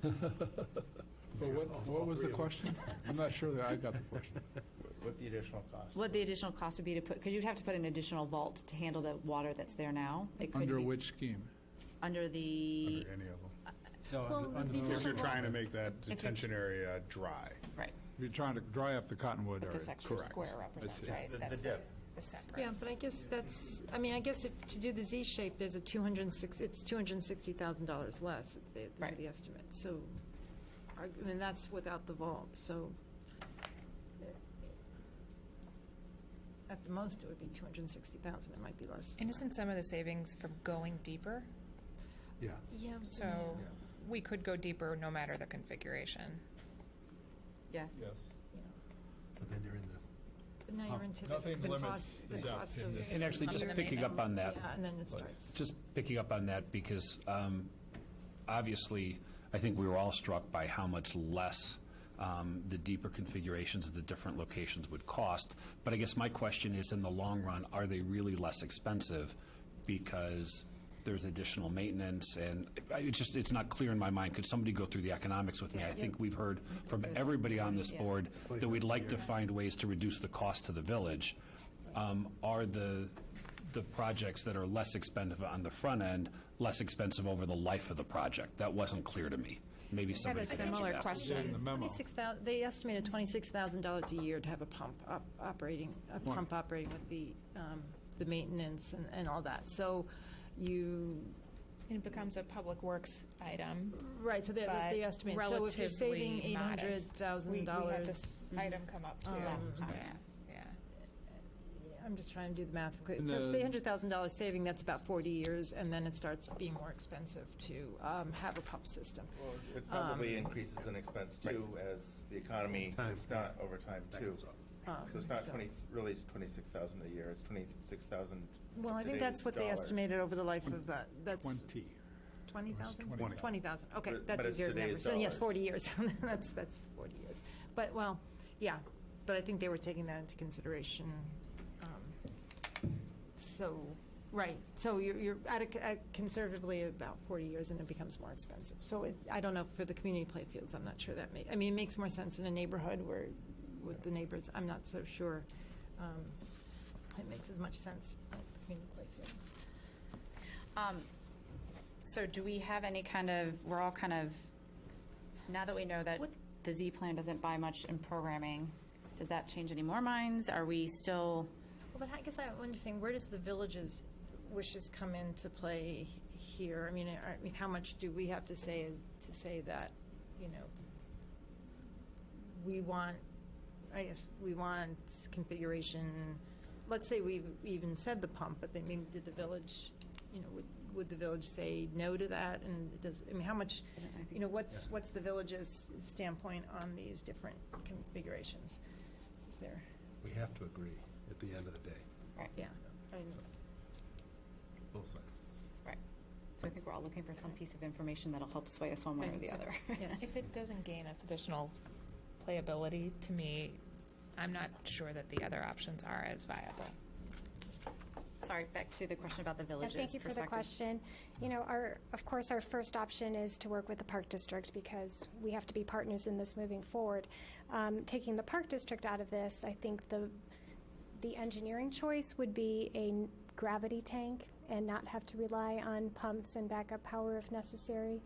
[SPEAKER 3] But what was the question? I'm not sure that I got the question.
[SPEAKER 10] What the additional cost?
[SPEAKER 1] What the additional cost would be to put, because you'd have to put an additional vault to handle the water that's there now. It could
[SPEAKER 3] Under
[SPEAKER 1] be
[SPEAKER 3] which scheme?
[SPEAKER 1] Under the,
[SPEAKER 2] under any of them.
[SPEAKER 8] No,
[SPEAKER 9] Well,
[SPEAKER 8] under
[SPEAKER 9] the
[SPEAKER 8] the-
[SPEAKER 2] If you're
[SPEAKER 9] additional-
[SPEAKER 2] trying to make that detention area dry.
[SPEAKER 1] right.
[SPEAKER 3] You're trying to dry up the Cottonwood area.
[SPEAKER 5] This extra
[SPEAKER 2] Correct.
[SPEAKER 5] square represents,
[SPEAKER 3] see.
[SPEAKER 5] right?
[SPEAKER 10] The
[SPEAKER 5] That's
[SPEAKER 10] dip.
[SPEAKER 5] the separate.
[SPEAKER 9] Yeah, but I guess that's, I mean, I guess if, to do the Z shape, there's a it's $260,000 less, this is
[SPEAKER 1] Right.
[SPEAKER 9] the estimate, so, I mean, that's without the vault, so at the most, it would be 260,000, it might be less.
[SPEAKER 5] And isn't some of the savings from going deeper?
[SPEAKER 8] Yeah.
[SPEAKER 9] Yeah.
[SPEAKER 5] So we could go deeper no matter the configuration.
[SPEAKER 1] Yes.
[SPEAKER 8] But then you're in the,
[SPEAKER 9] But now you're into
[SPEAKER 3] Nothing
[SPEAKER 9] the
[SPEAKER 3] limits
[SPEAKER 9] cost,
[SPEAKER 3] the
[SPEAKER 9] the
[SPEAKER 3] depth
[SPEAKER 9] cost
[SPEAKER 3] in
[SPEAKER 9] of.
[SPEAKER 3] this.
[SPEAKER 4] And actually, just
[SPEAKER 5] Under the
[SPEAKER 4] picking up on that,
[SPEAKER 9] Yeah, and then it starts.
[SPEAKER 4] just picking up on that, because obviously, I think we were all struck by how much less the deeper configurations of the different locations would cost. But I guess my question is, in the long run, are they really less expensive because there's additional maintenance? And it's not clear in my mind. Could somebody go through the economics with me? I think we've heard from everybody on this board that we'd like to find ways to reduce the cost to the village. Are the projects that are less expensive on the front end less expensive over the life of the project? That wasn't clear to me. Maybe
[SPEAKER 5] I had
[SPEAKER 4] somebody
[SPEAKER 5] a
[SPEAKER 4] could answer
[SPEAKER 5] similar
[SPEAKER 4] that.
[SPEAKER 5] question.
[SPEAKER 3] The memo.
[SPEAKER 9] 26,000, they estimated $26,000 a year to have a pump operating with the the maintenance and all that. So you,
[SPEAKER 5] It becomes a public works item.
[SPEAKER 9] right, so they
[SPEAKER 5] but
[SPEAKER 9] estimate, so if you're saving
[SPEAKER 5] relatively modest.
[SPEAKER 9] $800,000.
[SPEAKER 5] We had this item come up too.
[SPEAKER 1] Last time.
[SPEAKER 5] Yeah.
[SPEAKER 9] I'm just trying to do the math quick.
[SPEAKER 3] And
[SPEAKER 9] So it's
[SPEAKER 3] the-
[SPEAKER 9] $800,000 saving, that's about 40 years, and then it starts being more expensive to have a pump system.
[SPEAKER 10] Well, it probably increases in expense too, as the economy, it's not over time too. So it's not really it's 26,000 a year, it's 26,000.
[SPEAKER 9] Well, I think that's what they estimated over the life of that. That's
[SPEAKER 3] 20.
[SPEAKER 9] 20,000?
[SPEAKER 3] 20.
[SPEAKER 9] 20,000, okay,
[SPEAKER 10] But
[SPEAKER 9] that's
[SPEAKER 10] it's
[SPEAKER 9] easier to remember.
[SPEAKER 10] today's
[SPEAKER 9] So yes,
[SPEAKER 10] dollars.
[SPEAKER 9] 40 years, that's 40 years. But, well, yeah, but I think they were taking that into consideration. So, right, so you're at conservatively about 40 years, and it becomes more expensive. So I don't know, for the community play fields, I'm not sure that I mean, it makes more sense in a neighborhood where, with the neighbors, I'm not so sure it makes as much sense at the community play fields.
[SPEAKER 1] So do we have any kind of, we're all kind of, now that we know that the Z plan doesn't buy much in programming, does that change any more minds? Are we still,
[SPEAKER 9] Well, but I guess I'm wondering, where does the village's wishes come into play here? I mean, how much do we have to say that, you know, we want, I guess, we want configuration, let's say we've even said the pump, but then maybe did the village, you know, would the village say no to that? And does, I mean, how much, you know, what's the village's standpoint on these different configurations? Is there?
[SPEAKER 8] We have to agree at the end of the day,
[SPEAKER 9] Yeah. I mean,
[SPEAKER 8] both sides.
[SPEAKER 1] right? So I think we're all looking for some piece of information that'll help sway us one way or the other.
[SPEAKER 9] yes.
[SPEAKER 5] If it doesn't gain us additional playability, to me, I'm not sure that the other options are as viable.
[SPEAKER 1] Sorry, back to the question about the village's
[SPEAKER 12] Thank you for the
[SPEAKER 1] perspective.
[SPEAKER 12] question. You know, of course, our first option is to work with the Park District because we have to be partners in this moving forward. Taking the Park District out of this, I think the engineering choice would be a gravity tank and not have to rely on pumps and backup power if necessary.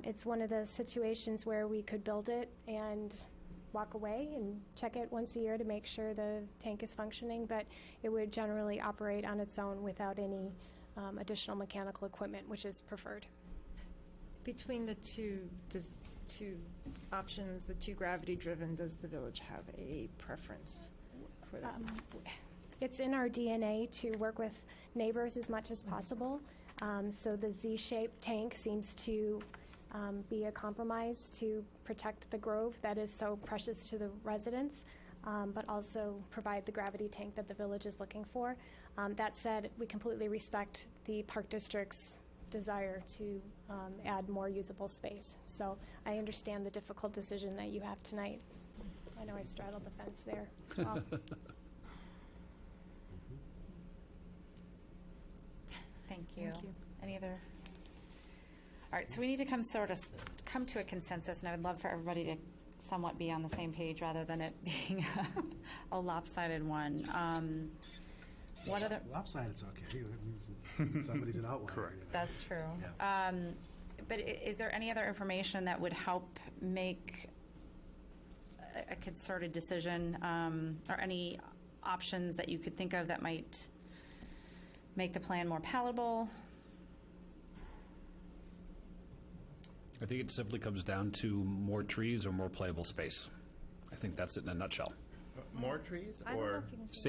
[SPEAKER 12] It's one of the situations where we could build it and walk away and check it once a year to make sure the tank is functioning, but it would generally operate on its own without any additional mechanical equipment, which is preferred.
[SPEAKER 9] Between the two options, the two gravity-driven, does the village have a preference for that?
[SPEAKER 12] It's in our DNA to work with neighbors as much as possible. So the Z-shaped tank seems to be a compromise to protect the grove that is so precious to the residents, but also provide the gravity tank that the village is looking for. That said, we completely respect the Park District's desire to add more usable space. So I understand the difficult decision that you have tonight. I know I straddled the fence there as well.
[SPEAKER 1] Thank you. Any other? All right, so we need to come to a consensus, and I would love for everybody to somewhat be on the same page rather than it being a lopsided one. What other?
[SPEAKER 8] Lopsided's okay. It means somebody's an outlier.
[SPEAKER 2] Correct.
[SPEAKER 8] you know.
[SPEAKER 1] That's true.
[SPEAKER 8] Yeah.
[SPEAKER 1] But is there any other information that would help make a concerted decision, or any options that you could think of that might make the plan more palatable?
[SPEAKER 4] I think it simply comes down to more trees or more playable space. I think that's it in a nutshell.
[SPEAKER 10] More trees
[SPEAKER 9] I don't know
[SPEAKER 10] or
[SPEAKER 9] if you can say-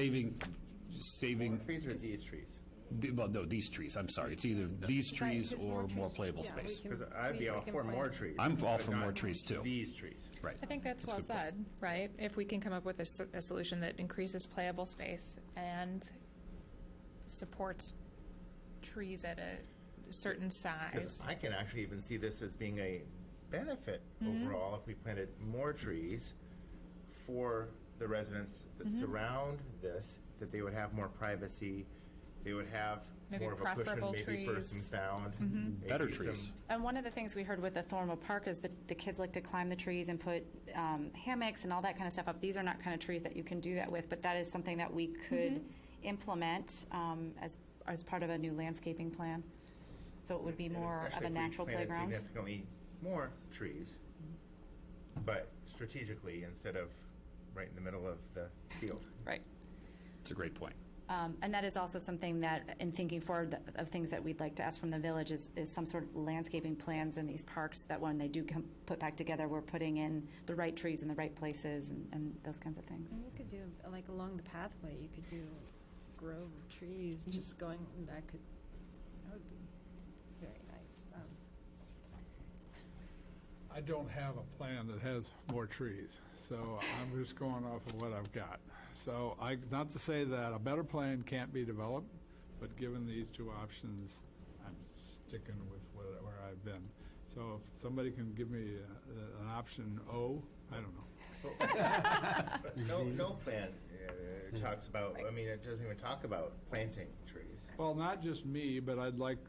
[SPEAKER 4] Saving,
[SPEAKER 10] trees or these trees?
[SPEAKER 4] well, no, these trees, I'm sorry. It's either these trees
[SPEAKER 9] Because
[SPEAKER 4] or more
[SPEAKER 9] trees-
[SPEAKER 4] playable
[SPEAKER 9] yeah, we
[SPEAKER 4] space.
[SPEAKER 9] can-
[SPEAKER 10] Because I'd be
[SPEAKER 9] we
[SPEAKER 10] all
[SPEAKER 9] can
[SPEAKER 10] for
[SPEAKER 9] plan.
[SPEAKER 10] more trees.
[SPEAKER 4] I'm all
[SPEAKER 10] but
[SPEAKER 4] for more
[SPEAKER 10] not
[SPEAKER 4] trees, too.
[SPEAKER 10] These trees.
[SPEAKER 4] Right.
[SPEAKER 5] I think that's
[SPEAKER 4] a
[SPEAKER 5] well
[SPEAKER 4] good point.
[SPEAKER 5] said, right? If we can come up with a solution that increases playable space and supports trees at a certain
[SPEAKER 10] Because
[SPEAKER 5] size.
[SPEAKER 10] I can actually even see this as being a benefit overall if we planted more trees for the residents that surround this, that they would have more privacy, they would have
[SPEAKER 5] Maybe
[SPEAKER 10] more of a cushion,
[SPEAKER 5] preferable
[SPEAKER 10] maybe for
[SPEAKER 5] trees.
[SPEAKER 10] some sound. maybe
[SPEAKER 4] Better
[SPEAKER 10] some-
[SPEAKER 4] trees.
[SPEAKER 1] And one of the things we heard with the Thornwood Park is that the kids like to climb the trees and put hammocks and all that kind of stuff up. These are not kind of trees that you can do that with, but that is something that we could implement as part of a new landscaping plan. So it would be
[SPEAKER 10] and
[SPEAKER 1] more of
[SPEAKER 10] especially
[SPEAKER 1] a
[SPEAKER 10] if we
[SPEAKER 1] natural
[SPEAKER 10] planted
[SPEAKER 1] playground.
[SPEAKER 10] significantly more trees, but strategically instead of right in the middle of the field.
[SPEAKER 1] Right.
[SPEAKER 4] It's a great point.
[SPEAKER 1] And that is also something that, in thinking forward of things that we'd like to ask from the village, is some sort of landscaping plans in these parks that when they do come put back together, we're putting in the right trees in the right places and those kinds of things.
[SPEAKER 9] And you could do, like along the pathway, you could do a grove of trees just going, that would be very nice.
[SPEAKER 3] I don't have a plan that has more trees, so I'm just going off of what I've got. So not to say that a better plan can't be developed, but given these two options, I'm sticking with where I've been. So if somebody can give me an option O, I don't know.
[SPEAKER 10] No plan talks about, I mean, it doesn't even talk about planting trees.
[SPEAKER 3] Well, not just me, but I'd like,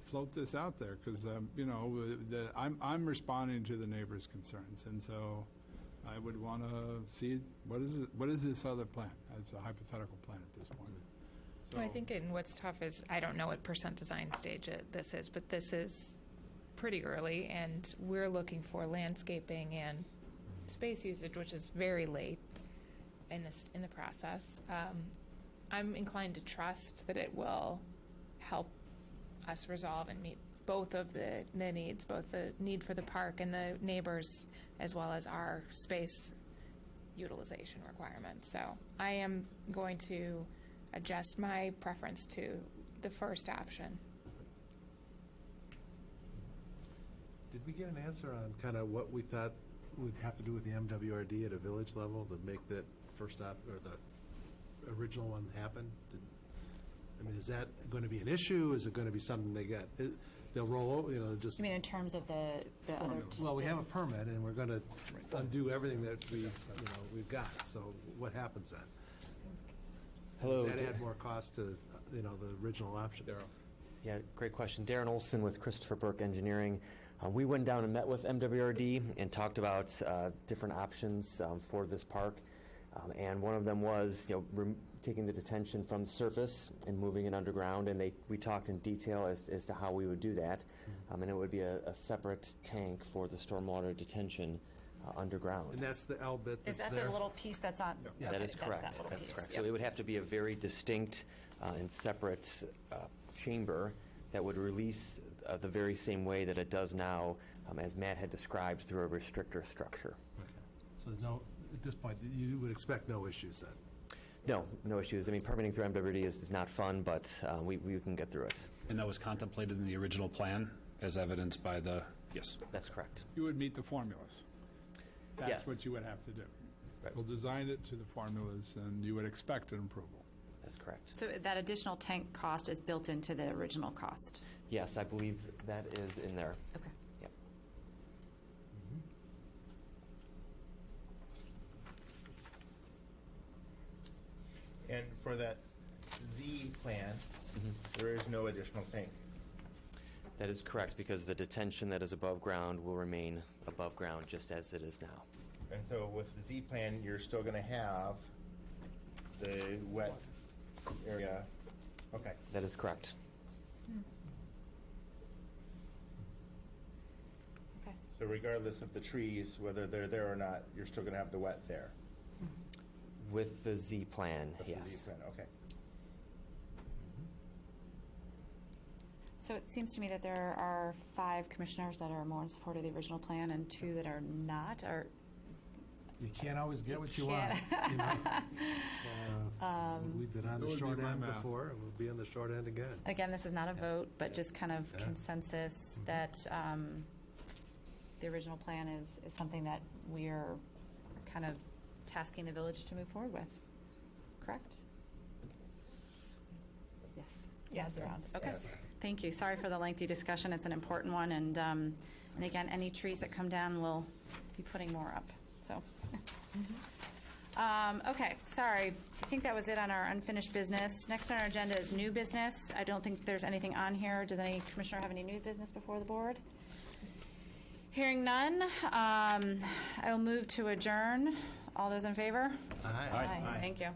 [SPEAKER 3] float this out there, because, I'm responding to the neighbors' concerns, and so I would want to see, what is this other plan? It's a hypothetical plan at this point. So,
[SPEAKER 5] I think what's tough is, I don't know what % design stage this is, but this is pretty early, and we're looking for landscaping and space usage, which is very late in the process. I'm inclined to trust that it will help us resolve and meet both of the needs, both the need for the park and the neighbors, as well as our space utilization requirements. So I am going to adjust my preference to the first option.
[SPEAKER 8] Did we get an answer on kind of what we thought would have to do with the MWRD at a village level to make that first or the original one happen? I mean, is that going to be an issue? Is it going to be something they'll roll over, just?
[SPEAKER 1] You mean in terms of the other?
[SPEAKER 8] Well, we have a permit, and we're going to undo everything that we've got. So what happens then?
[SPEAKER 14] Hello.
[SPEAKER 8] Does that add more cost to, the original option?
[SPEAKER 14] Yeah, great question. Darren Olson with Christopher Burke Engineering. We went down and met with MWRD and talked about different options for this park. And one of them was, taking the detention from the surface and moving it underground. And we talked in detail as to how we would do that. And it would be a separate tank for the stormwater detention underground.
[SPEAKER 8] And that's the L bit that's
[SPEAKER 1] there. Is that the little piece that's on?
[SPEAKER 14] Yeah.
[SPEAKER 1] Okay,
[SPEAKER 14] That is correct. That's correct.
[SPEAKER 1] Yep.
[SPEAKER 14] So it would have to be a very distinct and separate chamber that would release the very same way that it does now, as Matt had described, through a restrictor structure.
[SPEAKER 8] Okay. So there's at this point, you would expect no issues then?
[SPEAKER 14] No issues. I mean, permitting through MWD is not fun, but we can get through it.
[SPEAKER 4] And that was contemplated in the original plan, as evidenced by the, yes.
[SPEAKER 14] That's correct.
[SPEAKER 3] You would meet the formulas. That's
[SPEAKER 14] Yes.
[SPEAKER 3] what you would have to do.
[SPEAKER 14] Right.
[SPEAKER 3] We'll design it to the formulas, and you would expect an approval.
[SPEAKER 14] That's correct.
[SPEAKER 1] So that additional tank cost is built into the original cost?
[SPEAKER 14] Yes, I believe that is in there.
[SPEAKER 1] Okay.
[SPEAKER 14] Yep.
[SPEAKER 10] And for that Z plan, there is no additional tank.
[SPEAKER 14] That is correct, because the detention that is above ground will remain above ground just as it is now.
[SPEAKER 10] And so with the Z plan, you're still going to have the wet area. Okay.
[SPEAKER 14] That is correct.
[SPEAKER 1] Okay.
[SPEAKER 10] So regardless of the trees, whether they're there or not, you're still going to have the wet there.
[SPEAKER 14] With the Z plan,
[SPEAKER 10] With the Z
[SPEAKER 14] yes.
[SPEAKER 10] plan, okay.
[SPEAKER 1] So it seems to me that there are 5 commissioners that are more in support of the original plan and 2 that are not.
[SPEAKER 8] You can't always get what you want. We've been on
[SPEAKER 3] That
[SPEAKER 8] the
[SPEAKER 3] would
[SPEAKER 8] short
[SPEAKER 3] be my
[SPEAKER 8] end
[SPEAKER 3] math.
[SPEAKER 8] before, and we'll be on the short end again.
[SPEAKER 1] Again, this is not a vote, but just kind of
[SPEAKER 8] Yeah.
[SPEAKER 1] consensus that the original plan is something that we're kind of tasking the village to move forward with. Correct? Yes.
[SPEAKER 5] Yes.
[SPEAKER 1] Nods around. Okay.
[SPEAKER 10] Yes.
[SPEAKER 1] Thank you. Sorry for the lengthy discussion. It's an important one. And again, any trees that come down, we'll be putting more up. So, okay, sorry. I think that was it on our unfinished business. Next on our agenda is new business. I don't think there's anything on here. Does any commissioner have any new business before the board? Hearing none, I will move to adjourn. All those in favor?
[SPEAKER 8] Aye.
[SPEAKER 1] Thank you.